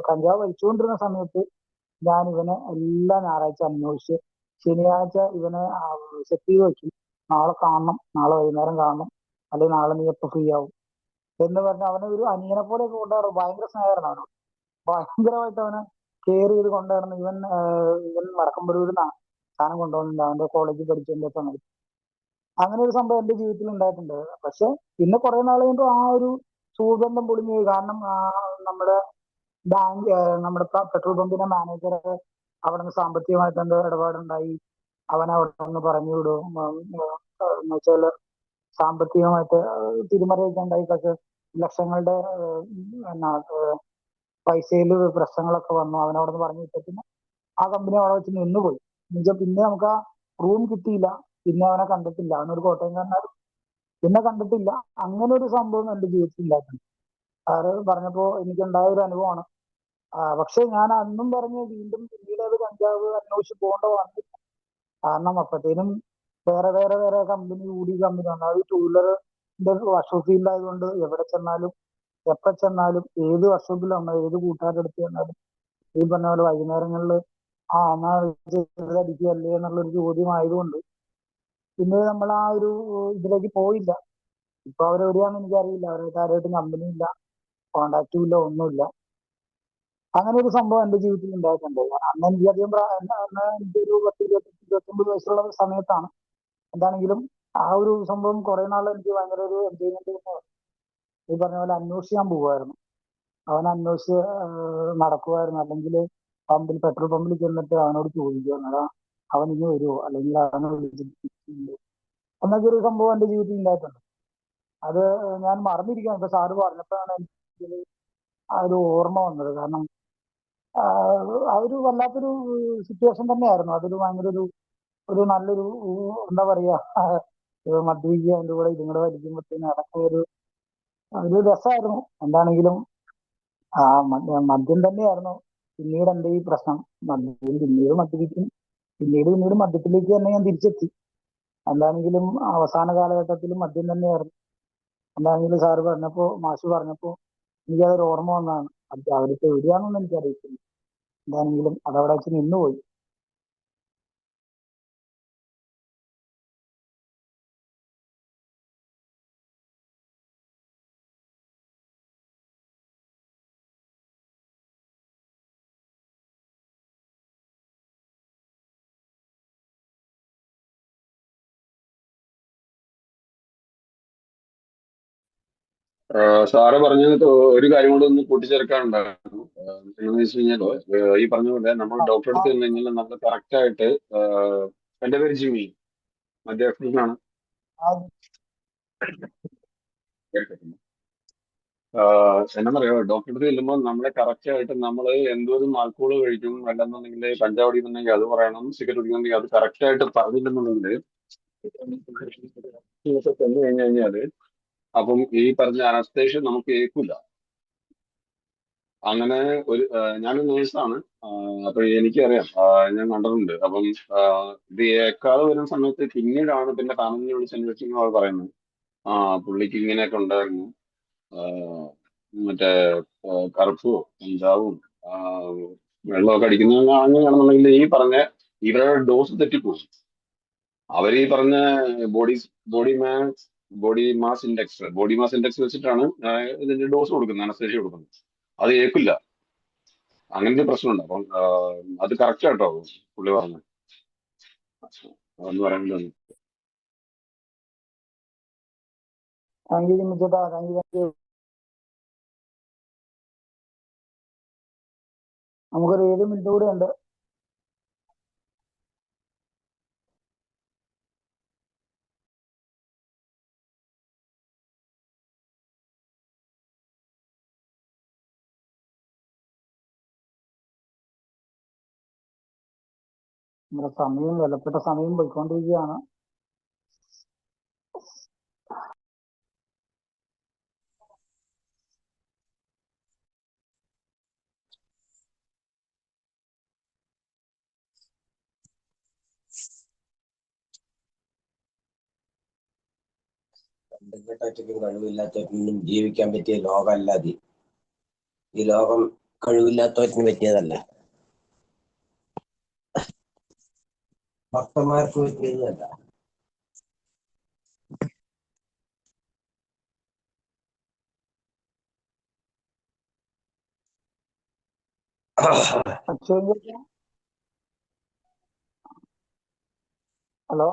കഞ്ചാവ് വലിച്ചുകൊണ്ടിരുന്ന സമയത്ത് ഞാൻ ഇവനെ എല്ലാ ഞായറാഴ്ച അന്വേഷിച്ച് ശനിയാഴ്ച ഇവനെ സെറ്റ് ചെയ്ത് വെക്കും. നാളെ കാണണം, നാളെ വൈകുന്നേരം കാണണം, അല്ലെങ്കിൽ നാളെ നീ എപ്പോ ഫ്രീ ആവും എന്ന് പറഞ്ഞ അവനെ ഒരു അനിയനെ പോലെയൊക്കെ കൊണ്ടുവരണം. ഭയങ്കര സ്നേഹമായിരുന്നു അവനോട്. ഭയങ്കരമായിട്ട് അവനെ കെയർ ചെയ്ത് കൊണ്ടുവരണം. ഇവൻ വടക്കമ്പരൂരിന്നാണ് സാധനം കൊണ്ടുവന്നിട്ടുണ്ട് അവന്റെ കോളേജിൽ പഠിച്ചതിന്റെ സമയത്ത്. അങ്ങനെ ഒരു സംഭവം എന്റെ ജീവിതത്തിൽ ഉണ്ടായിട്ടുണ്ട്. പക്ഷെ പിന്നെ കുറെ നാൾ കഴിയുമ്പോൾ ആ ഒരു സുഗന്ധം പൊളിഞ്ഞു പോയി. കാരണം നമ്മുടെ നമ്മുടെ പെട്രോൾ പമ്പിന്റെ മാനേജർ അവിടെ നിന്ന് സാമ്പത്തികമായിട്ട് എന്തോ ഇടപാടുണ്ടായി. അവൻ അവിടെ നിന്ന് പറഞ്ഞു വിടും എന്ന് വെച്ചാല് സാമ്പത്തികമായിട്ട് തിരിമറിയൊക്കെ ഉണ്ടായി. പക്ഷെ ലക്ഷങ്ങളുടെ പൈസയിൽ പ്രശ്നങ്ങളൊക്കെ വന്നു. അവനവിടെ നിന്ന് പറഞ്ഞു വിട്ടു. പിന്നെ ആ കമ്പനി അവിടെ വെച്ച് നിന്നുപോയി. എന്നുവെച്ചാൽ പിന്നെ നമുക്ക് ആ റൂം കിട്ടിയില്ല. പിന്നെ അവനെ കണ്ടിട്ടില്ല. അവനൊരു കോട്ടയംകാരനായിരുന്നു. പിന്നെ കണ്ടിട്ടില്ല. അങ്ങനെ ഒരു സംഭവം എന്റെ ജീവിതത്തിൽ ഉണ്ടായിട്ടുണ്ട്. സാറ് പറഞ്ഞപ്പോ എനിക്കുണ്ടായ ഒരു അനുഭവമാണ്. പക്ഷെ ഞാൻ അന്നും പറഞ്ഞ് വീണ്ടും പിന്നീട് അത് കഞ്ചാവ് അന്വേഷിച്ച് പോകേണ്ട വന്നില്ല. കാരണം അപ്പത്തേനും വേറെ കമ്പനി കമ്പനി വന്നു. അത് 2 വീലറിന്റെ വർക്ക്ഷോപ്പ് ഫീൽഡായതുകൊണ്ട് എവിടെ ചെന്നാലും എപ്പോ ചെന്നാലും ഏത് വർക്ക്ഷോപ്പിൽ വന്നാൽ ഏത് കൂട്ടുകാരുടെ അടുത്ത് ചെന്നാലും ഈ പറഞ്ഞ പോലെ വൈകുന്നേരങ്ങളിൽ എന്നാ അടിക്കുകയല്ലേ എന്നുള്ളൊരു ചോദ്യം ആയതുകൊണ്ട് പിന്നെ നമ്മൾ ആ ഒരു ഇതിലേക്ക് പോയില്ല. ഇപ്പൊ അവരെവിടെയാണെന്ന് എനിക്കറിയില്ല. അവരായിട്ട് ആരുമായിട്ടും കമ്പനി ഇല്ല, കോണ്ടാക്റ്റും ഇല്ല, ഒന്നുമില്ല. അങ്ങനെ ഒരു സംഭവം എന്റെ ജീവിതത്തിൽ ഉണ്ടായിട്ടുണ്ട്. അന്ന് എനിക്കധികം അന്ന് എനിക്കൊരു 10-29 വയസ്സുള്ള സമയത്താണ്. എന്താണെങ്കിലും ആ ഒരു സംഭവം കുറെ നാൾ എനിക്ക് ഭയങ്കര ഒരു എൻജോയ്മെന്റ് തന്നെയായിരുന്നു. ഈ പറഞ്ഞ പോലെ അന്വേഷിക്കാൻ പോവുമായിരുന്നു. അവൻ അന്വേഷിച്ച് നടക്കുമായിരുന്നു. അല്ലെങ്കിൽ പെട്രോൾ പമ്പിൽ ചെന്നിട്ട് അവനോട് ചോദിക്കുവായിരുന്നു, അവൻ ഇനി വരുമോ, അല്ലെങ്കിൽ അവനെ വിളിച്ചിട്ട് എന്നൊക്കെ ഒരു സംഭവം എന്റെ ജീവിതത്തിൽ ഉണ്ടായിട്ടുണ്ട്. അത് ഞാൻ മറന്നിരിക്കുകയാണ്. ഇപ്പൊ സാറ് പറഞ്ഞപ്പോഴാണ് എനിക്ക് ആ ഒരു ഓർമ്മ വന്നത്. കാരണം ആ ഒരു വല്ലാത്തൊരു സിറ്റുവേഷൻ തന്നെയായിരുന്നു. അതൊരു ഭയങ്കര ഒരു ഒരു നല്ലൊരു എന്താ പറയാ മദ്യപിക്കുക, അതിന്റെ കൂടെ ഇതും കൂടെ വലിക്കുമ്പോഴത്തേനും അതൊക്കെ ഒരു രസമായിരുന്നു. എന്താണെങ്കിലും ആ മദ്യം തന്നെയായിരുന്നു പിന്നീട് എന്റെ ഈ പ്രശ്നം. പിന്നീട് മദ്യപിക്കും, പിന്നീട് മദ്യത്തിലേക്ക് തന്നെ ഞാൻ തിരിച്ചെത്തി. എന്താണെങ്കിലും അവസാന കാലഘട്ടത്തിൽ മദ്യം തന്നെയായിരുന്നു. എന്താണെങ്കിലും സാറ് പറഞ്ഞപ്പോ, മാഷ് പറഞ്ഞപ്പോ എനിക്കതൊരു ഓർമ്മ വന്നതാണ്. അത് അവർക്ക് എവിടെയാണെന്നൊന്നും എനിക്കറിയത്തില്ല. എന്താണെങ്കിലും അതവിടെ വെച്ച് നിന്നുപോയി. സാറ് പറഞ്ഞത് ഒരു കാര്യം കൂടെ ഒന്ന് കൂട്ടിച്ചേർക്കാനുണ്ടായിരുന്നു. എന്താണെന്ന് വെച്ച് കഴിഞ്ഞാല് ഈ പറഞ്ഞ പോലെ നമ്മൾ ഡോക്ടറെ അടുത്ത് ചെന്ന് കഴിഞ്ഞാൽ നമ്മൾ കറക്റ്റ് ആയിട്ട് എന്റെ പേര് ജിമ്മി, മധ്യാഫ്രിക്കനാണ്. എന്നറിയോ, ഡോക്ടറെ അടുത്ത് ചെല്ലുമ്പോൾ നമ്മളെ കറക്റ്റ് ആയിട്ട് നമ്മൾ എന്തോരം ആൽക്കോള് കഴിക്കും, അല്ലെന്നുണ്ടെങ്കിൽ കഞ്ചാവ് അടിക്കുന്നുണ്ടെങ്കിൽ അത് പറയണം, സിഗരറ്റ് കുടിക്കുന്നുണ്ടെങ്കിൽ അത് കറക്റ്റ് ആയിട്ട് പറഞ്ഞില്ലെന്നുണ്ടെങ്കിൽ ചെന്ന് കഴിഞ്ഞു കഴിഞ്ഞാല് അപ്പം ഈ പറഞ്ഞ അനസ്തേഷ്യ നമുക്ക് ഏൽക്കില്ല. അങ്ങനെ ഞാനൊരു നേഴ്സാണ്. അപ്പൊ എനിക്കറിയാം, ഞാൻ കണ്ടിട്ടുണ്ട്. അപ്പം ഇത് ഏക്കാതെ വരുന്ന സമയത്ത് പിന്നീടാണ് പിന്നെ ഫാമിലിനെ വിളിച്ച് അന്വേഷിക്കുമ്പോൾ അവർ പറയുന്നത് ആ പുള്ളിക്ക് ഇങ്ങനെയൊക്കെ ഉണ്ടായിരുന്നു. ആ, മറ്റേ കറുപ്പും കഞ്ചാവും ആ, വെള്ളമൊക്കെ അടിക്കുന്നത് അങ്ങനെയാണെന്നുണ്ടെങ്കിൽ ഈ പറഞ്ഞ ഇവരുടെ ഡോസ് തെറ്റിപ്പോകും. അവർ ഈ പറഞ്ഞ body body mass body mass index വെച്ചിട്ടാണ് ഇതിന്റെ ഡോസ് കൊടുക്കുന്നത്, അനസ്തേഷ്യ കൊടുക്കുന്നത്. അത് ഏൽക്കില്ല. അങ്ങനത്തെ പ്രശ്നമുണ്ട്. അപ്പം അത് കറക്റ്റ് ആട്ടോ പുള്ളി പറഞ്ഞു. അതൊന്ന് പറയുന്നത്. താങ്ക് യു ജിമ്മിച്ചേട്ടാ, താങ്ക് യു. നമുക്കൊരു 7 മിനിറ്റ് കൂടെ ഉണ്ട്. നമ്മുടെ സമയം, വിലപ്പെട്ട സമയം പോയിക്കൊണ്ടിരിക്കുകയാണ്. കണ്ടുകെട്ടൊറ്റയ്ക്കും കഴിവില്ലാത്തവനും ജീവിക്കാൻ പറ്റിയ ലോകമല്ല അത്. ഈ ലോകം കഴിവില്ലാത്തവറ്റിന് പറ്റിയതല്ല, ഭക്തന്മാർക്ക് പറ്റിയതല്ല. ഹലോ.